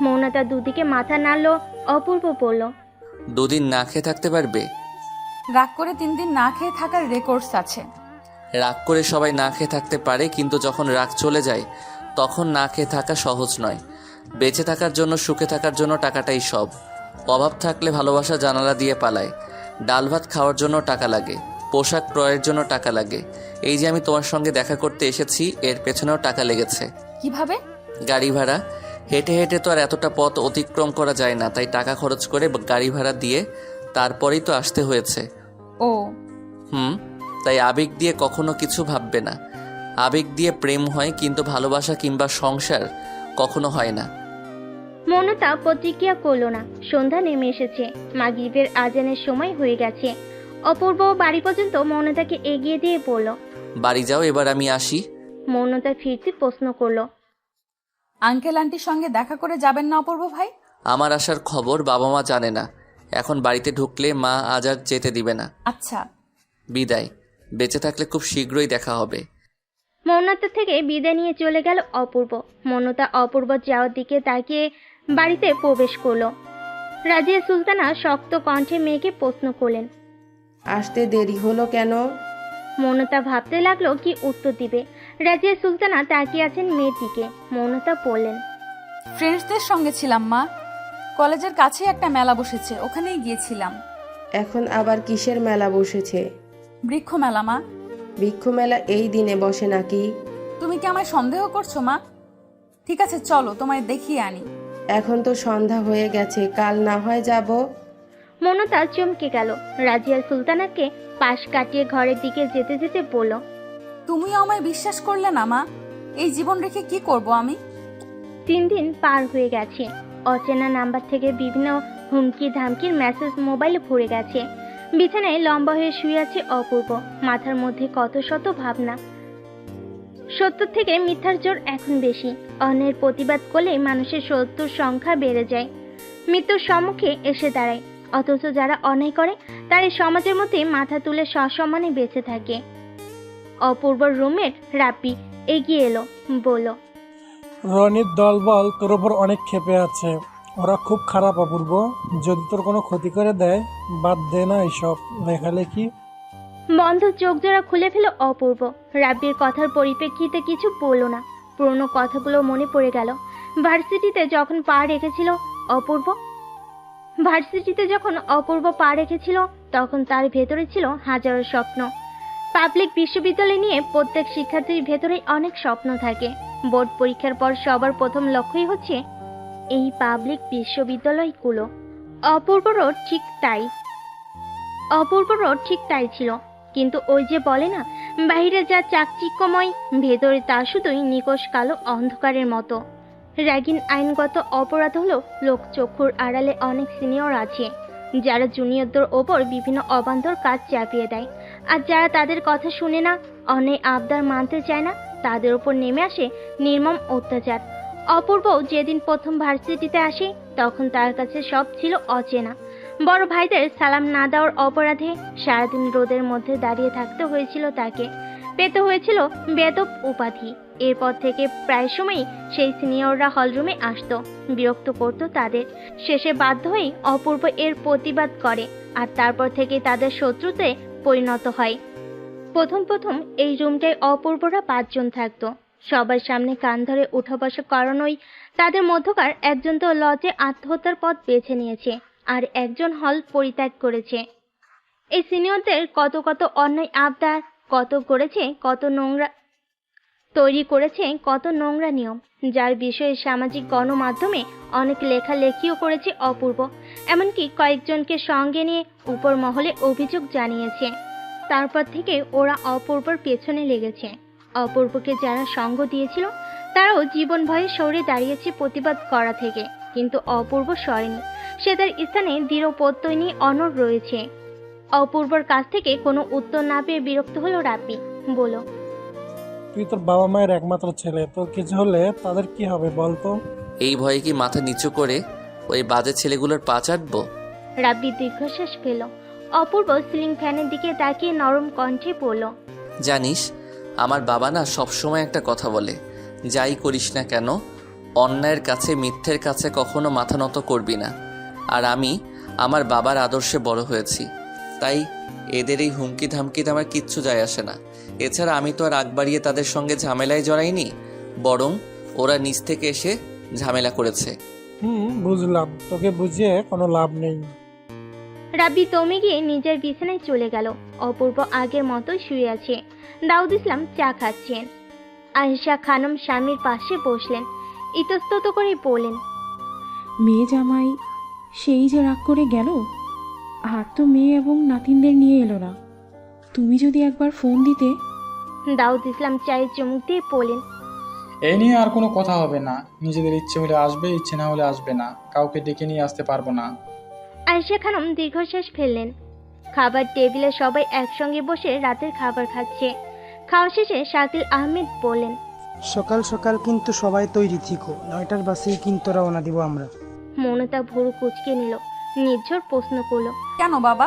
মৌনতা দুদিকে মাথা নাড়ল। অপূর্ব বলল, 2 দিন না খেয়ে থাকতে পারবে? রাগ করে 3 দিন না খেয়ে থাকার রেকর্ডস আছে। রাগ করে সবাই না খেয়ে থাকতে পারে, কিন্তু যখন রাগ চলে যায় তখন না খেয়ে থাকা সহজ নয়। বেঁচে থাকার জন্য, সুখে থাকার জন্য টাকাটাই সব। অভাব থাকলে ভালোবাসা জানালা দিয়ে পালায়। ডাল ভাত খাওয়ার জন্য টাকা লাগে, পোশাক ক্রয়ের জন্য টাকা লাগে। এই যে আমি তোমার সঙ্গে দেখা করতে এসেছি, এর পেছনেও টাকা লেগেছে। কিভাবে? গাড়ি ভাড়া। হেঁটে হেঁটে তো আর এতটা পথ অতিক্রম করা যায় না, তাই টাকা খরচ করে গাড়ি ভাড়া দিয়ে তারপরেই তো আসতে হয়েছে। ও তাই আবেগ দিয়ে কখনো কিছু ভাববে না। আবেগ দিয়ে প্রেম হয়, কিন্তু ভালোবাসা কিংবা সংসার কখনো হয় না। মৌনতা প্রতিক্রিয়া করল না। সন্ধ্যা নেমে এসেছে, মাগরিবের আজানের সময় হয়ে গেছে। অপূর্ব বাড়ি পর্যন্ত মৌনতাকে এগিয়ে দিয়ে বলল, বাড়ি যাও, এবার আমি আসি। মৌনতা ফিরতে প্রশ্ন করলো, আঙ্কেল আন্টির সঙ্গে দেখা করে যাবেন না অপূর্ব ভাই? আমার আসার খবর বাবা মা জানে না। এখন বাড়িতে ঢুকলে মা আজ আর যেতে দিবে না। আচ্ছা, বিদায়। বেঁচে থাকলে খুব শীঘ্রই দেখা হবে। মৌনতা থেকে বিদায় নিয়ে চলে গেল অপূর্ব। মৌনতা অপূর্ব যাওয়ার দিকে তাকিয়ে বাড়িতে প্রবেশ করলো। রাজিয়া সুলতানা শক্ত কণ্ঠে মেয়েকে প্রশ্ন করলেন, আসতে দেরি হলো কেন? মৌনতা ভাবতে লাগলো কি উত্তর দিবে। রাজিয়া সুলতানা তাকিয়ে আছেন মেয়ের দিকে। মৌনতা বললেন, ফ্রেন্ডসদের সঙ্গে ছিলাম মা। কলেজের কাছে একটা মেলা বসেছে, ওখানেই গিয়েছিলাম। এখন আবার কিসের মেলা বসেছে? বৃক্ষ মেলা মা। বৃক্ষ মেলা এই দিনে বসে নাকি? তুমি কি আমায় সন্দেহ করছো মা? ঠিক আছে চলো, তোমায় দেখিয়ে আনি। এখন তো সন্ধ্যা হয়ে গেছে, কাল না হয় যাব। মৌনতা চমকে গেল। রাজিয়া সুলতানাকে পাশ কাটিয়ে ঘরের দিকে যেতে যেতে বলল, তুমিও আমায় বিশ্বাস করলে না মা। এই জীবন রেখে কি করব আমি? 3 দিন পার হয়ে গেছে। অচেনা নাম্বার থেকে বিভিন্ন হুমকি ধামকির মেসেজ মোবাইলে ভরে গেছে। বিছানায় লম্বা হয়ে শুয়ে আছে অপূর্ব। মাথার মধ্যে কত শত ভাবনা। সত্য থেকে মিথ্যার জোর এখন বেশি। অন্যের প্রতিবাদ করলে মানুষের শত্রুর সংখ্যা বেড়ে যায়, মৃত্যুর সম্মুখে এসে দাঁড়ায়। অথচ যারা অন্যায় করে তারা সমাজের মধ্যে মাথা তুলে সসম্মানে বেঁচে থাকে। অপূর্বর রুমমেট রাব্বি এগিয়ে এলো, বলল, রনির দলবল তোর ওপর অনেক ক্ষেপে আছে। ওরা খুব খারাপ অপূর্ব। যদি তোর কোনো ক্ষতি করে দেয়, বাদ দে না এইসব লেখালেখি। বন্ধ চোখ জোড়া খুলে ফেল অপূর্ব। রাব্বির কথার পরিপ্রেক্ষিতে কিছু বলল না। পুরনো কথাগুলো মনে পড়ে গেল। ভার্সিটিতে যখন পা রেখেছিল তখন তার ভেতরে ছিল হাজারো স্বপ্ন। পাবলিক বিশ্ববিদ্যালয় নিয়ে প্রত্যেক শিক্ষার্থীর ভেতরেই অনেক স্বপ্ন থাকে। বোর্ড পরীক্ষার পর সবার প্রথম লক্ষ্যই হচ্ছে এই পাবলিক বিশ্ববিদ্যালয়গুলো। অপূর্বরও ঠিক তাই ছিল। কিন্তু ওই যে বলে না, বাইরে যা চাকচিক্যময়, ভেতরে তা শুধুই নিকষ কালো অন্ধকারের মতো। র্যাগিং আইনগত অপরাধ হলেও লোকচক্ষুর আড়ালে অনেক সিনিয়র আছে যারা জুনিয়রদের ওপর বিভিন্ন অবান্তর কাজ চাপিয়ে দেয়। আর যারা তাদের কথা শুনে না, অন্যায় আবদার মানতে চায় না, তাদের ওপর নেমে আসে নির্মম অত্যাচার। অপূর্ব যেদিন প্রথম ভার্সিটিতে আসে তখন তার কাছে সব ছিল অচেনা। বড় ভাইদের সালাম না দেওয়ার অপরাধে সারাদিন রোদের মধ্যে দাঁড়িয়ে থাকতে হয়েছিল তাকে। পেতে হয়েছিল বেদব উপাধি। এরপর থেকে প্রায় সময়ই সেই সিনিয়ররা হলরুমে আসতো, বিরক্ত করত তাদের। শেষে বাধ্য হয়ে অপূর্ব এর প্রতিবাদ করে, আর তারপর থেকে তাদের শত্রুতে পরিণত হয়। প্রথম এই রুমটায় অপূর্বরা 5 জন থাকতো। সবার সামনে কান ধরে উঠা বসা করানোই তাদের মধ্যকার একজন তো লজে আত্মহত্যার পথ বেছে নিয়েছে, আর একজন হল পরিত্যাগ করেছে। এই সিনিয়রদের কত অন্যায় আবদার, কত করেছে কত নোংরা তৈরি করেছে কত নোংরা নিয়ম, যার বিষয়ে সামাজিক গণমাধ্যমে অনেক লেখালেখিও করেছে অপূর্ব। এমনকি কয়েকজনকে সঙ্গে নিয়ে উপর মহলে অভিযোগ জানিয়েছে। তারপর থেকে ওরা অপূর্বর পেছনে লেগেছে। অপূর্বকে যারা সঙ্গ দিয়েছিল তারাও জীবন ভয়ে সরে দাঁড়িয়েছে প্রতিবাদ করা থেকে, কিন্তু অপূর্ব সরেনি। সে তার স্থানে দৃঢ় প্রত্যয় নিয়ে অনড় রয়েছে। অপূর্বর কাছ থেকে কোনো উত্তর না পেয়ে বিরক্ত হলো রাব্বি। বলল, তুই তোর বাবা মায়ের একমাত্র ছেলে, তোর কিছু হলে তাদের কি হবে বলতো? এই ভয়ে কি মাথা নিচু করে ওই বাজে ছেলেগুলোর পা চাটবো? রাব্বি দীর্ঘশ্বাস ফেল। অপূর্ব সিলিং ফ্যানের দিকে তাকিয়ে নরম কণ্ঠে বলল, জানিস, আমার বাবা না সবসময় একটা কথা বলে, যাই করিস না কেন অন্যায়ের কাছে, মিথ্যের কাছে কখনো মাথা নত করবি না। আর আমি আমার বাবার আদর্শে বড় হয়েছি, তাই এদের এই হুমকি ধামকিতে আমার কিচ্ছু যায় আসে না। এছাড়া আমি তো আর আগ বাড়িয়ে তাদের সঙ্গে ঝামেলায় জড়াইনি, বরং ওরা নিজ থেকে এসে ঝামেলা করেছে। বুঝলাম, তোকে বুঝিয়ে কোনো লাভ নেই। রাব্বি দমে গিয়ে নিজের বিছানায় চলে গেল। অপূর্ব আগের মতোই শুয়ে আছে। দাউদ ইসলাম চা খাচ্ছেন। আয়েশা খানম স্বামীর পাশে বসলেন। ইতস্তত করে বললেন, মেয়ে জামাই সেই যে রাগ করে গেল, আর তো মেয়ে এবং নাতিনদের নিয়ে এলো না। তুমি যদি একবার ফোন দিতে। দাউদ ইসলাম চায়ের চুমুক দিয়ে বললেন, এই নিয়ে আর কোনো কথা হবে না। নিজেদের ইচ্ছে হলে আসবে, ইচ্ছে না হলে আসবে না। কাউকে ডেকে নিয়ে আসতে পারবো না। আয়েশা খানম দীর্ঘশ্বাস ফেললেন। খাবার টেবিলে সবাই একসঙ্গে বসে রাতের খাবার খাচ্ছে। খাওয়া শেষে শাকিল আহমেদ বললেন, সকাল সকাল কিন্তু সবাই তৈরি থিকো, 9টার বাসে কিন্তু রওনা দিব আমরা। মনতা ভুরু কুচকে নিল। নির্ঝর প্রশ্ন করলো, কেন বাবা?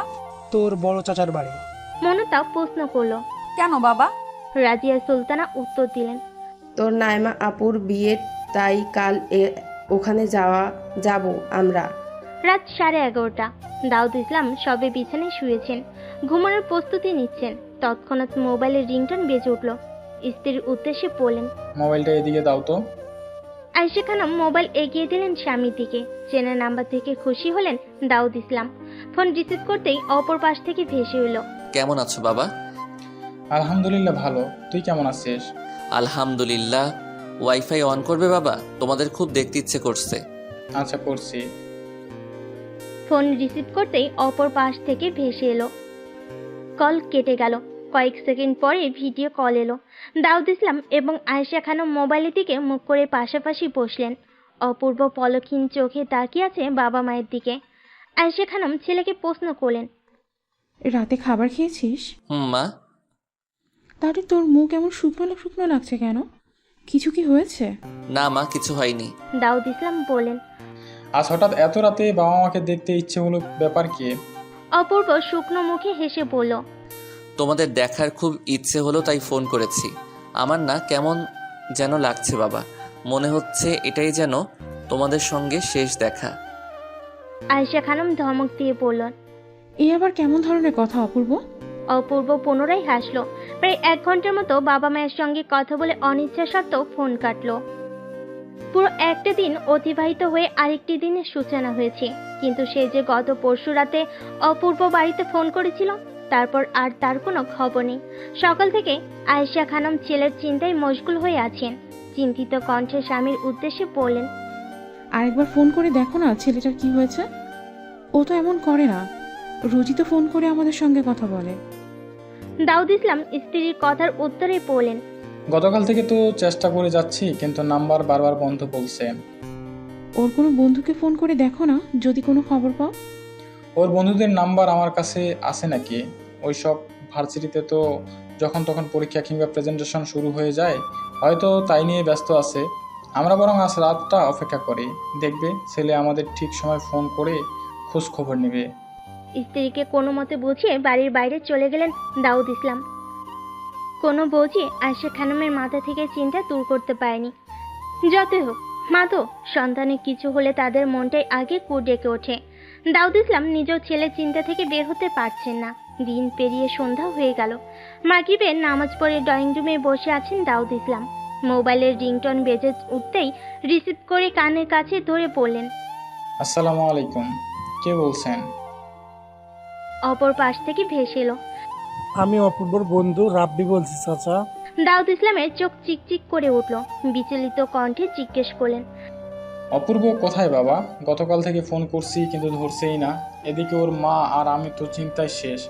তোর বড় চাচার বাড়ি। মনতা প্রশ্ন করলো, কেন বাবা? রাজিয়া সুলতানা উত্তর দিলেন, তোর নাইমা আপুর বিয়ে, তাই কাল ওখানে যাব আমরা। রাত 11:30। দাউদ ইসলাম সবে বিছানায় শুয়েছেন, ঘুমানোর প্রস্তুতি নিচ্ছেন। তৎক্ষণাৎ মোবাইলের রিংটোন বেজে উঠল। স্ত্রীর উদ্দেশ্যে বললেন, মোবাইলটা এদিকে দাও তো। আয়েশা খানম মোবাইল এগিয়ে দিলেন স্বামীর দিকে। চেনা নাম্বার থেকে খুশি হলেন দাউদ ইসলাম। ফোন রিসিভ করতেই অপর পাশ থেকে ভেসে এলো, কেমন আছো বাবা? আলহামদুলিল্লাহ ভালো, তুই কেমন আছিস? আলহামদুলিল্লাহ। ওয়াইফাই অন করবে বাবা, তোমাদের খুব দেখতে ইচ্ছে করছে। আচ্ছা করছি। ফোন রিসিভ করতেই অপর পাশ থেকে ভেসে এলো। কল কেটে গেল। কয়েক সেকেন্ড পরে ভিডিও কল এলো। দাউদ ইসলাম এবং আয়েশা খানম মোবাইলের দিকে মুখ করে পাশাপাশি বসলেন। অপূর্ব পলকহীন চোখে তাকিয়ে আছে বাবা মায়ের দিকে। আয়েশা খানম ছেলেকে প্রশ্ন করলেন, রাতে খাবার খেয়েছিস? মা। তাহলে তোর মুখ এমন শুকনো শুকনো লাগছে কেন? কিছু কি হয়েছে? না মা, কিছু হয়নি। দাউদ ইসলাম বলেন, আজ হঠাৎ এত রাতে বাবা মাকে দেখতে ইচ্ছে হলো, ব্যাপার কি? অপূর্ব শুকনো মুখে হেসে বলল, তোমাদের দেখার খুব ইচ্ছে হলো তাই ফোন করেছি। আমার না কেমন যেন লাগছে বাবা, মনে হচ্ছে এটাই যেন তোমাদের সঙ্গে শেষ দেখা। আয়েশা খানম ধমক দিয়ে বলল, এ আবার কেমন ধরনের কথা অপূর্ব? অপূর্ব পুনরায় হাসলো। প্রায় 1 ঘন্টার মতো বাবা মায়ের সঙ্গে কথা বলে অনিচ্ছা সত্ত্বেও ফোন কাটলো। পুরো একটা দিন অতিবাহিত হয়ে আরেকটি দিনের সূচনা হয়েছে, কিন্তু সে যে গত পরশু রাতে অপূর্ব বাড়িতে ফোন করেছিল, তারপর আর তার কোনো খবর নেই। সকাল থেকে আয়েশা খানম ছেলের চিন্তায় মশগুল হয়ে আছেন। চিন্তিত কণ্ঠে স্বামীর উদ্দেশ্যে বললেন, আরেকবার ফোন করে দেখো না ছেলেটার কি হয়েছে। ও তো এমন করে না, রোজই তো ফোন করে আমাদের সঙ্গে কথা বলে। দাউদ ইসলাম স্ত্রীর কথার উত্তরে বললেন, গতকাল থেকে তো চেষ্টা করে যাচ্ছি, কিন্তু নাম্বার বারবার বন্ধ বলছে। ওর কোনো বন্ধুকে ফোন করে দেখো না, যদি কোনো খবর পাও। ওর বন্ধুদের নাম্বার আমার কাছে আছে নাকি? ওই সব ভার্সিটিতে তো যখন তখন পরীক্ষা কিংবা প্রেজেন্টেশন শুরু হয়ে যায়, হয়তো তাই নিয়ে ব্যস্ত আছে। আমরা বরং আজ রাতটা অপেক্ষা করি, দেখবে ছেলে আমাদের ঠিক সময় ফোন করে খোঁজ খবর নেবে। স্ত্রীকে কোনো মতে বুঝিয়ে বাড়ির বাইরে চলে গেলেন দাউদ ইসলাম। কোনো বোঝে আয়েশা খানমের মাথা থেকে চিন্তা দূর করতে পারেনি। যতই হোক, মা তো, সন্তানের কিছু হলে তাদের মনটাই আগে কুড় ডেকে ওঠে। দাউদ ইসলাম নিজেও ছেলের চিন্তা থেকে বের হতে পারছেন না। দিন পেরিয়ে সন্ধ্যা হয়ে গেল। মাগরিবের নামাজ পড়ে ড্রয়িং রুমে বসে আছেন দাউদ ইসলাম। মোবাইলের রিংটোন বেজে উঠতেই রিসিভ করে কানের কাছে ধরে বললেন, আসসালামু আলাইকুম, কে বলছেন? অপর পাশ থেকে ভেসে এলো, আমি অপূর্বর বন্ধু রাব্বি বলছি চাচা। দাউদ ইসলামের চোখ চিকচিক করে উঠল। বিচলিত কণ্ঠে জিজ্ঞেস করলেন, অপূর্ব কোথায় বাবা? গতকাল থেকে ফোন করছি কিন্তু ধরছেই না। এদিকে ওর মা আর আমি তো চিন্তায় শেষ।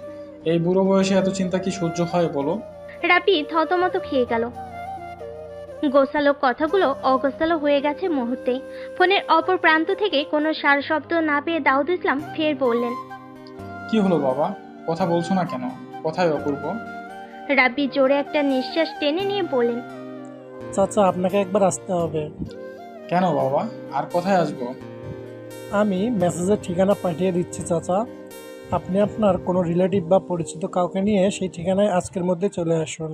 এই বুড়ো বয়সে এত চিন্তা কি সহ্য হয় বলো? রাপি থতমত খেয়ে গেল। গোছালো কথাগুলো অগোছালো হয়ে গেছে মুহূর্তেই। ফোনের অপর প্রান্ত থেকে কোনো সার শব্দ না পেয়ে দাউদ ইসলাম ফের বললেন, কি হলো বাবা, কথা বলছো না কেন? কোথায় অপূর্ব? রাপি জোরে একটা নিঃশ্বাস টেনে নিয়ে বললেন, চাচা আপনাকে একবার আসতে হবে। কেন বাবা, আর কোথায় আসবো? আমি মেসেজের ঠিকানা পাঠিয়ে দিচ্ছি চাচা, আপনি আপনার কোনো রিলেটিভ বা পরিচিত কাউকে নিয়ে সেই ঠিকানায় আজকের মধ্যে চলে আসুন।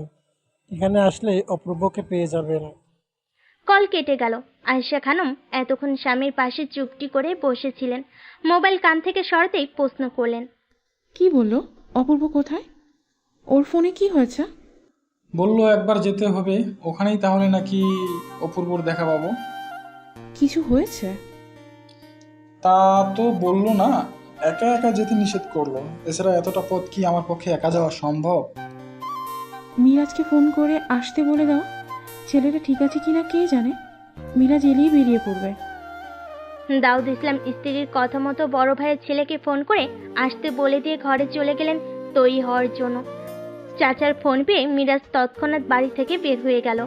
এখানে আসলে অপূর্বকে পেয়ে যাবেন। কল কেটে গেল। আয়েশা খানম এতক্ষণ স্বামীর পাশে চুপটি করে বসেছিলেন। মোবাইল কান থেকে সরাতেই প্রশ্ন করলেন, কি বললো? অপূর্ব কোথায়? ওর ফোনে কি হয়েছে? বললো একবার যেতে হবে ওখানেই, তাহলে নাকি অপূর্বর দেখা পাবো। কিছু হয়েছে? তা তো বললো না, একা একা যেতে নিষেধ করলো। এছাড়া এতটা পথ কি আমার পক্ষে একা যাওয়া সম্ভব? মিরাজকে ফোন করে আসতে বলে দাও। ছেলেটা ঠিক আছে কিনা কে জানে। মিরাজ এলেই বেরিয়ে পড়বে। দাউদ ইসলাম স্ত্রীর কথা মতো বড় ভাইয়ের ছেলেকে ফোন করে আসতে বলে দিয়ে ঘরে চলে গেলেন তৈরি হওয়ার জন্য। চাচার ফোন পেয়ে মিরাজ তৎক্ষণাৎ বাড়ি থেকে বের হয়ে গেল।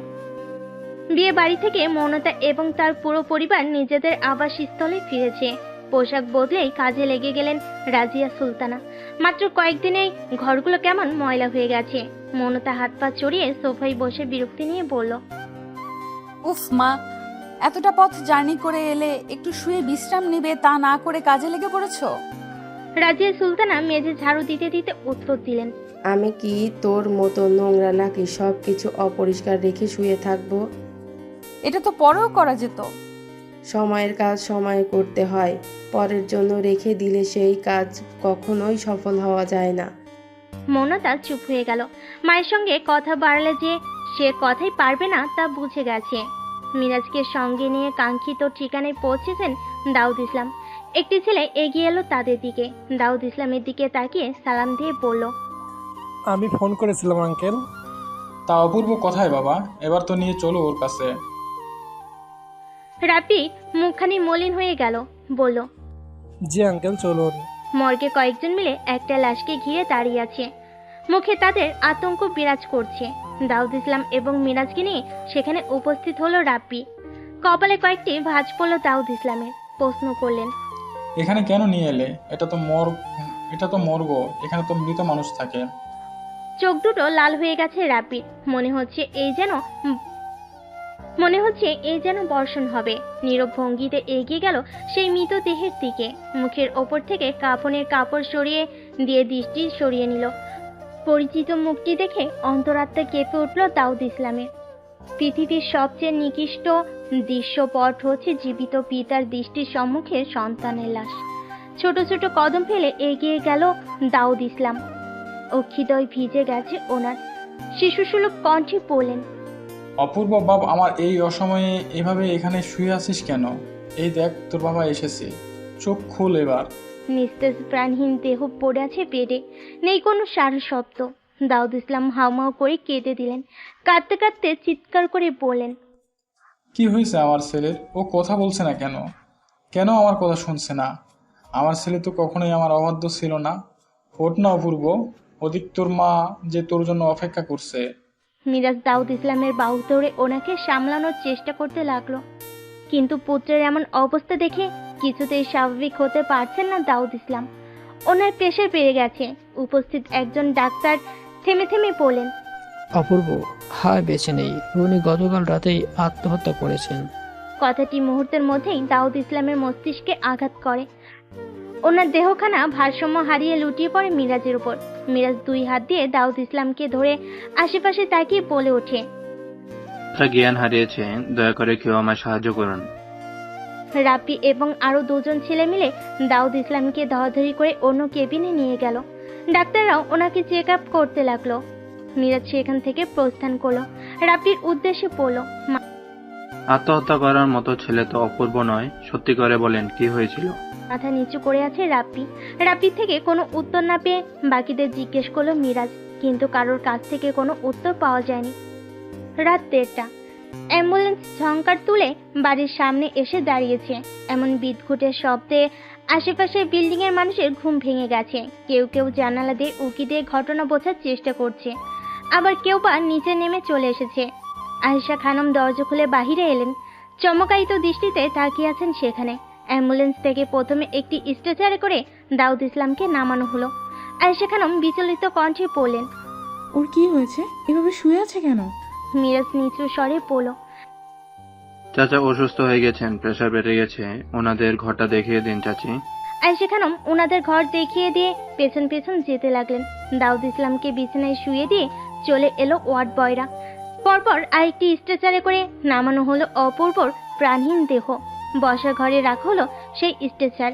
বিয়ে বাড়ি থেকে মৌনতা এবং তার পুরো পরিবার নিজেদের আবাসস্থলে ফিরেছে। পোশাক বদলেই কাজে লেগে গেলেন রাজিয়া সুলতানা। মাত্র কয়েকদিনেই ঘরগুলো কেমন ময়লা হয়ে গেছে। মৌনতা হাত পা চড়িয়ে সোফায় বসে বিরক্তি নিয়ে বলল, উফ মা, এতটা পথ জার্নি করে এলে একটু শুয়ে বিশ্রাম নেবে, তা না করে কাজে লেগে পড়েছো। রাজিয়া সুলতানা মেঝে ঝাড়ু দিতে দিতে উত্তর দিলেন, আমি কি তোর মতো নোংরা নাকি সব কিছু অপরিষ্কার রেখে শুয়ে থাকবো? এটা তো পরেও করা যেত। সময়ের কাজ সময়ে করতে হয়, পরের জন্য রেখে দিলে সেই কাজ কখনোই সফল হওয়া যায় না। মৌনতা চুপ হয়ে গেল। মায়ের সঙ্গে কথা বাড়লে যে সে কথাই পারবে না তা বুঝে গেছে। মিরাজকে সঙ্গে নিয়ে কাঙ্ক্ষিত ঠিকানায় পৌঁছেছেন দাউদ ইসলাম। একটি ছেলে এগিয়ে এলো তাদের দিকে। দাউদ ইসলামের দিকে তাকিয়ে সালাম দিয়ে বলল, আমি ফোন করেছিলাম আঙ্কেল। তা অপূর্ব কোথায় বাবা? এবার তো নিয়ে চলো ওর কাছে। রাপি মুখখানি মলিন হয়ে গেল, বলল, জি আঙ্কেল চলুন। মর্গে কয়েকজন মিলে একটা লাশকে ঘিরে দাঁড়িয়ে আছে। মুখে তাদের আতঙ্ক বিরাজ করছে। দাউদ ইসলাম এবং মিরাজকে নিয়ে সেখানে উপস্থিত হলো রাপি। কপালে কয়েকটি ভাঁজ পড়ল দাউদ ইসলামের। প্রশ্ন করলেন, এখানে কেন নিয়ে এলে? এটা তো মর্গ, এখানে তো মৃত মানুষ থাকে। চোখ দুটো লাল হয়ে গেছে রাপির। মনে হচ্ছে এই যেন বর্ষণ হবে। নীরব ভঙ্গিতে এগিয়ে গেল সেই মৃতদেহের দিকে। মুখের ওপর থেকে কাফনের কাপড় সরিয়ে দিয়ে দৃষ্টি সরিয়ে নিল। পরিচিত মুখটি দেখে অন্তরাত্মা কেঁপে উঠল দাউদ ইসলামের। পৃথিবীর সবচেয়ে নিকৃষ্ট দৃশ্যপট হচ্ছে জীবিত পিতার দৃষ্টির সম্মুখে সন্তানের লাশ। ছোট ছোট কদম ফেলে এগিয়ে গেল দাউদ ইসলাম। অক্ষিদয় ভিজে গেছে ওনার। শিশুসুলভ কণ্ঠে বললেন, অপূর্ব বাপ, আমার এই অসময়ে এভাবে এখানে শুয়ে আছিস কেন? এই দেখ তোর বাবা এসেছে, চোখ খোল এবার। নিস্তেজ প্রাণহীন দেহ পড়ে আছে বেডে, নেই কোনো সারা শব্দ। দাউদ ইসলাম হাউমাউ করে কেঁদে দিলেন। কাঁদতে কাঁদতে চিৎকার করে বললেন, কি হয়েছে আমার ছেলের? ও কথা বলছে না কেন? কেন আমার কথা শুনছে না? আমার ছেলে তো কখনোই আমার অবাধ্য ছিল না। ওঠ না অপূর্ব, ওদিক তোর মা যে তোর জন্য অপেক্ষা করছে। মিরাজ দাউদ ইসলামের বাহু ধরে ওনাকে সামলানোর চেষ্টা করতে লাগলো, কিন্তু পুত্রের এমন অবস্থা দেখে কিছুতেই স্বাভাবিক হতে পারছেন না দাউদ ইসলাম। ওনার প্রেশার বেড়ে গেছে। উপস্থিত একজন ডাক্তার থেমে থেমে বলেন, অপূর্ব হায় বেঁচে নেই, উনি গতকাল রাতেই আত্মহত্যা করেছেন। কথাটি মুহূর্তের মধ্যেই দাউদ ইসলামের মস্তিষ্কে আঘাত করে। ওনার দেহখানা ভারসাম্য হারিয়ে লুটিয়ে পড়ে মিরাজের উপর। মিরাজ দুই হাত দিয়ে দাউদ ইসলামকে ধরে আশেপাশে তাকিয়ে বলে ওঠে, জ্ঞান হারিয়েছে, দয়া করে কেউ আমায় সাহায্য করুন। রাপি এবং আরো দুজন ছেলে মিলে দাউদ ইসলামকে ধরাধরি করে অন্য কেবিনে নিয়ে গেল। ডাক্তাররাও ওনাকে চেক আপ করতে লাগলো। মিরাজ সেখান থেকে প্রস্থান করলো। রাপির উদ্দেশ্যে বলল, আত্মহত্যা করার মতো ছেলে তো অপূর্ব নয়, সত্যি করে বলেন কি হয়েছিল? মাথা নিচু করে আছে রাপি। রাপির থেকে কোনো উত্তর না পেয়ে বাকিদের জিজ্ঞেস করলো মিরাজ, কিন্তু কারোর কাছ থেকে কোনো উত্তর পাওয়া যায়নি। রাত 1:30। অ্যাম্বুলেন্স ঝংকার তুলে বাড়ির সামনে এসে দাঁড়িয়েছে। এমন বিদঘুটের শব্দে আশেপাশের বিল্ডিংয়ের মানুষের ঘুম ভেঙে গেছে। কেউ কেউ জানালা দিয়ে উকি দিয়ে ঘটনা বোঝার চেষ্টা করছে, আবার কেউ বা নিচে নেমে চলে এসেছে। আয়েশা খানম দরজা খুলে বাহিরে এলেন। চমকায়িত দৃষ্টিতে তাকিয়ে আছেন সেখানে। অ্যাম্বুলেন্স থেকে প্রথমে একটি স্ট্রেচারে করে দাউদ ইসলামকে নামানো হলো। আয়েশা খানম বিচলিত কণ্ঠে বললেন, ওর কি হয়েছে? এভাবে শুয়ে আছে কেন? মিরাজ নিচু স্বরে বলল, চাচা অসুস্থ হয়ে গেছেন, প্রেশার বেড়ে গেছে, ওনাদের ঘরটা দেখিয়ে দিন চাচি। আয়েশা খানম ওনাদের ঘর দেখিয়ে দিয়ে পেছন পেছন যেতে লাগলেন। দাউদ ইসলামকে বিছানায় শুয়ে দিয়ে চলে এলো ওয়ার্ড বয়রা। পরপর আরেকটি স্ট্রেচারে করে নামানো হলো অপূর্বর প্রাণহীন দেহ। বসার ঘরে রাখা হলো সেই স্ট্রেচার।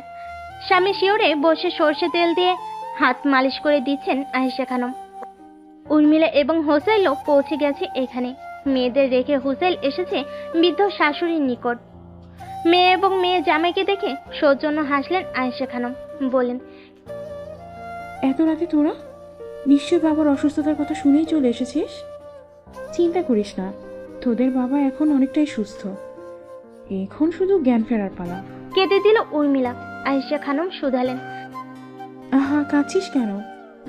স্বামী শিওরে বসে সর্ষে তেল দিয়ে হাত মালিশ করে দিচ্ছেন আয়েশা খানম। উর্মিলা এবং হোসাইলও পৌঁছে গেছে এখানে। মেয়েদের রেখে হোসাইল এসেছে বৃদ্ধ শাশুড়ির নিকট। মেয়ে এবং মেয়ে জামাইকে দেখে সৌজন্য হাসলেন আয়েশা খানম, বলেন, এত রাতে তোরা নিশ্চয় বাবার অসুস্থতার কথা শুনেই চলে এসেছিস। চিন্তা করিস না, তোদের বাবা এখন অনেকটাই সুস্থ, এখন শুধু জ্ঞান ফেরার পালা। কেঁদে দিল উর্মিলা। আয়েশা খানম শুধালেন, আহা, কাঁদছিস কেন?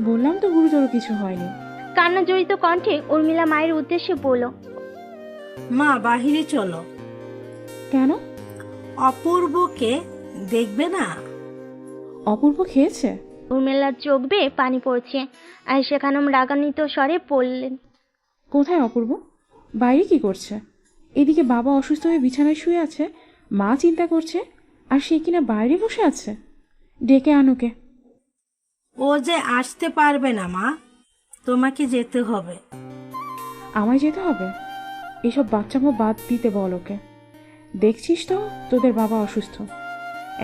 বললাম তো গুরুতর কিছু হয়নি। কান্না জড়িত কণ্ঠে উর্মিলা মায়ের উদ্দেশ্যে বলল, মা বাহিরে চলো। কেন? অপূর্বকে দেখবে না? অপূর্ব খেয়েছে? উর্মিলার চোখ বেয়ে পানি পড়ছে। আয়েশা খানম রাগান্বিত স্বরে বললেন, কোথায় অপূর্ব? বাইরে কি করছে? এদিকে বাবা অসুস্থ হয়ে বিছানায় শুয়ে আছে, মা চিন্তা করছে, আর সে কিনা বাইরে বসে আছে। ডেকে আনুকে। ও যে আসতে পারবে না মা, তোমাকে যেতে হবে। আমায় যেতে হবে? এসব বাচ্চামো বাদ দিতে বল ওকে। দেখছিস তো তোদের বাবা অসুস্থ,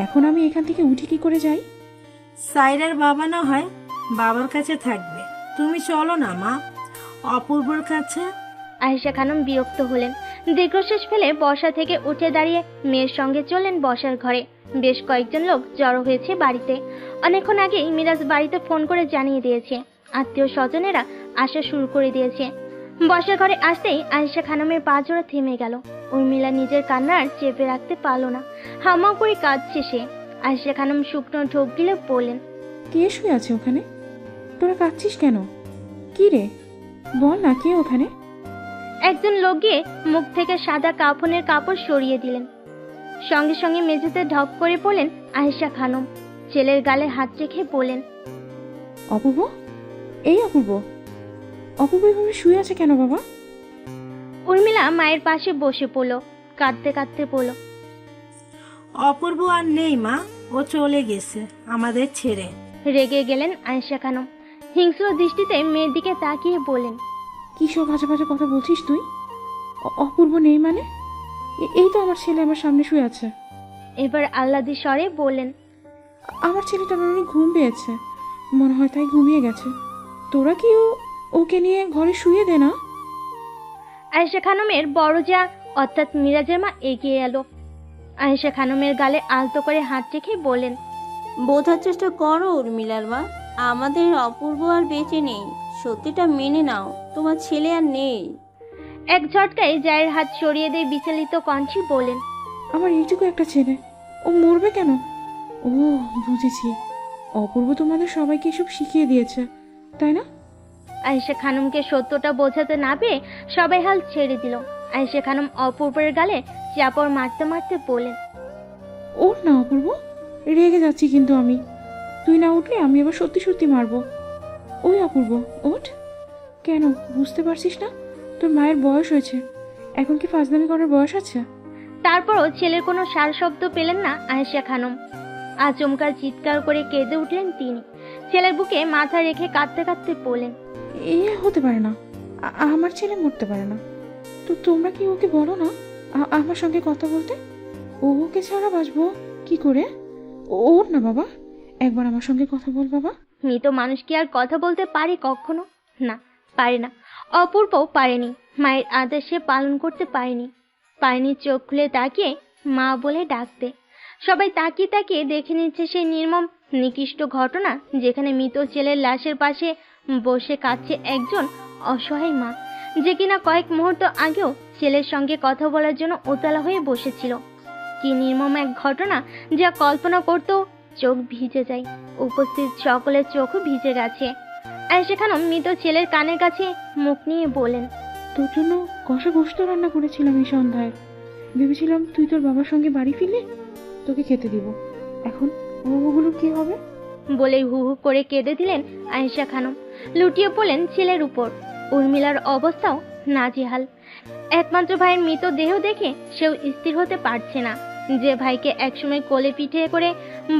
এখন আমি এখান থেকে উঠে কি করে যাই? সাইরার বাবা না হয় বাবার কাছে থাকবে, তুমি চলো না মা অপূর্বর কাছে। আয়েশা খানম বিরক্ত হলেন। দীর্ঘশ্বাস ফেলে বসা থেকে উঠে দাঁড়িয়ে মেয়ের সঙ্গে চললেন বসার ঘরে। বেশ কয়েকজন লোক জড়ো হয়েছে বাড়িতে। অনেকক্ষণ আগেই মিরাজ বাড়িতে ফোন করে জানিয়ে দিয়েছে, আত্মীয় স্বজনেরা আসা শুরু করে দিয়েছে। বসার ঘরে আসতেই আয়েশা খানমের পা জোড়া থেমে গেল। উর্মিলা নিজের কান্না আর চেপে রাখতে পারল না, হামাও করে কাঁদছে সে। আয়েশা খানম শুকনো ঢোক গিলে বললেন, কে শুয়ে আছে ওখানে? তোরা কাঁদছিস কেন? কি রে, বল না, কে ওখানে? একজন লোক গিয়ে মুখ থেকে সাদা কাফনের কাপড় সরিয়ে দিলেন। সঙ্গে সঙ্গে মেঝেতে ঢপ করে পড়লেন আয়েশা খানম। ছেলের গালে হাত রেখে বলেন, অপূর্ব, এই অপূর্ব, অপূর্ব এভাবে শুয়ে আছে কেন বাবা? উর্মিলা মায়ের পাশে বসে পড়ল, কাঁদতে কাঁদতে বলল, অপূর্ব আর নেই মা, ও চলে গেছে আমাদের ছেড়ে। রেগে গেলেন আয়েশা খানম। হিংস্র দৃষ্টিতে মেয়ের দিকে তাকিয়ে বলেন, কি সব ভাজা ভাজা কথা বলছিস তুই? অপূর্ব নেই মানে? এই তো আমার ছেলে আমার সামনে শুয়ে আছে। এবার আহ্লাদি স্বরে বললেন, আমার ছেলেটার অনেক ঘুম পেয়েছে, মনে হয় তাই ঘুমিয়ে গেছে। তোরা কি ওকে নিয়ে ঘরে শুয়ে দে না? আয়েশা খানমের বড় যা অর্থাৎ মিরাজের মা এগিয়ে এলো। আয়েশা খানমের গালে আলতো করে হাত রেখে বলেন, বোঝার চেষ্টা করো উর্মিলার মা, আমাদের অপূর্ব আর বেঁচে নেই, সত্যিটা মেনে নাও, তোমার ছেলে আর নেই। এক ঝটকায় জায়ের হাত সরিয়ে দিয়ে বিচলিত কণ্ঠে বলেন, আমার এইটুকু একটা ছেলে, ও মরবে কেন? ও বুঝেছি, অপূর্ব তোমাদের সবাইকে এসব শিখিয়ে দিয়েছে, তাই না? আয়েশা খানমকে সত্যটা বোঝাতে না পেরে সবাই হাল ছেড়ে দিল। আয়েশা খানম অপূর্বের গালে চাপড় মারতে মারতে বলেন, ওঠ না অপূর্ব, রেগে যাচ্ছি কিন্তু আমি। তুই না উঠলে আমি আবার সত্যি সত্যি মারবো। ওই অপূর্ব, ওঠ। কেন বুঝতে পারছিস না? তোর মায়ের বয়স হয়েছে, এখন কি ফাজলামি করার বয়স আছে? তারপরও ছেলের কোনো সার শব্দ পেলেন না আয়েশা খানম। আচমকা চিৎকার করে কেঁদে উঠলেন তিনি। ছেলের বুকে মাথা রেখে কাঁদতে কাঁদতে বলেন, এ হতে পারে না, আমার ছেলে মরতে পারে না। তো তোমরা কি ওকে বলো না আমার সঙ্গে কথা বলতে? ওকে ছাড়া বাঁচবো কি করে? ওর না বাবা, একবার আমার সঙ্গে কথা বল বাবা। মৃত মানুষ কি আর কথা বলতে পারে কখনো? না, পারে না। অপূর্বও পারেনি, মায়ের আদেশে পালন করতে পারেনি চোখ খুলে তাকিয়ে মা বলে ডাকতে। সবাই তাকিয়ে তাকিয়ে দেখে নিচ্ছে সেই নির্মম নিকৃষ্ট ঘটনা, যেখানে মৃত ছেলের লাশের পাশে বসে কাঁদছে একজন অসহায় মা। যে কিনা কয়েক মুহূর্ত আগেও ছেলের সঙ্গে কথা বলার জন্য উতলা হয়ে বসেছিল। কি নির্মম এক ঘটনা, যা কল্পনা করতেও চোখ ভিজে যায়। উপস্থিত সকলের চোখও ভিজে গেছে। আয়েশা খানম মৃত ছেলের কানের কাছে মুখ নিয়ে বলেন, তোর জন্য কষা গোশত রান্না করেছিলাম এই সন্ধ্যায়। ভেবেছিলাম তুই তোর বাবার সঙ্গে বাড়ি ফিরলে তোকে খেতে দিব। এখন ওগুলোর কি হবে? বলেই হু হু করে কেঁদে দিলেন আয়েশা খানম। লুটিয়ে পড়লেন ছেলের উপর। উর্মিলার অবস্থাও নাজেহাল। একমাত্র ভাইয়ের মৃতদেহ দেখে সেও স্থির হতে পারছে না। যে ভাইকে একসময় কোলে পিঠে করে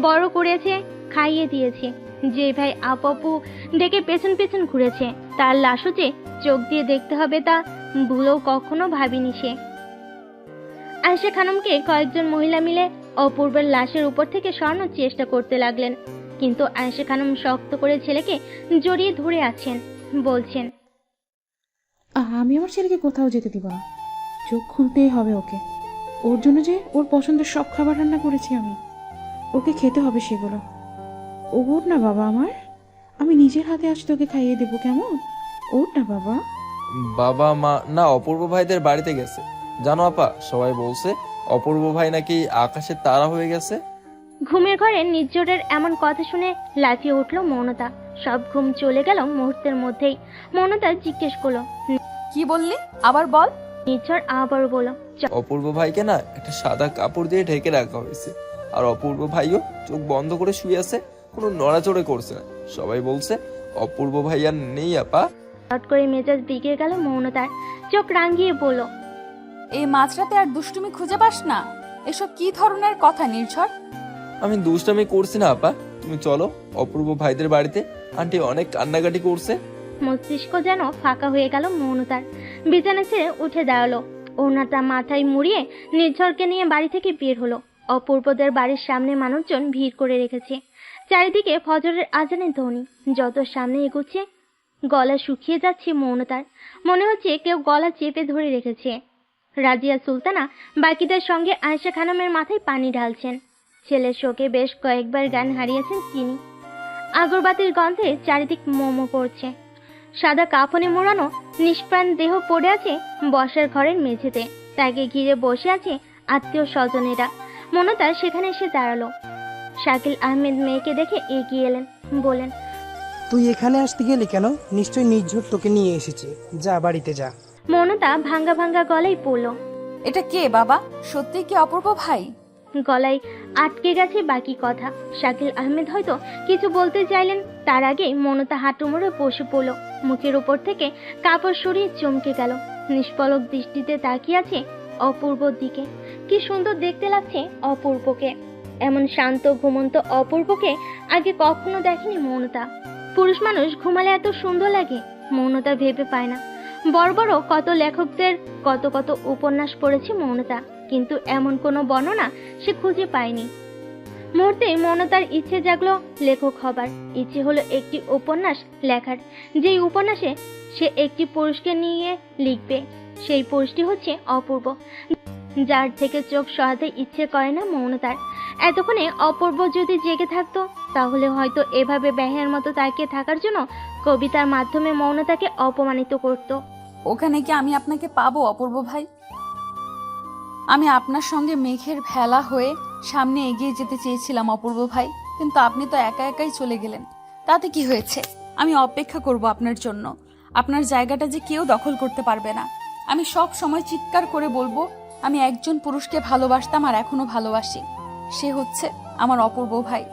বড় করেছে, খাইয়ে দিয়েছে, যে ভাই আপু ডেকে পেছন পেছন ঘুরেছে, তার লাশও যে চোখ দিয়ে দেখতে হবে তা ভুলেও কখনো ভাবিনি সে। আয়েশা খানমকে কয়েকজন মহিলা মিলে অপূর্বের লাশের উপর থেকে সরানোর চেষ্টা করতে লাগলেন, কিন্তু আয়েশা খানম শক্ত করে ছেলেকে জড়িয়ে ধরে আছেন, বলছেন, আমি আমার ছেলেকে কোথাও যেতে দিব না। চোখ খুলতেই হবে ওকে। ওর জন্য যে ওর পছন্দের সব খাবার রান্না করেছি আমি, ওকে খেতে হবে সেগুলো। ওর না বাবা আমার, আমি নিজের হাতে আজ তোকে খাইয়ে দেবো, কেমন? ওর না বাবা। বাবা মা না অপূর্ব ভাইদের বাড়িতে গেছে। জানো আপা, সবাই বলছে অপূর্ব ভাই নাকি আকাশের তারা হয়ে গেছে। ঘুমের ঘরে নির্জরের এমন কথা শুনে লাফিয়ে উঠল মৌনতা। সব ঘুম চলে গেল মুহূর্তের মধ্যেই। মৌনতা জিজ্ঞেস করলো, কি বললি? আবার বল। নির্ঝর আবারও বলল, অপূর্ব ভাইকে না একটা সাদা কাপড় দিয়ে ঢেকে রাখা হয়েছে, আর অপূর্ব ভাইও চোখ বন্ধ করে শুয়ে আছে, কোনো নড়াচড়ে করছে না। সবাই বলছে অপূর্ব ভাই আর নেই আপা। হঠাৎ করে মেজাজ বিগড়ে গেল মৌনতার। চোখ রাঙিয়ে বলল, এই মাঝরাতে আর দুষ্টুমি খুঁজে পাস না? এসব কি ধরনের কথা নির্ঝর? আমি দুষ্টামি করছি না আপা, তুমি চলো অপূর্ব ভাইদের বাড়িতে। আন্টি অনেক কান্নাকাটি করছে। মস্তিষ্ক যেন ফাঁকা হয়ে গেল মৌনতার। বিছানা ছেড়ে উঠে দাঁড়ালো। ওনাটা মাথায় মুড়িয়ে নির্ঝরকে নিয়ে বাড়ি থেকে বের হলো। অপূর্বদের বাড়ির সামনে মানুষজন ভিড় করে রেখেছে। চারিদিকে ফজরের আজানের ধ্বনি। যত সামনে এগোচ্ছে গলা শুকিয়ে যাচ্ছে মৌনতার। মনে হচ্ছে কেউ গলা চেপে ধরে রেখেছে। রাজিয়া সুলতানা বাকিদের সঙ্গে আয়েশা খানমের মাথায় পানি ঢালছেন। ছেলের শোকে বেশ কয়েকবার জ্ঞান হারিয়েছেন তিনি। আগরবাতির গন্ধে চারিদিক মোমো করছে। সাদা কাফনে মোড়ানো নিষ্প্রাণ দেহ পড়ে আছে বসার ঘরের মেঝেতে। তাকে ঘিরে বসে আছে আত্মীয় স্বজনেরা। মনতা সেখানে এসে দাঁড়ালো। শাকিল আহমেদ মেয়েকে দেখে এগিয়ে এলেন, বলেন, তুই এখানে আসতে গেলি কেন? নিশ্চয়ই নির্ঝর তোকে নিয়ে এসেছে। যা বাড়িতে যা। মনতা ভাঙ্গা ভাঙ্গা গলায় পড়ল, এটা কে বাবা? সত্যি কি অপূর্ব ভাই? গলায় আটকে গেছে বাকি কথা। শাকিল আহমেদ হয়তো কিছু বলতে চাইলেন, তার আগে মনতা হাঁটু মুড়ে বসে পড়ল। মুখের উপর থেকে কাপড় সরিয়ে চমকে গেল। নিষ্পলক দৃষ্টিতে তাকিয়ে আছে অপূর্বর দিকে। কি সুন্দর দেখতে লাগছে অপূর্বকে। এমন শান্ত ঘুমন্ত অপূর্বকে আগে কখনো দেখেনি মৌনতা। পুরুষ মানুষ ঘুমালে এত সুন্দর লাগে মৌনতা ভেবে পায় না। বড় বড় কত লেখকদের কত কত উপন্যাস পড়েছে মৌনতা, কিন্তু এমন কোনো বর্ণনা সে খুঁজে পায়নি। মুহূর্তে মৌনতার ইচ্ছে জাগলো লেখক হবার। ইচ্ছে হলো একটি উপন্যাস লেখার, যেই উপন্যাসে সে একটি পুরুষকে নিয়ে লিখবে। সেই পুরুষটি হচ্ছে অপূর্ব, যার থেকে চোখ সরাতে ইচ্ছে করে না মৌনতার। এতক্ষণে অপূর্ব যদি জেগে থাকতো, তাহলে হয়তো এভাবে ব্যাহের মতো তাকিয়ে থাকার জন্য কবিতার মাধ্যমে মৌনতাকে অপমানিত করত। ওখানে কি আমি আপনাকে পাবো অপূর্ব ভাই? আমি আপনার সঙ্গে মেঘের ভেলা হয়ে সামনে এগিয়ে যেতে চেয়েছিলাম অপূর্ব ভাই, কিন্তু আপনি তো একা একাই চলে গেলেন। তাতে কি হয়েছে? আমি অপেক্ষা করব আপনার জন্য। আপনার জায়গাটা যে কেউ দখল করতে পারবে না। আমি সব সময় চিৎকার করে বলবো, আমি একজন পুরুষকে ভালোবাসতাম আর এখনো ভালোবাসি। সে হচ্ছে আমার অপূর্ব ভাই।